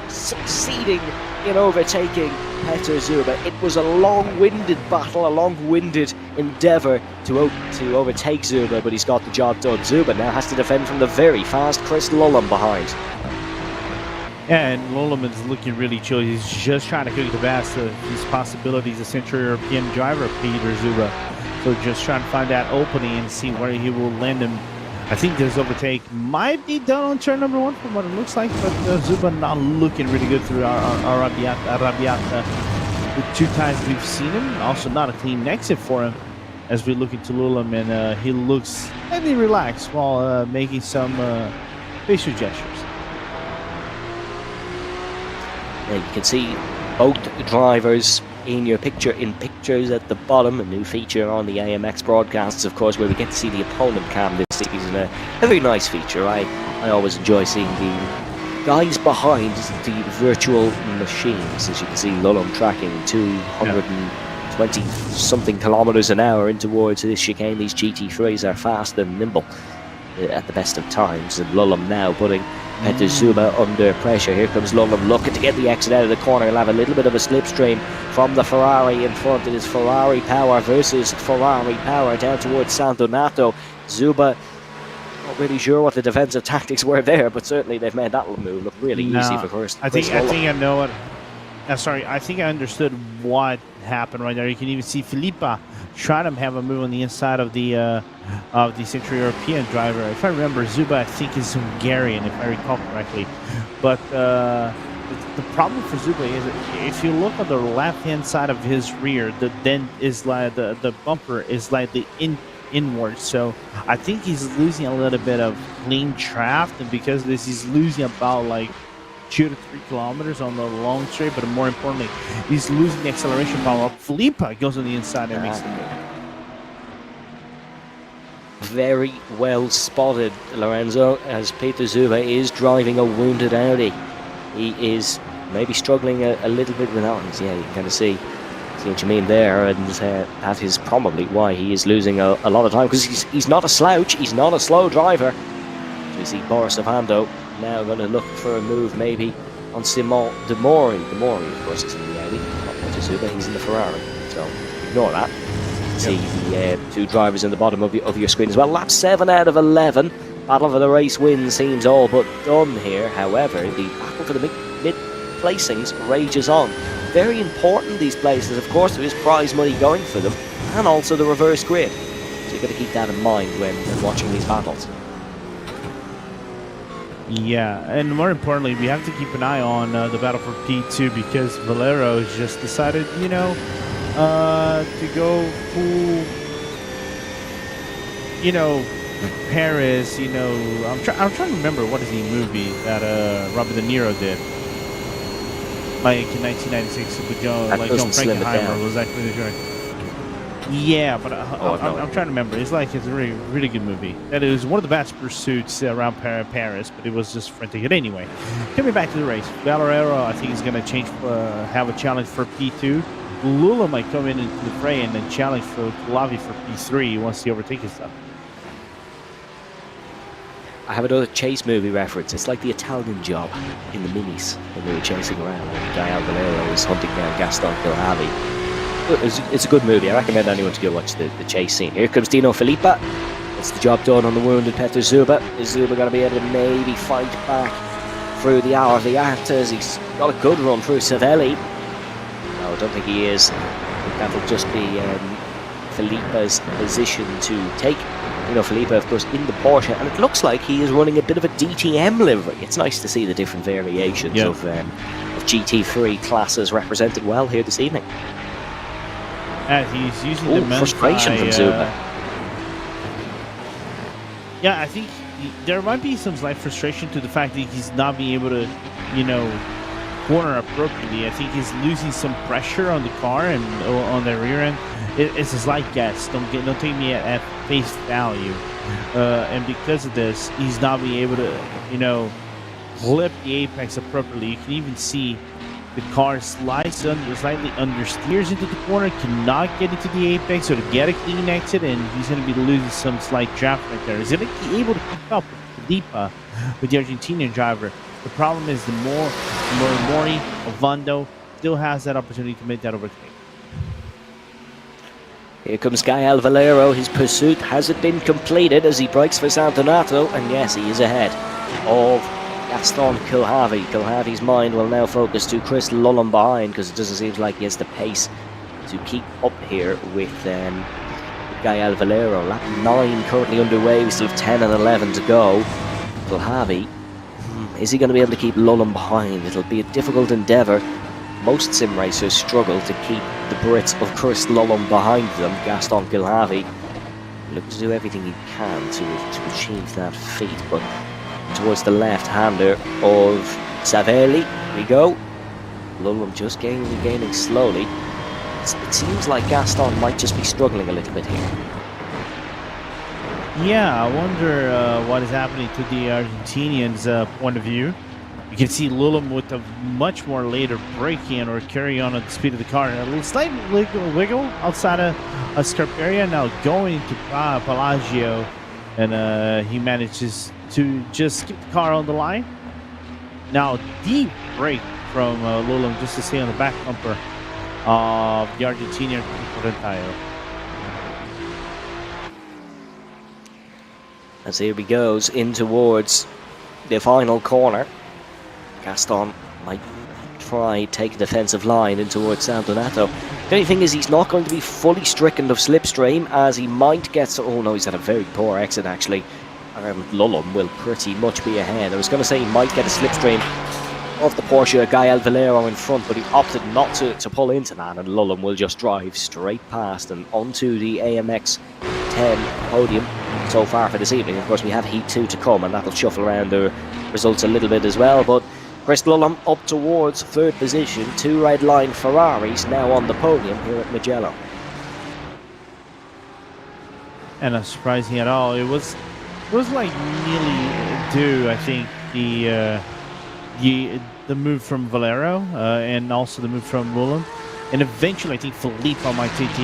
[SPEAKER 1] succeeding in overtaking Petter Zuba. It was a long-winded battle, a long-winded endeavour to overtake Zuba, but he's got the job done. Zuba now has to defend from the very fast Chris Lulham behind.
[SPEAKER 2] Yeah, and Lulham is looking really chill. He's just trying to cook the best of his possibilities, a Central European driver, Peter Zuba. So just trying to find that opening and see where he will land him. I think this overtake might be done on turn number 1 from what it looks like, but Zuba not looking really good through our Arrabbiata. The 2 times we've seen him, also not a clean exit for him as we look into Lulham, and he looks slightly relaxed while making some facial gestures.
[SPEAKER 1] Yeah, you can see both drivers in your pictures at the bottom. A new feature on the AMX broadcasts, of course, where we get to see the opponent cam this season. A very nice feature. I always enjoy seeing the guys behind the virtual machines. As you can see, Lulham tracking 220 something kilometers an hour in towards this chicane. These GT3s are fast and nimble at the best of times, and Lulham now putting Petter Zuba under pressure. Here comes Lulham looking to get the exit out of the corner. He'll have a little bit of a slipstream from the Ferrari in front. It is Ferrari power versus Ferrari power down towards San Donato. Zuba, not really sure what the defensive tactics were there, but certainly they've made that move look really easy for first.
[SPEAKER 2] I think I know what. Sorry, I think I understood what happened right there. You can even see Filippa trying to have a move on the inside of the Central European driver. If I remember, Zuba I think is Hungarian, if I recall correctly. But the problem for Zuba is if you look on the left-hand side of his rear, the dent is like the bumper is slightly inward. So I think he's losing a little bit of clean draft, and because of this, he's losing about like 2 to 3 kilometers on the long straight, but more importantly, he's losing the acceleration power. Filippa goes on the inside and makes the move.
[SPEAKER 1] Very well spotted, Lorenzo, as Peter Zuba is driving a wounded Audi. He is maybe struggling a little bit with that one. Yeah, you can kind of see what you mean there, and that is probably why he is losing a lot of time, because he's not a slouch, he's not a slow driver. So you see Boris Ovando now going to look for a move maybe on Simon De Mori. De Mori, of course, is in the Audi, not Petter Zuba, he's in the Ferrari, so ignore that. See the 2 drivers in the bottom of your screen as well. Lap 7 out of 11. Battle for the race win seems all but done here. However, the battle for the mid placings rages on. Very important, these places. Of course, there is prize money going for them, and also the reverse grid. So you've got to keep that in mind when watching these battles.
[SPEAKER 2] Yeah, and more importantly, we have to keep an eye on the battle for P2, because Valero has just decided, to go full, Paris, I'm trying to remember what is the movie that Robert De Niro did, like in 1996 with John Frankenheimer was actually the director. Yeah, but I'm trying to remember. It's like it's a really, really good movie. That is one of the best pursuits around Paris, but it was just frantic. Anyway, coming back to the race, Valero, I think is going to have a challenge for P2. Lula might come into the fray and then challenge for Lavi for P3 once he overtakes his stuff.
[SPEAKER 1] I have another chase movie reference. It's like the Italian Job in the minis when they were chasing around and Dial Valero was hunting down Gaston Kilhavy. It's a good movie. I recommend anyone to go watch the chase scene. Here comes Dino Filippa. It's the job done on the wounded Petter Zuba. Is Zuba going to be able to maybe fight back through the hour of the Artas? He's got a good run through Savelli. No, I don't think he is. I think that'll just be Filippa's position to take. Filippa, of course, in the Porsche, and it looks like he is running a bit of a DTM livery. It's nice to see the different variations of GT3 classes represented well here this evening.
[SPEAKER 2] He's using the
[SPEAKER 1] frustration from Zuba.
[SPEAKER 2] Yeah, I think there might be some slight frustration to the fact that he's not being able to, corner appropriately. I think he's losing some pressure on the car and on the rear end. It's a slight guess. Don't take me at face value. And because of this, he's not being able to, clip the apex appropriately. You can even see the car slides slightly understeers into the corner, cannot get into the apex or to get a clean exit, and he's going to be losing some slight draft right there. Is he going to be able to keep up with Filippa, with the Argentinian driver? The problem is the more Mori Ovando still has that opportunity to make that overtake.
[SPEAKER 1] Here comes Gael Valero. His pursuit hasn't been completed as he breaks for San Donato, and yes, he is ahead of Gaston Kilhavy. Kilhavy's mind will now focus to Chris Lullen behind, because it doesn't seem like he has the pace to keep up here with Gael Valero. Lap 9 currently underway. We still have 10 and 11 to go. Kilhavy, is he going to be able to keep Lullen behind? It'll be a difficult endeavour. Most sim racers struggle to keep the Brits of Chris Lullen behind them. Gaston Kilhavy looking to do everything he can to achieve that feat, but towards the left-hander of Savelli we go. Lullen just gaining slowly. It seems like Gaston might just be struggling a little bit here.
[SPEAKER 2] Yeah, I wonder what is happening to the Argentinians' point of view. You can see Lullen with a much more later break-in or carry on at the speed of the car. A little slight wiggle outside of Scarperia, now going to Pelagio, and he manages to just keep the car on the line. Now, deep break from Lullen just to stay on the back bumper of the Argentinian Porentayo.
[SPEAKER 1] As here he goes in towards the final corner. Gaston might try take a defensive line in towards San Donato. The only thing is he's not going to be fully stricken of slipstream, as he might get... Oh no, he's had a very poor exit actually. Lullen will pretty much be ahead. I was going to say he might get a slipstream of the Porsche Gael Valero in front, but he opted not to pull into that, and Lullen will just drive straight past and onto the AMX 10 podium so far for this evening. Of course, we have Heat 2 to come, and that'll shuffle around the results a little bit as well, but Chris Lullen up towards third position. 2 red line Ferraris now on the podium here at Mugello.
[SPEAKER 2] And not surprising at all. It was like nearly due, I think, the move from Valero and also the move from Lullen, and eventually I think Filippo might take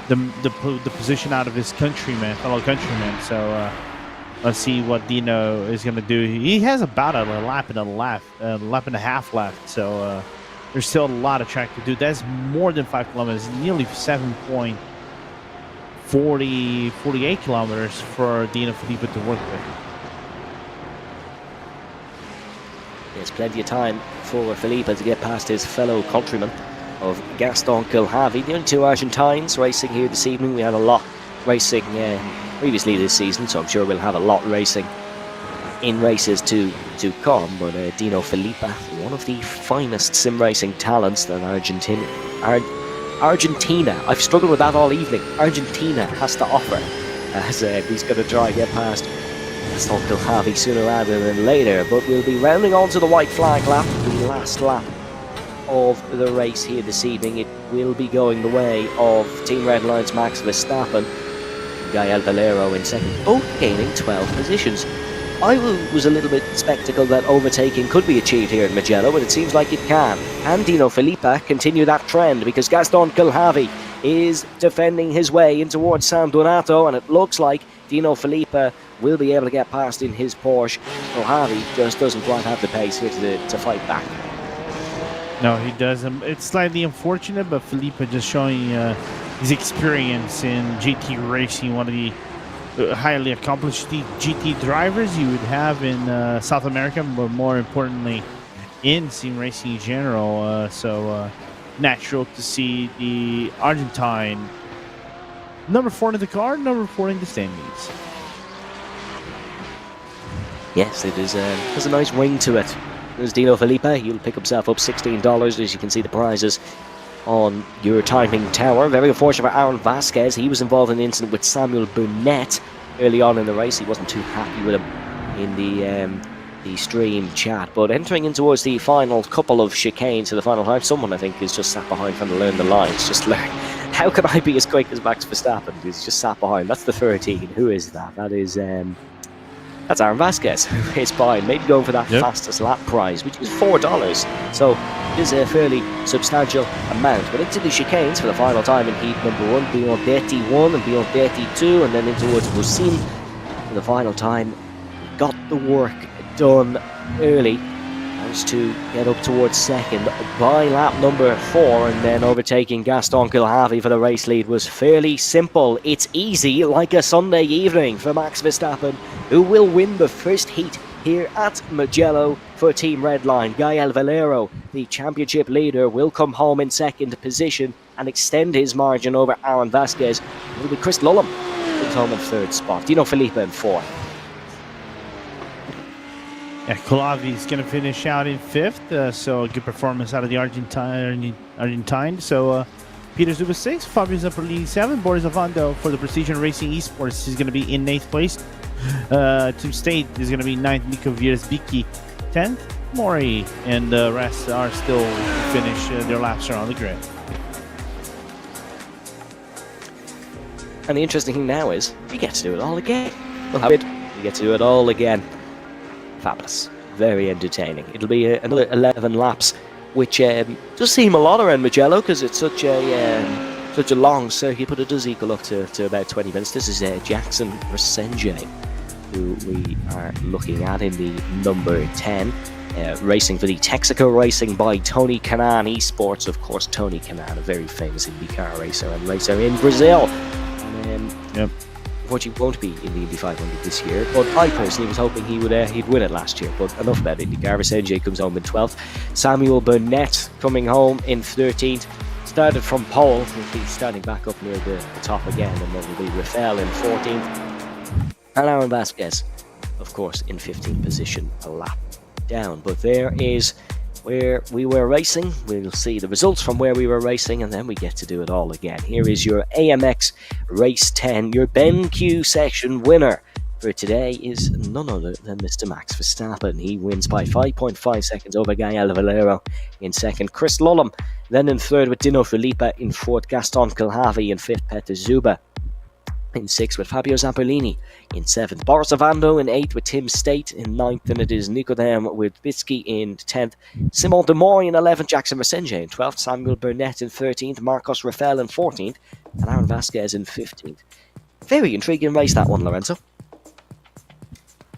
[SPEAKER 2] the position out of his fellow countryman. So let's see what Dino is going to do. He has about a lap and a half left, so there's still a lot of track to do. That's more than 5 kilometers, nearly 7.48 kilometers for Dino Filippo to work with.
[SPEAKER 1] There's plenty of time for Filippo to get past his fellow countryman of Gaston Kilhavy. The only 2 Argentines racing here this evening. We had a lot racing previously this season, so I'm sure we'll have a lot racing in races to come. But Dino Filippo, one of the finest sim racing talents that Argentina, I've struggled with that all evening, Argentina has to offer, as he's going to try and get past Gaston Kilhavy sooner rather than later. But we'll be rounding onto the white flag lap, the last lap of the race here this evening. It will be going the way of Team Red Lions Max Verstappen, Gael Valero in second, both gaining 12 positions. I was a little bit skeptical that overtaking could be achieved here in Mugello, but it seems like it can. Can Dino Filippo continue that trend? Because Gaston Kilhavy is defending his way in towards San Donato, and it looks like Dino Filippo will be able to get past in his Porsche. Kilhavy just doesn't quite have the pace here to fight back.
[SPEAKER 2] No, he doesn't. It's slightly unfortunate, but Filippo just showing his experience in GT racing, one of the highly accomplished GT drivers you would have in South America, but more importantly in sim racing in general. So natural to see the Argentine number 4 in the car, number 4 in the standings.
[SPEAKER 1] Yes, it is. Has a nice ring to it. There's Dino Filippo. He'll pick himself up $16, as you can see the prizes on your timing tower. Very unfortunate for Aaron Vasquez. He was involved in an incident with Samuel Burnett early on in the race. He wasn't too happy with him in the stream chat. But entering in towards the final couple of chicanes for the final time, someone I think is just sat behind trying to learn the lines. Just learn. How can I be as quick as Max Verstappen? He's just sat behind. That's the 13. Who is that? That is that's Aaron Vasquez, who is behind, maybe going for that fastest lap prize, which is $4. So it is a fairly substantial amount. But into the chicanes for the final time in heat number 1, beyond 31 and beyond 32, and then in towards Busin for the final time. Got the work done early Managed to get up towards second by lap number 4, and then overtaking Gaston Kilhavy for the race lead was fairly simple. It's easy like a Sunday evening for Max Verstappen, who will win the first heat here at Mugello for Team Redline. Gael Valero, the championship leader, will come home in second position and extend his margin over Aaron Vasquez. It will be Chris Lullum comes home in third spot. Dino Felipe in fourth.
[SPEAKER 2] Yeah, Kulavi is going to finish out in fifth, so a good performance out of the Argentine. So Peter Zuba 6, Fabio Zamperlini 7, Boris Avando for the Precision Racing Esports is going to be in 8th place. Team State is going to be 9th, Nico Viersbicki 10th, Mori, and the rest are still to finish their laps around the grid.
[SPEAKER 1] And the interesting thing now is we get to do it all again. We get to do it all again. Fabulous. Very entertaining. It'll be another 11 laps, which does seem a lot around Mugello because it's such a long circuit, but it does equal up to about 20 minutes. This is Jackson Resenje, who we are looking at in the number 10, racing for the Texaco Racing by Tony Kanaan Esports. Of course, Tony Kanaan, a very famous IndyCar racer and racer in Brazil.
[SPEAKER 2] Yep.
[SPEAKER 1] Unfortunately, won't be in the Indy 500 this year, but I personally was hoping he'd win it last year. But enough about IndyCar. Resenje comes home in 12th. Samuel Burnett coming home in 13th. Started from pole, he's starting back up near the top again, and then will be Rafael in 14th. And Aaron Vasquez, of course, in 15th position, a lap down. But there is where we were racing. We'll see the results from where we were racing, and then we get to do it all again. Here is your AMX Race 10. Your BenQ section winner for today is none other than Mr. Max Verstappen. He wins by 5.5 seconds over Gael Valero in second. Chris Lullum then in third with Dino Felipe in fourth. Gaston Kilhavy in fifth. Peter Zuba in sixth with Fabio Zamperlini in seventh. Boris Avando in eighth with Tim State in ninth. And it is Nicodem with Bitsky in 10th. Simon de Moore in 11th. Jackson Resenje in 12th. Samuel Burnett in 13th. Marcos Rafael in 14th. And Aaron Vasquez in 15th. Very intriguing race, that one, Lorenzo.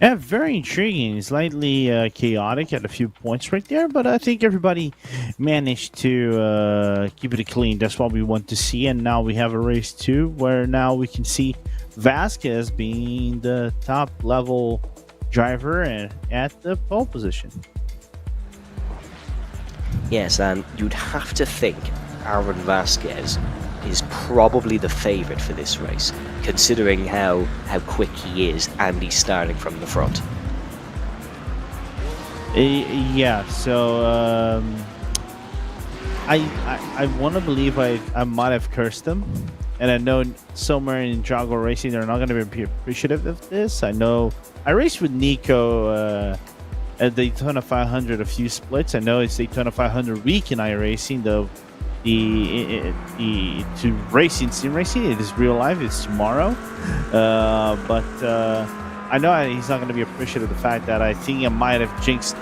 [SPEAKER 2] Yeah, very intriguing. Slightly chaotic at a few points right there, but I think everybody managed to keep it clean. That's what we want to see. And now we have a race 2 where now we can see Vasquez being the top level driver and at the pole position.
[SPEAKER 1] Yes, and you'd have to think Aaron Vasquez is probably the favourite for this race, considering how quick he is and he's starting from the front.
[SPEAKER 2] Yeah, so I want to believe I might have cursed him, and I know somewhere in Drago Racing they're not going to be appreciative of this. I know I raced with Nico at Daytona 500 a few splits. I know it's Daytona 500 week in iRacing, though. To racing, sim racing, it is real life. It's tomorrow, but I know he's not going to be appreciative of the fact that I think I might have jinxed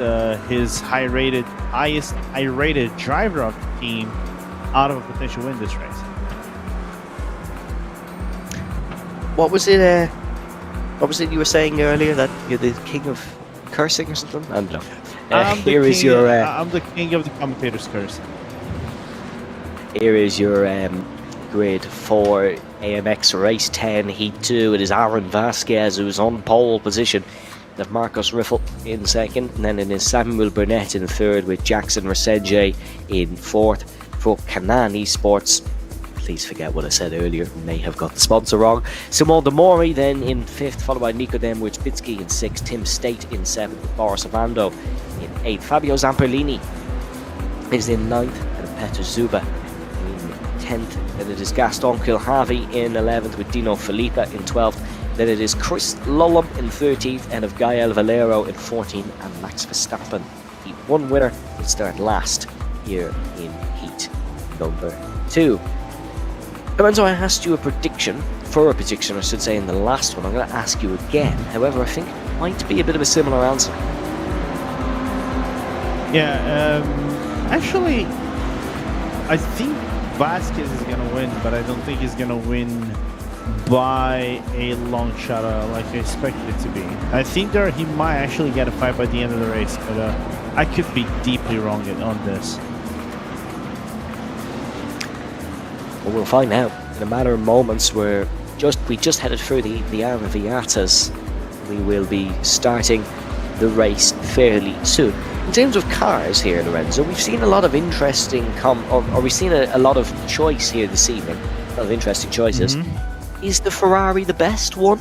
[SPEAKER 2] his highest high-rated driver of the team out of a potential win this race.
[SPEAKER 1] What was it? What was it you were saying earlier, that you're the king of cursing or something? I don't know.
[SPEAKER 2] I'm the king of the commentator's curse.
[SPEAKER 1] Here is your grid for AMX Race 10 Heat 2. It is Aaron Vasquez who's on pole position. Then Marcos Riffle in second. And then it is Samuel Burnett in third with Jackson Resenje in fourth. For Kanaan Esports, please forget what I said earlier. May have got the sponsor wrong. Simon de Mori then in fifth, followed by Nicodem Wiczbicki in sixth. Tim State in seventh. Boris Avando in eighth. Fabio Zamperlini is in ninth. And Peter Zuba 10th, then it is Gaston Kilhavy in 11th with Dino Felipe in 12th, then it is Chris Lullum in 13th, and of Gael Valero in 14th, and Max Verstappen, Heat 1 winner, will start last here in Heat number 2. Lorenzo, I asked you a prediction, I should say, in the last one. I'm going to ask you again, however I think it might be a bit of a similar answer.
[SPEAKER 2] Yeah, actually, I think Vasquez is going to win, but I don't think he's going to win by a long shot like I expected it to be. I think he might actually get a fight by the end of the race, but I could be deeply wrong on this.
[SPEAKER 1] Well, we'll find out in a matter of moments. We just headed through the Arraviatas. We will be starting the race fairly soon. In terms of cars here, Lorenzo, we've seen a lot of interesting we've seen a lot of choice here this evening. A lot of interesting choices. Is the Ferrari the best one?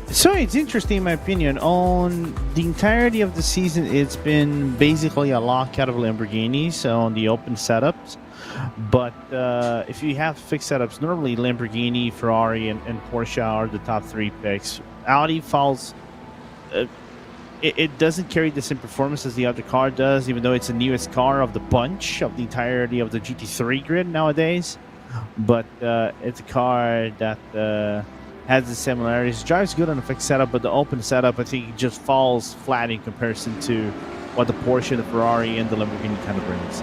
[SPEAKER 2] So it's interesting, in my opinion. On the entirety of the season, it's been basically a lockout of Lamborghinis on the open setups. But if you have fixed setups, normally Lamborghini, Ferrari, and Porsche are the top 3 picks. Audi falls. It doesn't carry the same performance as the other car does, even though it's the newest car of the bunch of the entirety of the GT3 grid nowadays. But it's a car that has the similarities. Drives good on a fixed setup, but the open setup, I think, it just falls flat in comparison to what the Porsche, the Ferrari, and the Lamborghini kind of brings.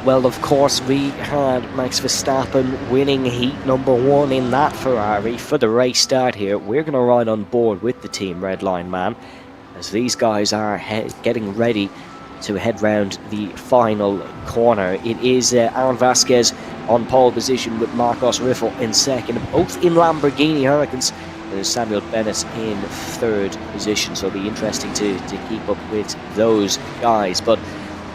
[SPEAKER 1] Well, of course, we had Max Verstappen winning heat number 1 in that Ferrari for the race start here. We're going to ride on board with the team Redline Man as these guys are getting ready to head round the final corner. It is Aaron Vasquez on pole position with Marcos Riffel in second, both in Lamborghini Hurricanes. There's Samuel Bennett in third position, so it'll be interesting to keep up with those guys. But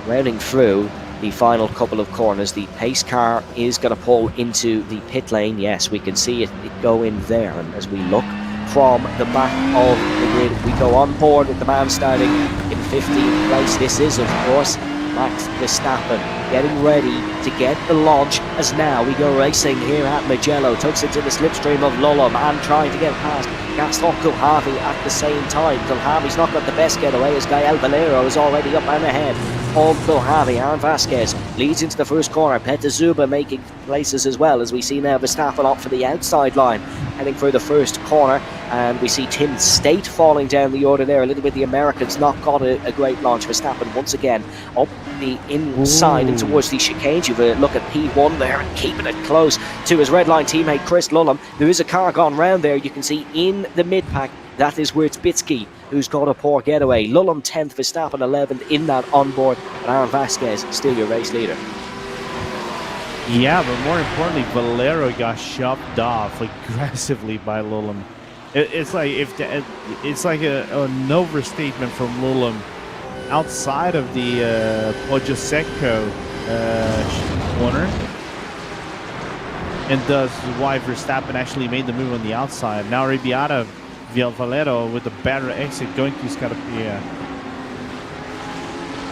[SPEAKER 1] rounding through the final couple of corners, the pace car is going to pull into the pit lane. Yes, we can see it go in there, and as we look from the back of the grid, we go on board with the man starting in 15th place. This is, of course, Max Verstappen getting ready to get the launch as now we go racing here at Mugello. Tucks into the slipstream of Lulham and trying to get past Gaston Kulhavi at the same time. Kulhavi's not got the best getaway as Gael Valero is already up and ahead of Kulhavi. Aaron Vasquez leads into the first corner. Peter Zuba making places as well, as we see now Verstappen up for the outside line, heading for the first corner. And we see Tim State falling down the order there a little bit. The Americans not got a great launch. Verstappen once again up the inside and towards the chicane. You've a look at P1 there and keeping it close to his red line teammate Chris Lulham. There is a car gone round there. You can see in the mid pack, that is Wierzbicki, who's got a poor getaway. Lulham 10th, Verstappen 11th in that onboard, and Aaron Vasquez still your race leader.
[SPEAKER 2] Yeah, but more importantly, Valero got shoved off aggressively by Lulham. It's like an overstatement from Lulham outside of the Poggio Secco corner, and thus why Verstappen actually made the move on the outside. Now Ribbiata via Valero with a better exit going to Scarpia.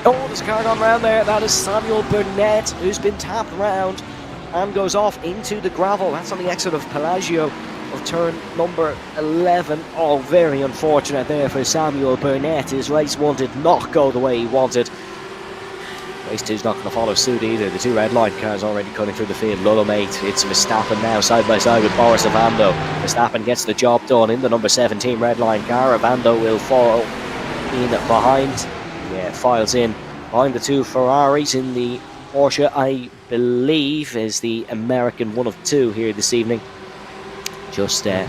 [SPEAKER 1] Oh, there's a car gone round there. That is Samuel Burnett, who's been tapped round and goes off into the gravel. That's on the exit of Pelagio of turn number 11. Oh, very unfortunate there for Samuel Burnett. His race 1 did not go the way he wanted. Race 2's not going to follow suit either. The 2 red line cars already cutting through the field. Lulham 8. It's Verstappen now side by side with Boris Avando. Verstappen gets the job done in the number 17 red line car. Avando will follow in behind. Yeah, files in behind the 2 Ferraris in the Porsche, I believe, is the American one of 2 here this evening. Just not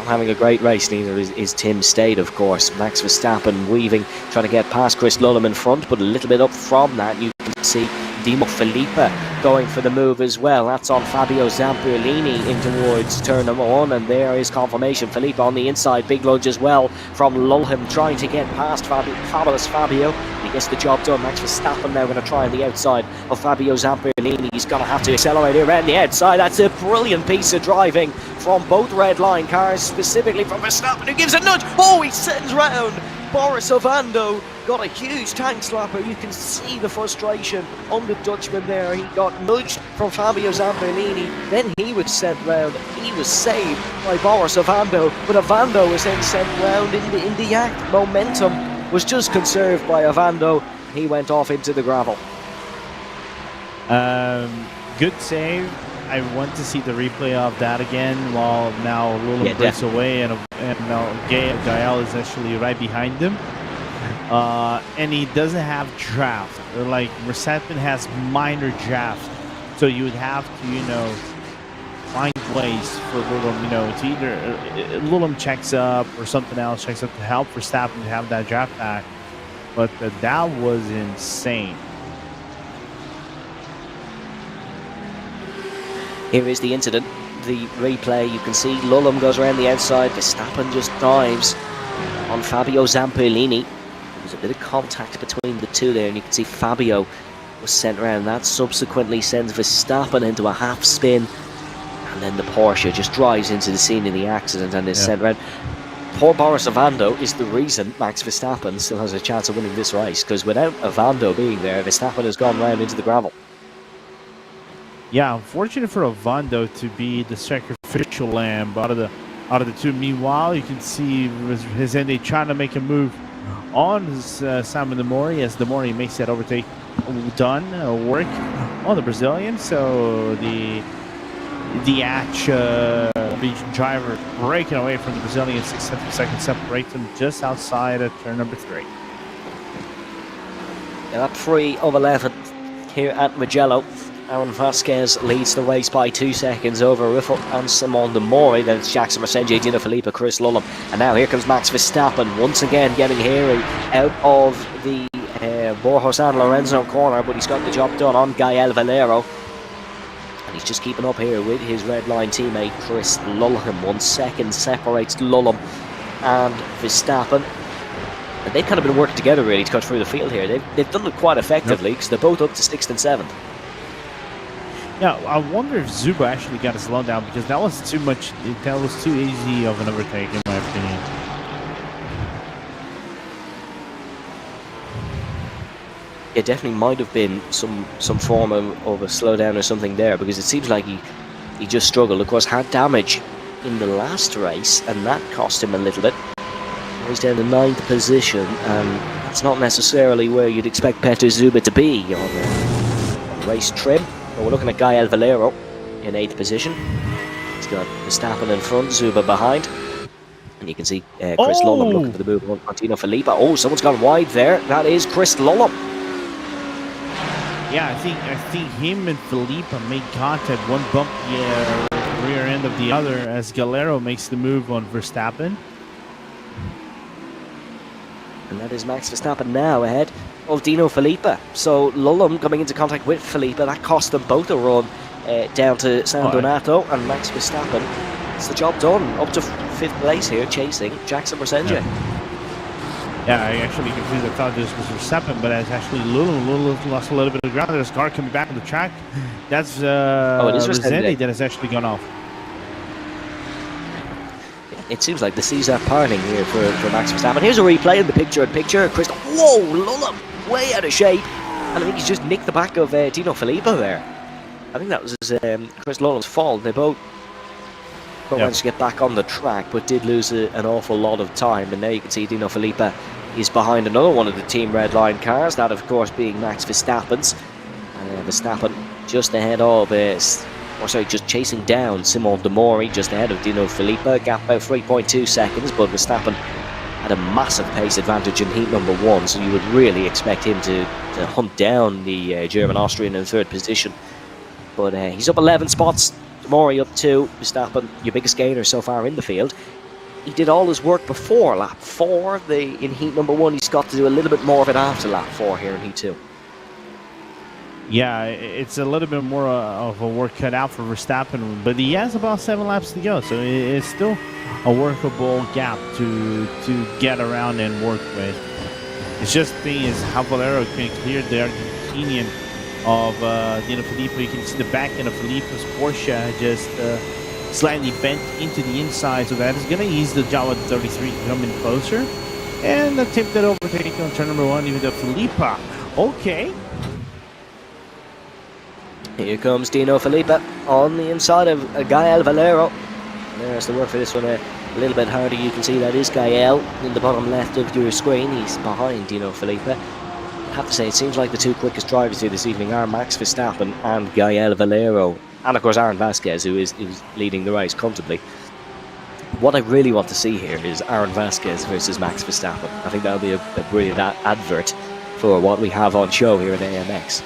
[SPEAKER 1] having a great race, neither is Tim State, of course. Max Verstappen weaving, trying to get past Chris Lulham in front, but a little bit up from that, you can see Dimo Filippa going for the move as well. That's on Fabio Zamperlini in towards turn number 1, and there is confirmation. Filippa on the inside, big lunge as well from Lulham, trying to get past Fabulous Fabio. He gets the job done. Max Verstappen now going to try on the outside of Fabio Zamperlini. He's going to have to accelerate here around the outside. That's a brilliant piece of driving from both red line cars, specifically from Verstappen, who gives a nudge. Oh, he sends round Boris Ovando. Got a huge tank slapper. You can see the frustration on the Dutchman there. He got nudged from Fabio Zamperlini. Then he was sent round. He was saved by Boris Ovando, but Ovando was then sent round in the act. Momentum was just conserved by Ovando. He went off into the gravel.
[SPEAKER 2] Good save. I want to see the replay of that again. While now Lulham breaks away, and now Gael is actually right behind him. And he doesn't have draft. Like Verstappen has minor draft, so you would have to, find ways for Lulum, you know, to either Lulum checks up or something else checks up to help Verstappen to have that draft back. But that was insane.
[SPEAKER 1] Here is the incident. The replay, you can see Lulum goes around the outside. Verstappen just dives on Fabio Zamperlini. There was a bit of contact between the two there, and you can see Fabio was sent around. That subsequently sends Verstappen into a half spin, and then the Porsche just drives into the scene of the accident and is sent around. Poor Boris Ovando is the reason Max Verstappen still has a chance of winning this race, because without Ovando being there, Verstappen has gone round into the gravel.
[SPEAKER 2] Yeah, unfortunate for Ovando to be the sacrificial lamb out of the two. Meanwhile, you can see Resende trying to make a move on Simon Demori as Demori makes that overtake work on the Brazilian. So the Atch driver breaking away from the Brazilian, 6 seconds separates them just outside of turn number 3.
[SPEAKER 1] Yeah, that 3 of 11 here at Mugello. Aaron Vasquez leads the race by 2 seconds over Riffle and Simon Demori. Then it's Jackson Mersenje, Dino Filippo, Chris Lulum. And now here comes Max Verstappen once again getting hairy out of the Borja San Lorenzo corner, but he's got the job done on Gael Valero. And he's just keeping up here with his red line teammate Chris Lulum. 1 second separates Lulum and Verstappen. And they've kind of been working together really to cut through the field here. They've done it quite effectively because they're both up to 6th and 7th.
[SPEAKER 2] Yeah, I wonder if Zuba actually got a slowdown, because that was too much. That was too easy of an overtake, in my opinion.
[SPEAKER 1] It definitely might have been some form of a slowdown or something there, because it seems like he just struggled. Of course, had damage in the last race, and that cost him a little bit. He's down to 9th position, and that's not necessarily where you'd expect Peter Zuba to be on race trim. But we're looking at Gael Valero in 8th position. He's got Verstappen in front, Zuba behind. And you can see Chris Lulum looking for the move on Martino Filippo. Oh, someone's gone wide there. That is Chris Lulum.
[SPEAKER 2] Yeah, I think him and Filippo made contact. One bump the rear end of the other as Galero makes the move on Verstappen.
[SPEAKER 1] And that is Max Verstappen now ahead of Dino Filippo. So Lulum coming into contact with Filippo, that cost them both a run down to San Donato, and Max Verstappen, it's the job done, up to 5th place here, chasing Jackson Mersenje.
[SPEAKER 2] Yeah, I actually confused. I thought this was Verstappen, but it's actually Lulum. Lulum lost a little bit of ground. There's a car coming back on the track. That's
[SPEAKER 1] it is
[SPEAKER 2] Resende that has actually gone off.
[SPEAKER 1] It seems like the seas are parting here for Max Verstappen. Here's a replay in the picture-in-picture. Whoa, Lulum, way out of shape. And I think he's just nicked the back of Dino Filippo there. I think that was Chris Lulum's fault. They both managed to get back on the track, but did lose an awful lot of time. And now you can see Dino Filippo is behind another one of the Team Red Line cars, that of course being Max Verstappen's. Verstappen just ahead of just chasing down Simon Demori, just ahead of Dino Filippo, gap about 3.2 seconds, but Verstappen had a massive pace advantage in heat number 1, so you would really expect him to hunt down the German-Austrian in 3rd position. But he's up 11 spots, Demori up 2, Verstappen, your biggest gainer so far in the field. He did all his work before lap 4 in heat number 1, he's got to do a little bit more of it after lap 4 here in heat 2.
[SPEAKER 2] Yeah, it's a little bit more of a work cut out for Verstappen, but he has about 7 laps to go, so it's still a workable gap to get around and work with. It's just the thing is how Valero can clear the Argentinian of Dino Filippo. You can see the back end of Filippo's Porsche just slightly bent into the inside, so that is going to ease the job of the 33 coming closer. And attempted overtake on turn number 1, even though Filippo, okay.
[SPEAKER 1] Here comes Dino Filippo on the inside of Gael Valero. There's the work for this one a little bit harder. You can see that is Gael in the bottom left of your screen. He's behind Dino Filippo. I have to say, it seems like the two quickest drivers here this evening are Max Verstappen and Gael Valero. And of course Aaron Vasquez, who is leading the race comfortably. What I really want to see here is Aaron Vasquez versus Max Verstappen. I think that'll be a brilliant advert for what we have on show here at AMX.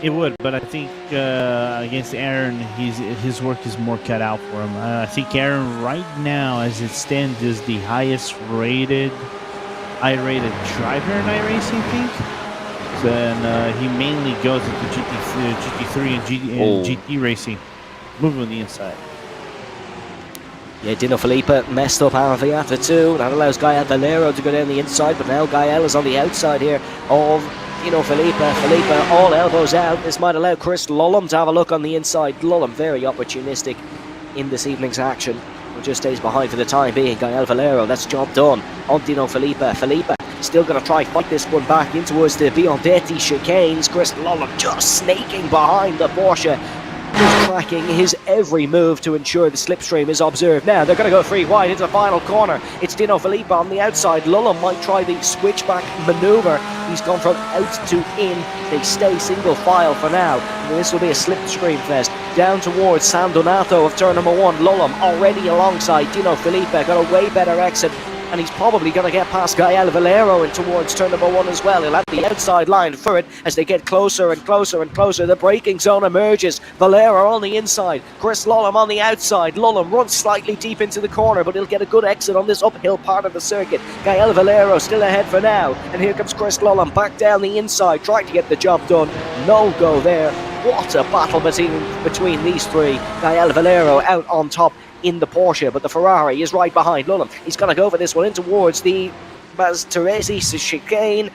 [SPEAKER 2] It would, but I think against Aaron, his work is more cut out for him. I think Aaron right now, as it stands, is the highest rated I-rated driver in iRacing, I think. So, and he mainly goes into GT3 and GT racing, moving on the inside.
[SPEAKER 1] Yeah, Dino Felipe messed up Arrafiata too. That allows Gael Valero to go down the inside, but now Gael is on the outside here of Dino Felipe. Felipe all elbows out. This might allow Chris Lullum to have a look on the inside. Lullum very opportunistic in this evening's action. He just stays behind for the time being. Gael Valero, that's job done on Dino Felipe. Felipe still going to try fight this one back in towards the Biondetti chicanes. Chris Lullum just snaking behind the Porsche, just tracking his every move to ensure the slipstream is observed. Now they're going to go free wide into the final corner. It's Dino Felipe on the outside. Lullum might try the switchback maneuver. He's gone from out to in. They stay single file for now. This will be a slipstream fest down towards San Donato of turn number 1. Lullum already alongside Dino Felipe, got a way better exit, and he's probably going to get past Gael Valero in towards turn number 1 as well. He'll have the outside line for it as they get closer and closer and closer. The braking zone emerges. Valero on the inside, Chris Lullum on the outside. Lullum runs slightly deep into the corner, but he'll get a good exit on this uphill part of the circuit. Gael Valero still ahead for now, and here comes Chris Lullum back down the inside, trying to get the job done. No go there. What a battle between these three. Gael Valero out on top in the Porsche, but the Ferrari is right behind Lullum. He's going to go for this one in towards the Teresi chicane.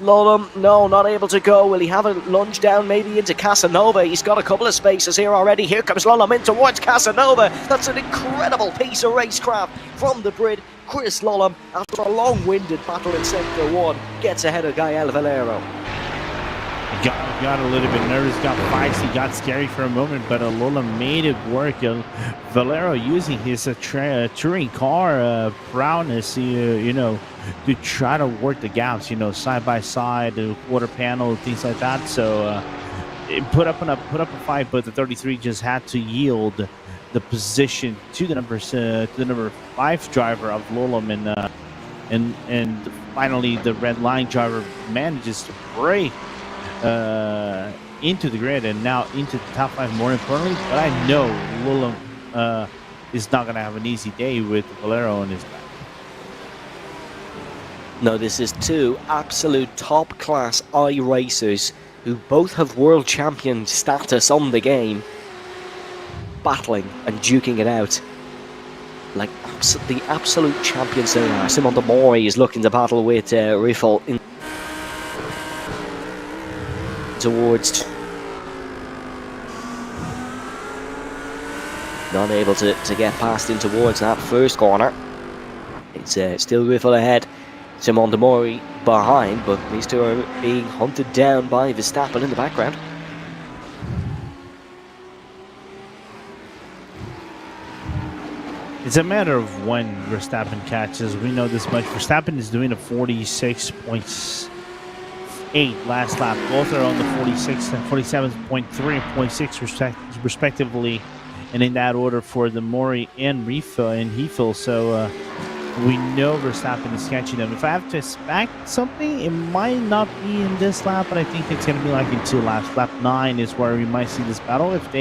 [SPEAKER 1] Lullum, no, not able to go. Will he have a lunge down maybe into Casanova? He's got a couple of spaces here already. Here comes Lullum in towards Casanova. That's an incredible piece of racecraft from the grid. Chris Lullum, after a long-winded battle in Sector 1, gets ahead of Gael Valero.
[SPEAKER 2] Got a little bit nervous, got feisty, got scary for a moment, but Lullum made it work. Valero using his touring car prowess, you know, to try to work the gaps, you know, side by side, the quarter panel, things like that. So it put up a fight, but the 33 just had to yield the position to the number 5 driver of Lullum, and finally the red line driver manages to break into the grid and now into the top 5 more importantly. But I know Lullum is not going to have an easy day with Valero on his back.
[SPEAKER 1] No, this is two absolute top class iRacers who both have world champion status on the game, battling and duking it out like the absolute champions they are. Simon De Mori is looking to battle with Riffle in towards, not able to get past in towards that first corner. It's still Riffle ahead, Simon De Mori behind, but these two are being hunted down by Verstappen in the background.
[SPEAKER 2] It's a matter of when Verstappen catches. We know this much. Verstappen is doing a 46.8 last lap. Both are on the 46 and 47.3 and 0.6 respectively, and in that order for the Mori and Hefel. So we know Verstappen is catching them. If I have to expect something, it might not be in this lap, but I think it's going to be like in 2 laps. Lap 9 is where we might see this battle if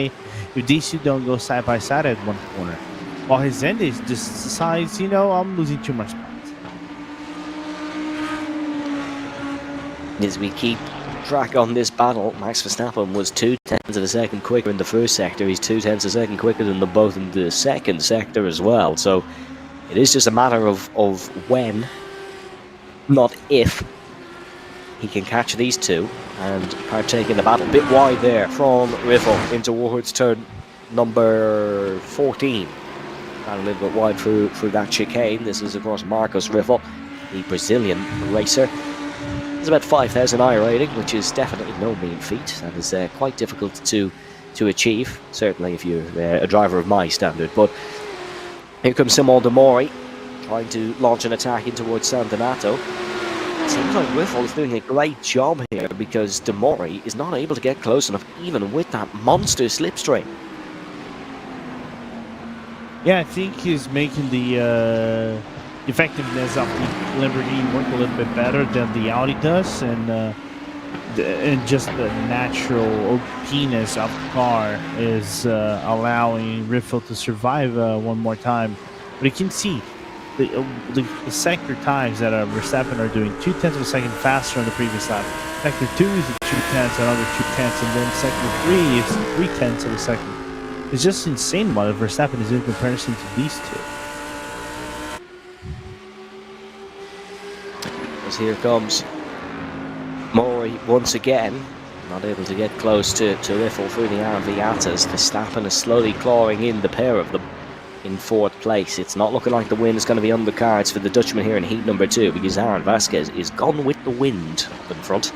[SPEAKER 2] these two don't go side by side at one corner. While his end is just decides, you know, I'm losing too much spots.
[SPEAKER 1] As we keep track on this battle, Max Verstappen was 0.2 of a second quicker in the first sector. He's 0.2 of a second quicker than them both in the second sector as well. So it is just a matter of when, not if, he can catch these two and partake in the battle. A bit wide there from Riffle in towards turn number 14. A little bit wide through that chicane. This is, of course, Marcos Riffle, the Brazilian racer. It's about 5,000 I rating, which is definitely no mean feat. That is quite difficult to achieve, certainly if you're a driver of my standard. But here comes Simon De Mori, trying to launch an attack in towards San Donato. It seems like Riffle is doing a great job here because De Mori is not able to get close enough, even with that monster slipstream.
[SPEAKER 2] Yeah, I think he's making the effectiveness of the Lamborghini work a little bit better than the Audi does, and and just the natural OPness of the car is allowing Riffle to survive one more time. But you can see the sector times that Verstappen are doing 0.2 of a second faster on the previous lap. Sector 2 is 0.2, another 0.2, and then sector 3 is 0.3 of a second. It's just insane what Verstappen is in comparison to these two.
[SPEAKER 1] As here comes Mori once again, not able to get close to Riffle through the Arviatas. Verstappen is slowly clawing in the pair of them in fourth place. It's not looking like the win is going to be on the cards for the Dutchman here in heat number 2, because Aaron Vasquez is gone with the wind up in front.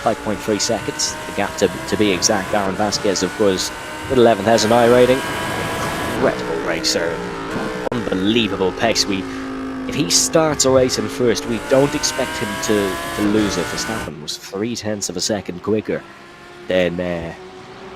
[SPEAKER 1] 5.3 seconds, the gap to be exact. Aaron Vasquez, of course, with 11,000 I rating. Incredible racer. Unbelievable pace. If he starts a race in first, we don't expect him to lose it. Verstappen was 0.3 of a second quicker than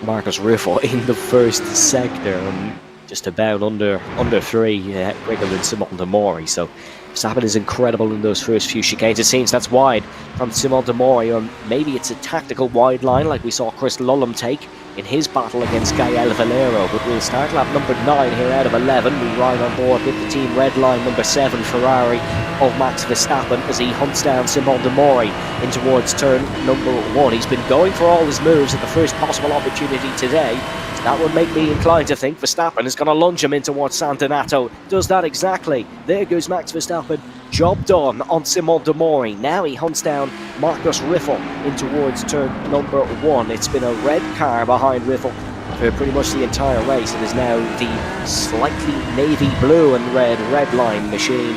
[SPEAKER 1] Marcus Riffle in the first sector, and just about under 3 quicker than Simon de Mori. So Verstappen is incredible in those first few chicanes. It seems that's wide from Simon de Mori, or maybe it's a tactical wide line like we saw Chris Lullum take in his battle against Gael Valero. But we'll start lap number 9 here out of 11. We ride on board with the team red line number 7 Ferrari of Max Verstappen as he hunts down Simon de Mori in towards turn number 1. He's been going for all his moves at the first possible opportunity today. So that would make me inclined to think Verstappen is going to lunge him in towards San Donato. Does that exactly. There goes Max Verstappen. Job done on Simon de Mori. Now he hunts down Marcus Riffle in towards turn number 1. It's been a red car behind Riffle for pretty much the entire race, and is now the slightly navy blue and red line machine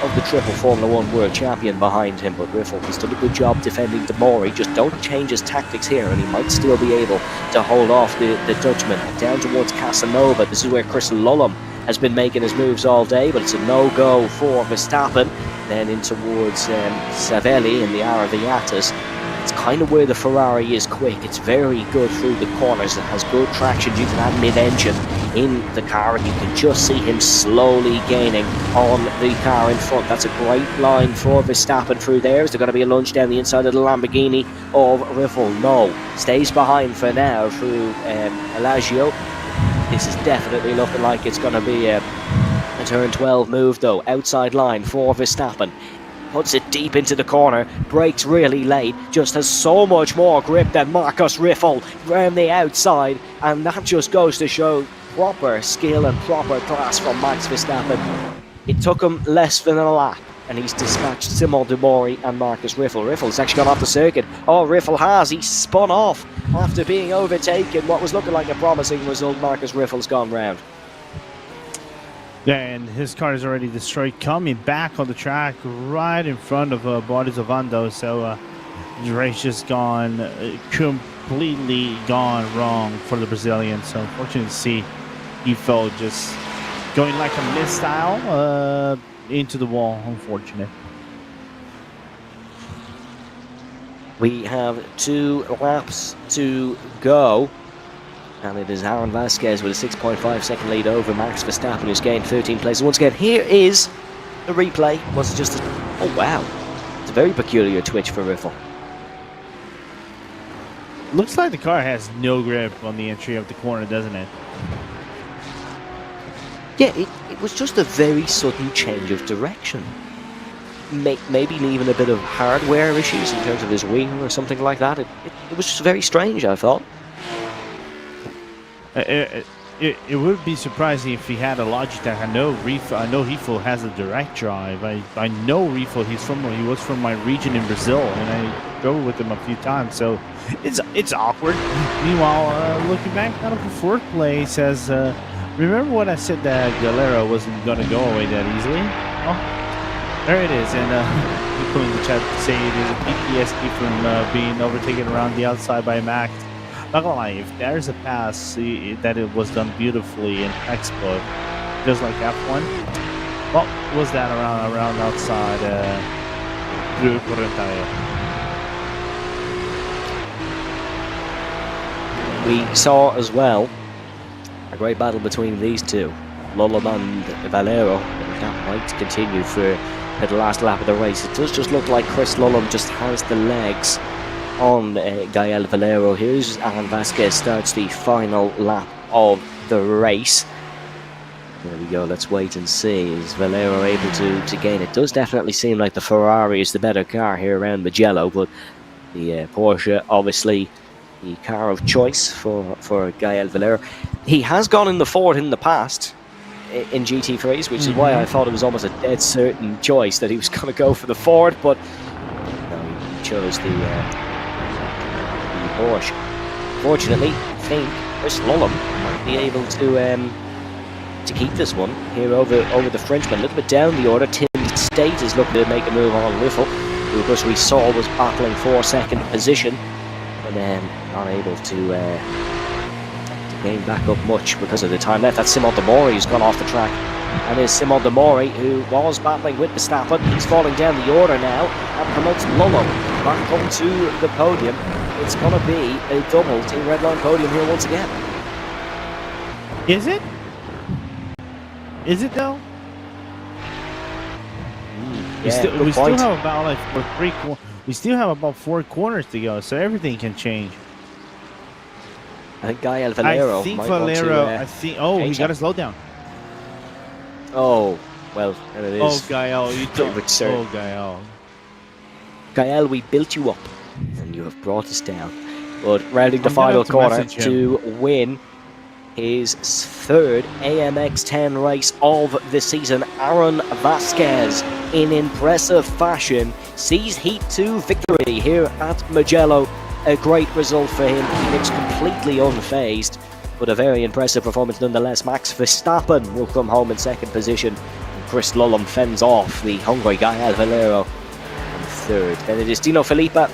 [SPEAKER 1] of the triple Formula 1 World Champion behind him. But Riffle has done a good job defending de Mori. Just don't change his tactics here, and he might still be able to hold off the Dutchman. Down towards Casanova, this is where Chris Lullum has been making his moves all day, but it's a no-go for Verstappen. Then in towards Savelli in the Arviatas. It's kind of where the Ferrari is quick. It's very good through the corners. It has good traction due to that mid-engine in the car, and you can just see him slowly gaining on the car in front. That's a great line for Verstappen through there. Is there going to be a lunge down the inside of the Lamborghini of Riffle? No. Stays behind for now through Elagio. This is definitely looking like it's going to be a turn 12 move, though. Outside line for Verstappen. Puts it deep into the corner, brakes really late, just has so much more grip than Marcus Riffle around the outside, and that just goes to show proper skill and proper class from Max Verstappen. It took him less than a lap, and he's dispatched Simon de Mori and Marcus Riffle. Riffle's actually gone off the circuit. Oh, Riffle has. He spun off after being overtaken. What was looking like a promising result, Marcus Riffle's gone round.
[SPEAKER 2] Yeah, and his car is already destroyed, coming back on the track right in front of Boris Ovando. So the race just gone completely gone wrong for the Brazilians. So unfortunately, see, he fell just going like a missile into the wall. Unfortunate.
[SPEAKER 1] We have 2 laps to go. And it is Aaron Vasquez with a 6.5 second lead over Max Verstappen, who's gained 13 places. Once again, here is the replay. Was it just a... Oh, wow. It's a very peculiar twitch for Riffle.
[SPEAKER 2] Looks like the car has no grip on the entry of the corner, doesn't it?
[SPEAKER 1] Yeah, it was just a very sudden change of direction. Maybe even a bit of hardware issues in terms of his wing or something like that. It was just very strange, I thought.
[SPEAKER 2] It would be surprising if he had a Logitech. I know Riffle has a direct drive. I know Riffle. He was from my region in Brazil, and I drove with him a few times. So it's awkward. Meanwhile, looking back out of the 4th place, as remember when I said that Galera wasn't going to go away that easily? Oh, there it is. And people in the chat say it is a PTSD from being overtaken around the outside by Max. Not gonna lie, if there's a pass that it was done beautifully in textbook, just like F1, well, was that around outside through Correntaio?
[SPEAKER 1] We saw as well a great battle between these two, Lullum and Valero. That might continue for the last lap of the race. It does just look like Chris Lullum just has the legs on Gael Valero. Here's Alan Vasquez starts the final lap of the race. There we go, let's wait and see. Is Valero able to gain? It does definitely seem like the Ferrari is the better car here around Mugello, but the Porsche, obviously, the car of choice for Gael Valero. He has gone in the Ford in the past in GT3s, which is why I thought it was almost a dead certain choice that he was going to go for the Ford, but no, he chose the Porsche. Fortunately, I think Chris Lullum might be able to keep this one here over the Frenchman. A little bit down the order. Tim State is looking to make a move on Riffle, who of course we saw was battling for second position, and then not able to gain back up much because of the time left. That's Simon Demori who's gone off the track, and is Simon Demori, who was battling with Verstappen. He's falling down the order now and promotes Lullum back onto the podium. It's going to be a double Team Redline podium here once again.
[SPEAKER 2] Is it? Is it though? We still have about we still have about 4 corners to go, so everything can change.
[SPEAKER 1] I think Gael Valero.
[SPEAKER 2] I think Valero. He got a slowdown.
[SPEAKER 1] Oh, well, there it is.
[SPEAKER 2] Oh, Gael, you don't.
[SPEAKER 1] Oh,
[SPEAKER 2] Gael.
[SPEAKER 1] Gael, we built you up, and you have brought us down. But rounding the final corner to win his 3rd AMX 10 race of the season, Aaron Vasquez, in impressive fashion, sees Heat 2 victory here at Mugello. A great result for him. He looks completely unfazed, but a very impressive performance nonetheless. Max Verstappen will come home in 2nd position. Chris Lullum fends off the hungry Gael Valero in 3rd. Then it is Dino Filippa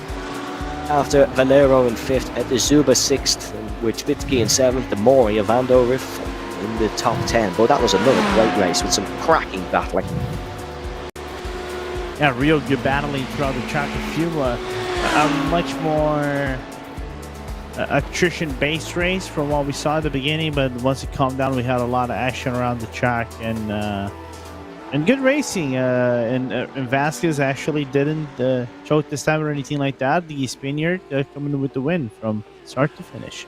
[SPEAKER 1] after Valero in 5th, at the Zuba 6th, with Spitsky in 7th, the Mori of Vando Riff in the top 10. But that was another great race with some cracking battling.
[SPEAKER 2] Yeah, real good battling throughout the track. A few a much more attrition-based race from what we saw at the beginning, but once it calmed down, we had a lot of action around the track and good racing. And Vasquez actually didn't choke this time or anything like that. The Spaniard coming with the win from start to finish.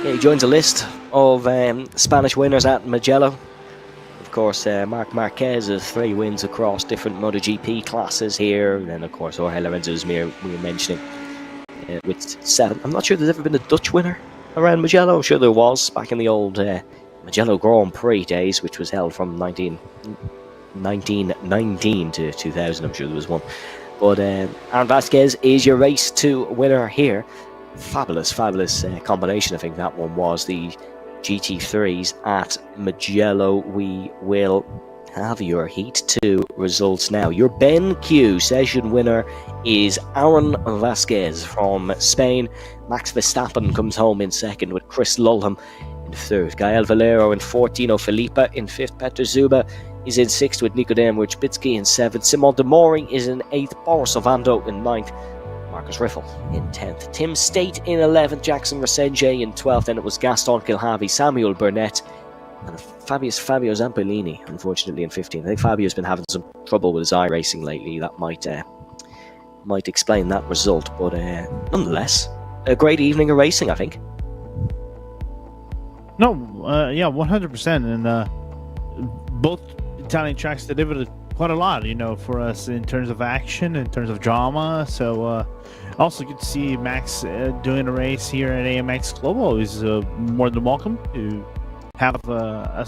[SPEAKER 1] Yeah, he joins a list of Spanish winners at Mugello. Of course, Marc Marquez has 3 wins across different MotoGP classes here. And then, of course, Jorge Lorenzo we were mentioning with 7. I'm not sure there's ever been a Dutch winner around Mugello. I'm sure there was back in the old Mugello Grand Prix days, which was held from 1919 to 2000. I'm sure there was one. But Aaron Vasquez is your race 2 winner here. Fabulous combination. I think that one was the GT3s at Mugello. We will have your Heat 2 results now. Your BenQ session winner is Aaron Vasquez from Spain. Max Verstappen comes home in 2nd with Chris Lullum in 3rd. Gael Valero in 4th. Dino Filippa in 5th. Peter Zuba is in 6th with Nicodem Wojcicki in 7th. Simon Demori is in 8th. Boris Ovando in 9th. Marcus Riffle in 10th. Tim State in 11th. Jackson Resenge in 12th. Then it was Gaston Kilhavy, Samuel Burnett, and Fabio Zampolini, unfortunately, in 15th. I think Fabio's been having some trouble with his iRacing lately. That might explain that result. But nonetheless, a great evening of racing, I think.
[SPEAKER 2] No, yeah, 100%. And both Italian tracks delivered quite a lot, for us in terms of action, in terms of drama. So also good to see Max doing a race here at AMX Global. Is more than welcome to have a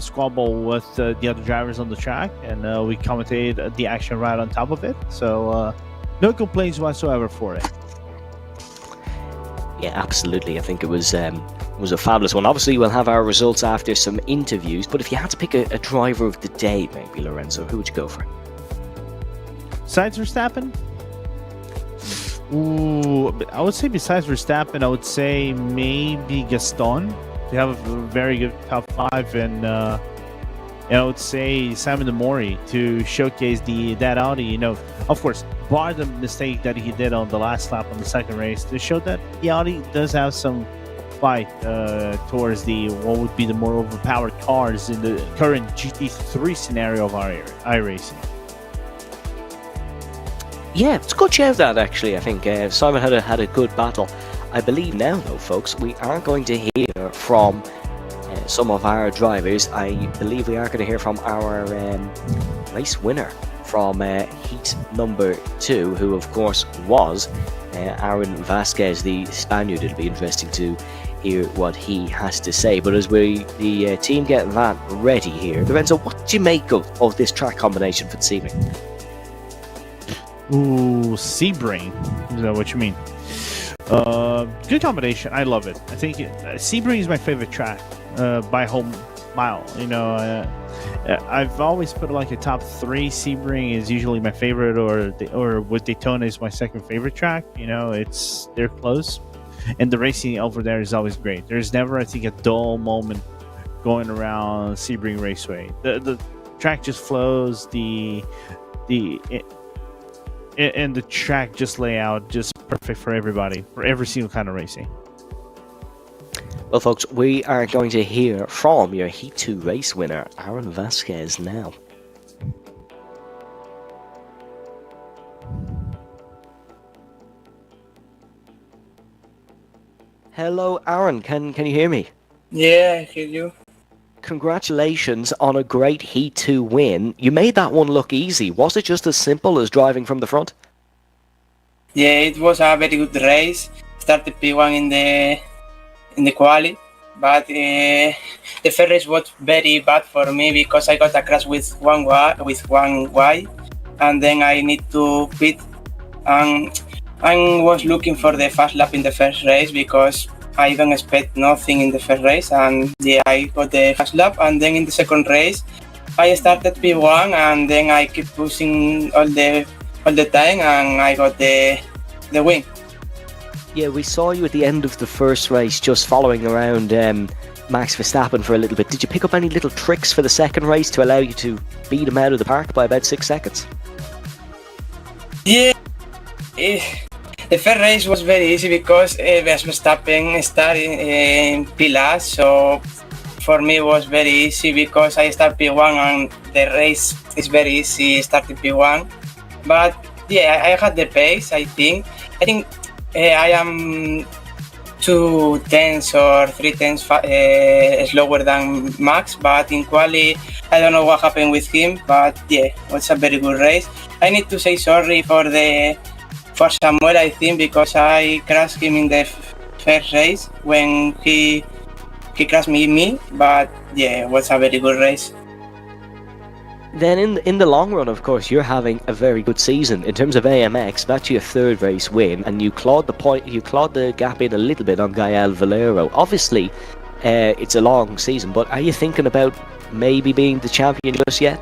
[SPEAKER 2] squabble with the other drivers on the track, and we commentate the action right on top of it. So no complaints whatsoever for it.
[SPEAKER 1] Yeah, absolutely. I think it was a fabulous one. Obviously, we'll have our results after some interviews, but if you had to pick a driver of the day, maybe, Lorenzo, who would you go for?
[SPEAKER 2] Besides Verstappen? Ooh, I would say besides Verstappen, I would say maybe Gaston. They have a very good top 5, and I would say Simon Demori to showcase that Audi. Of course, bar the mistake that he did on the last lap on the second race, to show that the Audi does have some fight towards what would be the more overpowered cars in the current GT3 scenario of iRacing.
[SPEAKER 1] Yeah, it's a good shout that actually. I think Simon had a good battle. I believe now, though, folks, we are going to hear from some of our drivers. I believe we are going to hear from our race winner from heat number 2, who of course was Aaron Vasquez, the Spaniard. It'll be interesting to hear what he has to say. But as the team get that ready here, Lorenzo, what do you make of this track combination for Sebring?
[SPEAKER 2] Ooh, Sebring. Is that what you mean? Good combination. I love it. I think Sebring is my favorite track by a whole mile. You know, I've always put like a top 3. Sebring is usually my favorite, or with Daytona is my second favorite track. You know, they're close, and the racing over there is always great. There's never, I think, a dull moment going around Sebring Raceway. The track just flows. And the track just layout just perfect for everybody, for every single kind of racing.
[SPEAKER 1] Well, folks, we are going to hear from your Heat 2 race winner, Aaron Vasquez, now. Hello, Aaron. Can you hear me?
[SPEAKER 4] Yeah, I hear you.
[SPEAKER 1] Congratulations on a great Heat 2 win. You made that one look easy. Was it just as simple as driving from the front?
[SPEAKER 4] Yeah, it was a very good race. Started P1 in the quali, but the first race was very bad for me because I got a crash with one Y, and then I need to pit. And I was looking for the fast lap in the first race because I don't expect nothing in the first race, and yeah, I got the fast lap. And then in the second race, I started P1, and then I keep pushing all the time, and I got the win.
[SPEAKER 1] Yeah, we saw you at the end of the first race just following around Max Verstappen for a little bit. Did you pick up any little tricks for the second race to allow you to beat him out of the park by about 6 seconds?
[SPEAKER 4] Yeah, the first race was very easy because Verstappen started in P so for me it was very easy because I start P1 and the race is very easy starting P1. But yeah, I had the pace. I think I am 2 tenths or 3 tenths slower than Max, but in quali I don't know what happened with him, but yeah, it was a very good race. I need to say sorry for Samuel, I think, because I crashed him in the first race when he crashed me, but yeah, it was a very good race.
[SPEAKER 1] Then in the long run, of course, you're having a very good season. In terms of AMX, that's your 3rd race win, and you clawed the gap in a little bit on Gael Valero. Obviously, it's a long season, but are you thinking about maybe being the champion just yet?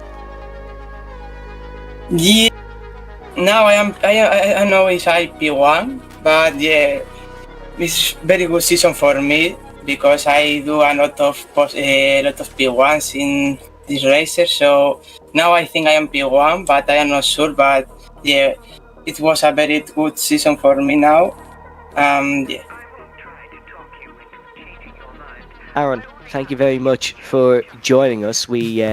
[SPEAKER 4] Yeah, now I know it's IP1, but yeah, it's very good season for me because I do a lot of P1s in this racer, so now I think I am P1, but I am not sure. But yeah, it was a very good season for me now. Yeah.
[SPEAKER 1] Aaron, thank you very much for joining us. We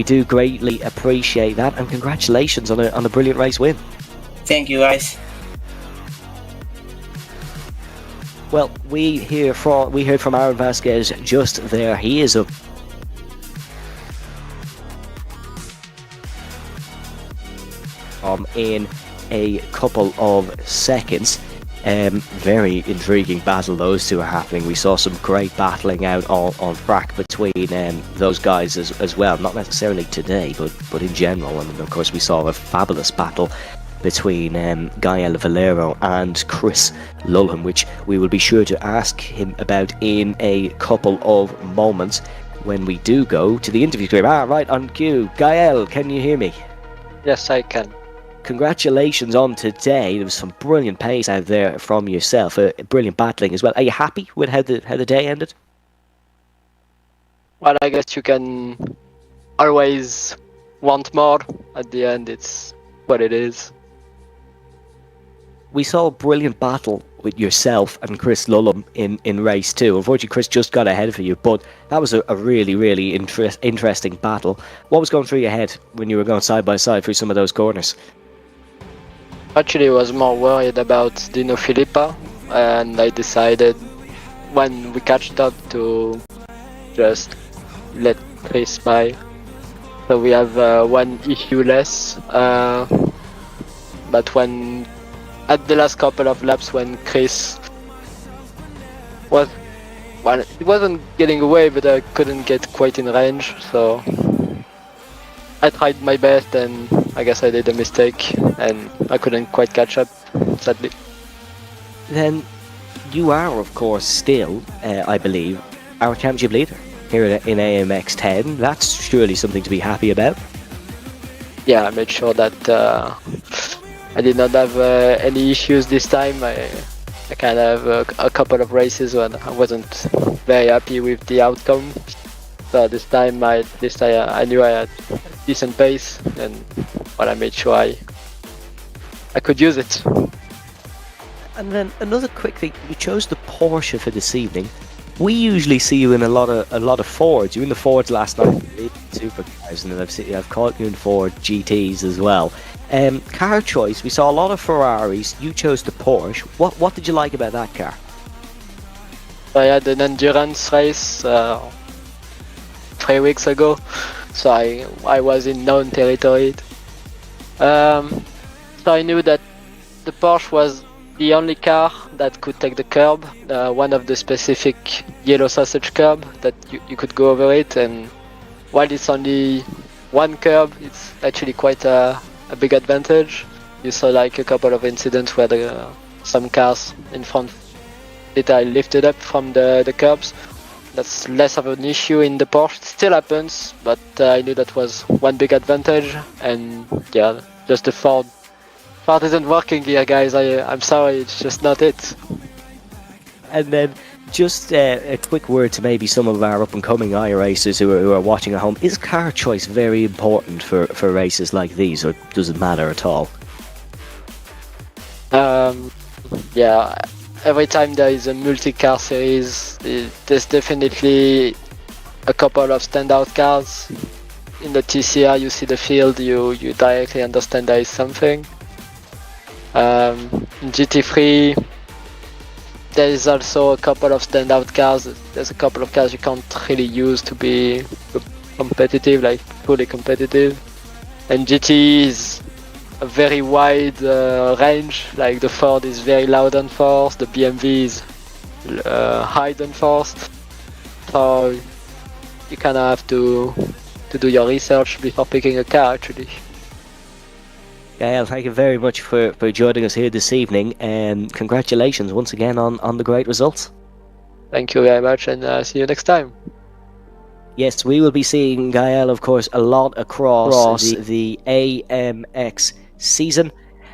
[SPEAKER 1] do greatly appreciate that, and congratulations on a brilliant race win.
[SPEAKER 4] Thank you, guys.
[SPEAKER 1] Well, we heard from Aaron Vasquez just there. He is up in a couple of seconds. Very intriguing battle those two are happening. We saw some great battling out on track between those guys as well. Not necessarily today, but in general. And of course we saw a fabulous battle between Gael Valero and Chris Lulham, which we will be sure to ask him about in a couple of moments when we do go to the interview stream. Right on cue. Gael, can you hear me?
[SPEAKER 5] Yes, I can.
[SPEAKER 1] Congratulations on today. There was some brilliant pace out there from yourself. Brilliant battling as well. Are you happy with how the day ended?
[SPEAKER 5] Well, I guess you can always want more. At the end, it's what it is.
[SPEAKER 1] We saw a brilliant battle with yourself and Chris Lulham in race 2. Unfortunately, Chris just got ahead of you, but that was a really, really interesting battle. What was going through your head when you were going side by side through some of those corners?
[SPEAKER 5] Actually, I was more worried about Dino Filippa, and I decided when we catched up to just let Chris by. So we have one issue less. But when at the last couple of laps, when Chris was, well, it wasn't getting away, but I couldn't get quite in range. So I tried my best, and I guess I did a mistake, and I couldn't quite catch up, sadly.
[SPEAKER 1] Then you are, of course, still, I believe, our championship leader here in AMX 10. That's surely something to be happy about.
[SPEAKER 5] Yeah, I made sure that I did not have any issues this time. I kind of have a couple of races when I wasn't very happy with the outcome. So this time I knew I had decent pace, and I made sure I could use it.
[SPEAKER 1] And then another quick thing, you chose the Porsche for this evening. We usually see you in a lot of Fords. You were in the Fords last night, supercars, and then I've caught you in Ford GTs as well. Car choice, we saw a lot of Ferraris. You chose the Porsche. What did you like about that car?
[SPEAKER 5] I had an endurance race 3 weeks ago, so I was in known territory. So I knew that the Porsche was the only car that could take the curb, one of the specific yellow sausage curb that you could go over it, and while it's only one curb, it's actually quite a big advantage. You saw like a couple of incidents where some cars in front literally lifted up from the curbs. That's less of an issue in the Porsche. It still happens, but I knew that was one big advantage, and yeah, just the Ford isn't working here, guys. I'm sorry, it's just not it.
[SPEAKER 1] And then just a quick word to maybe some of our up-and-coming iRacers who are watching at home. Is car choice very important for races like these, or does it matter at all?
[SPEAKER 5] Yeah, every time there is a multi-car series, there's definitely a couple of standout cars. In the TCR, you see the field, you directly understand there is something. In GT3, there is also a couple of standout cars. There's a couple of cars you can't really use to be competitive, like fully competitive. And GT is a very wide range, like the Ford is very loud on force, the BMW is high on force. So you kind of have to do your research before picking a car, actually.
[SPEAKER 1] Gael, thank you very much for joining us here this evening, and congratulations once again on the great results.
[SPEAKER 5] Thank you very much, and see you next time.
[SPEAKER 1] Yes, we will be seeing Gael, of course, a lot across the AMX season,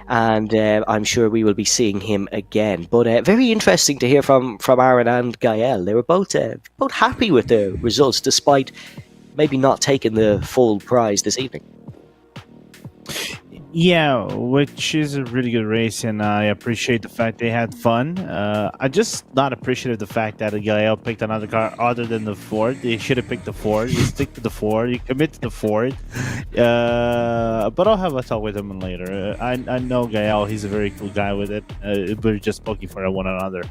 [SPEAKER 1] and I'm sure we will be seeing him again. But very interesting to hear from Aaron and Gael. They were both happy with the results, despite maybe not taking the full prize this evening.
[SPEAKER 2] Yeah, which is a really good race, and I appreciate the fact they had fun. I just not appreciative of the fact that Gael picked another car other than the Ford. They should have picked the Ford. You stick to the Ford. You commit to the Ford. But I'll have a talk with him later. I know Gael. He's a very cool guy with it. We're just poking for one another.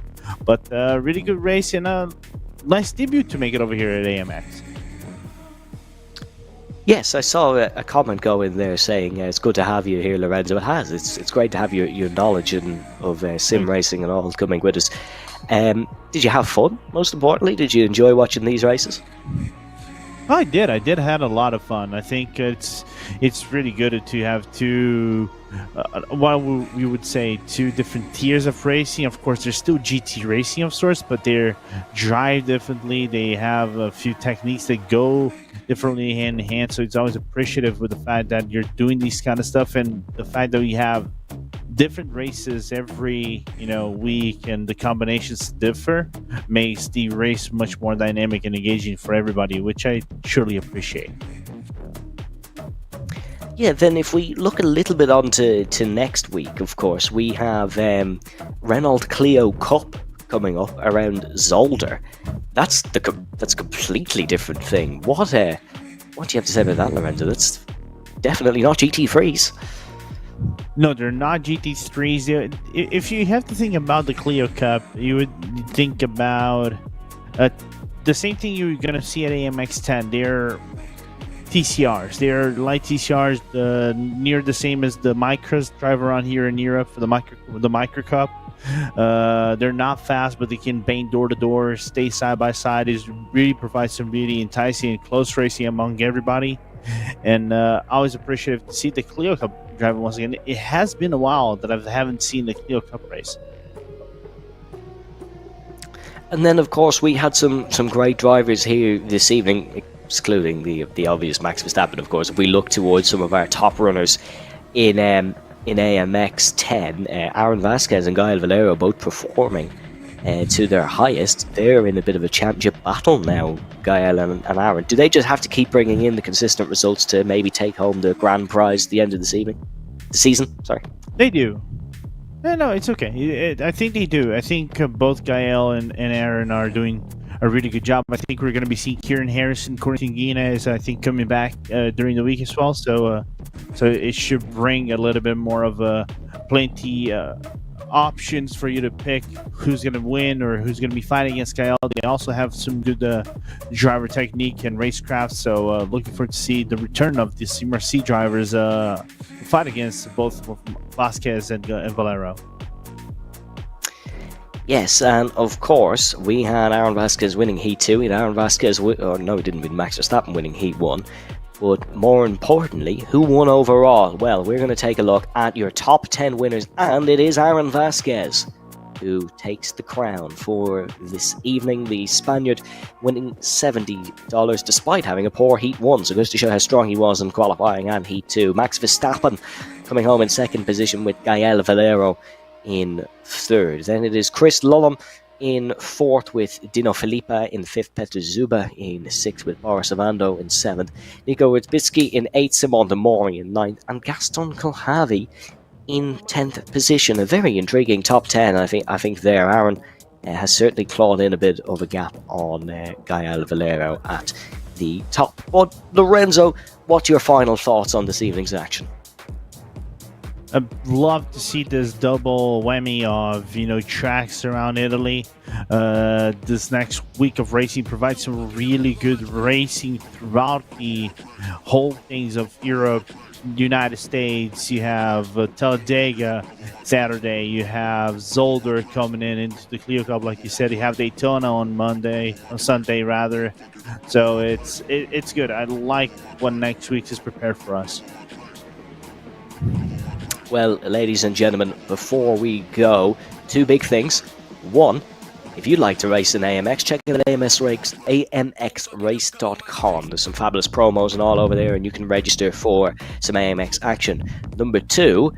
[SPEAKER 2] But really good race, and a nice debut to make it over here at AMX.
[SPEAKER 1] Yes, I saw a comment go in there saying it's good to have you here, Lorenzo. It has. It's great to have your knowledge of sim racing and all coming with us. Did you have fun? Most importantly, did you enjoy watching these races?
[SPEAKER 2] I did. I had a lot of fun. I think it's really good to have two, we would say two different tiers of racing. Of course, there's still GT racing of sorts, but they're drive differently. They have a few techniques that go differently hand in hand. So it's always appreciative with the fact that you're doing these kind of stuff, and the fact that we have different races every week, and the combinations differ makes the race much more dynamic and engaging for everybody, which I surely appreciate.
[SPEAKER 1] Yeah, then if we look a little bit on to next week, of course, we have Renault Clio Cup coming up around Zolder. That's a completely different thing. What do you have to say about that, Lorenzo? That's definitely not GT3s.
[SPEAKER 2] No, they're not GT3s. If you have to think about the Clio Cup, you would think about the same thing you're gonna see at AMX 10. They're TCRs. They're light TCRs, near the same as the Micros drive around here in Europe for the Micro Cup. They're not fast, but they can bang door to door, stay side by side. It really provides some really enticing and close racing among everybody. And always appreciative to see the Clio Cup driving once again. It has been a while that I haven't seen the Clio Cup race.
[SPEAKER 1] And then, of course, we had some great drivers here this evening, excluding the obvious Max Verstappen, of course. If we look towards some of our top runners in AMX 10, Aaron Vasquez and Gael Valero both performing to their highest. They're in a bit of a championship battle now, Gael and Aaron. Do they just have to keep bringing in the consistent results to maybe take home the grand prize at the end of the season? Sorry.
[SPEAKER 2] They do. No, it's okay. I think they do. I think both Gael and Aaron are doing a really good job. I think we're going to be seeing Kieran Harrison, Corentin Guina is, I think, coming back during the week as well. So it should bring a little bit more of plenty options for you to pick who's going to win or who's going to be fighting against Gael. They also have some good driver technique and racecraft. So looking forward to see the return of the simracing drivers fight against both Vasquez and Valero.
[SPEAKER 1] Yes, and of course, we had Aaron Vasquez winning Heat 2, and Aaron Vasquez, he didn't win, Max Verstappen winning Heat 1. But more importantly, who won overall? Well, we're going to take a look at your top 10 winners, and it is Aaron Vasquez who takes the crown for this evening. The Spaniard winning $70 despite having a poor Heat 1, so goes to show how strong he was in qualifying and Heat 2. Max Verstappen coming home in second position with Gael Valero in third. Then it is Chris Lullum in fourth with Dino Filippa in fifth, Petr Zuba in sixth with Boris Avando in seventh, Nico Rybicki in eighth, Simon de Mori in ninth, and Gaston Colhavi in 10th position. A very intriguing top 10. I think there Aaron has certainly clawed in a bit of a gap on Gael Valero at the top. But Lorenzo, what's your final thoughts on this evening's action?
[SPEAKER 2] I'd love to see this double whammy of tracks around Italy. This next week of racing provides some really good racing throughout the whole things of Europe, United States. You have Talladega Saturday. You have Zolder coming into the Clio Cup, like you said. You have Daytona on Sunday rather. So it's good. I like what next week is prepared for us.
[SPEAKER 1] Well, ladies and gentlemen, before we go, two big things. One, if you'd like to race in AMX, check out amxrace.com. There's some fabulous promos and all over there, and you can register for some AMX action. Number two,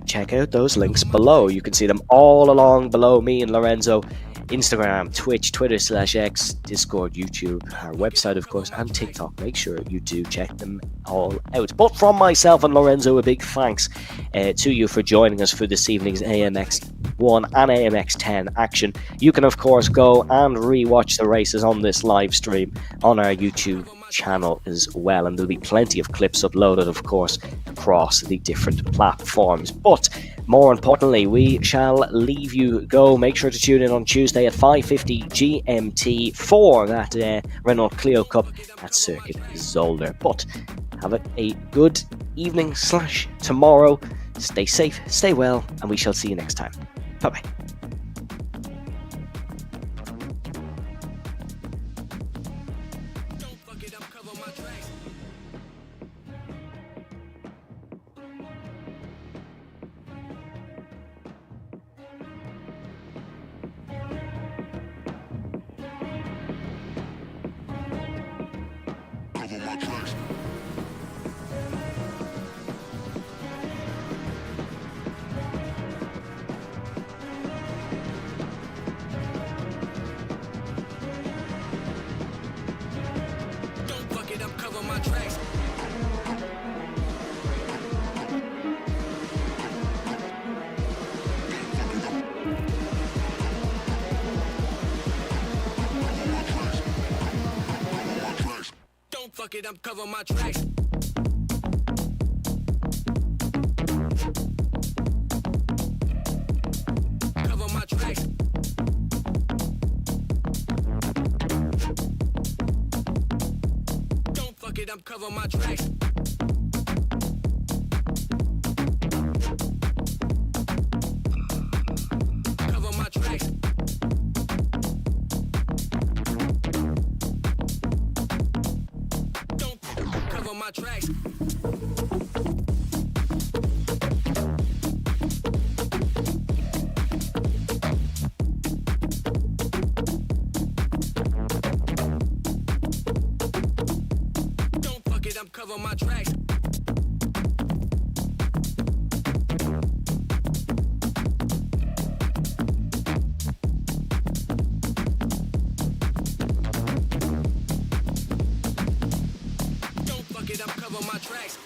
[SPEAKER 1] check out those links below. You can see them all along below me and Lorenzo. Instagram, Twitch, Twitter/X, Discord, YouTube, our website, of course, and TikTok. Make sure you do check them all out. But from myself and Lorenzo, a big thanks to you for joining us for this evening's AMX 1 and AMX 10 action. You can, of course, go and re-watch the races on this live stream on our YouTube channel as well, and there'll be plenty of clips uploaded, of course, across the different platforms. But more importantly, we shall leave you go. Make sure to tune in on Tuesday at 5:50 GMT for that Renault Clio Cup at Circuit Zolder. But have a good evening / tomorrow. Stay safe, stay well, and we shall see you next time. Bye bye.
[SPEAKER 6] Fuck it, I'm covering my tracks. fuck it, I'm covering my tracks. Cover my tracks. Don't cover my tracks. I'm covering my tracks. Don't fuck it, I'm covering my tracks.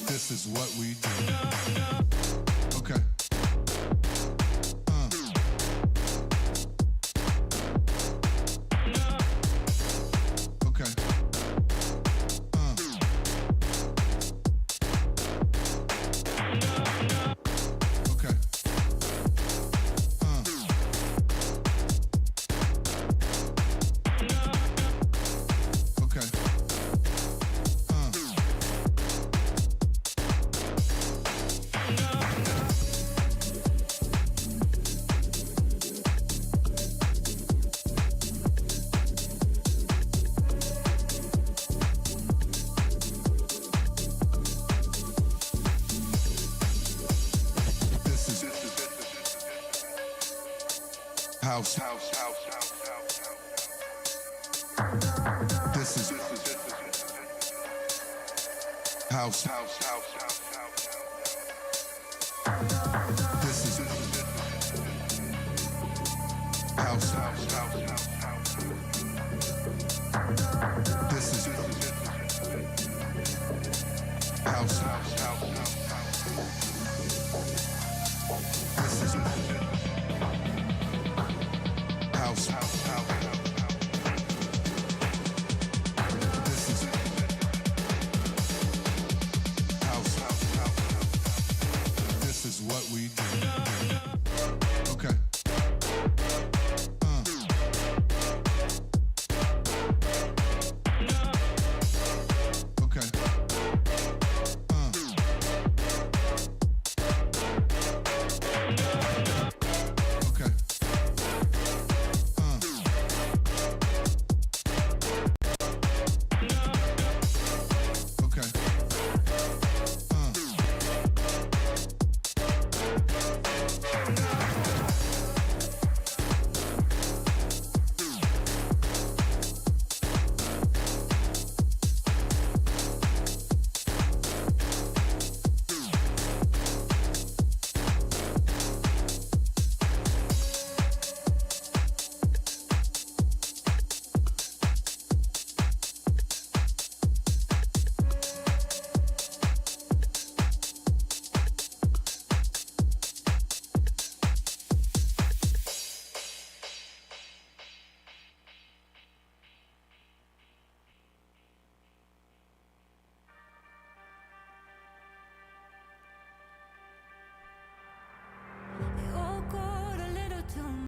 [SPEAKER 7] This is what we do. Okay. Okay. Okay. Okay. House. This is house. This is house. This is house. This is house.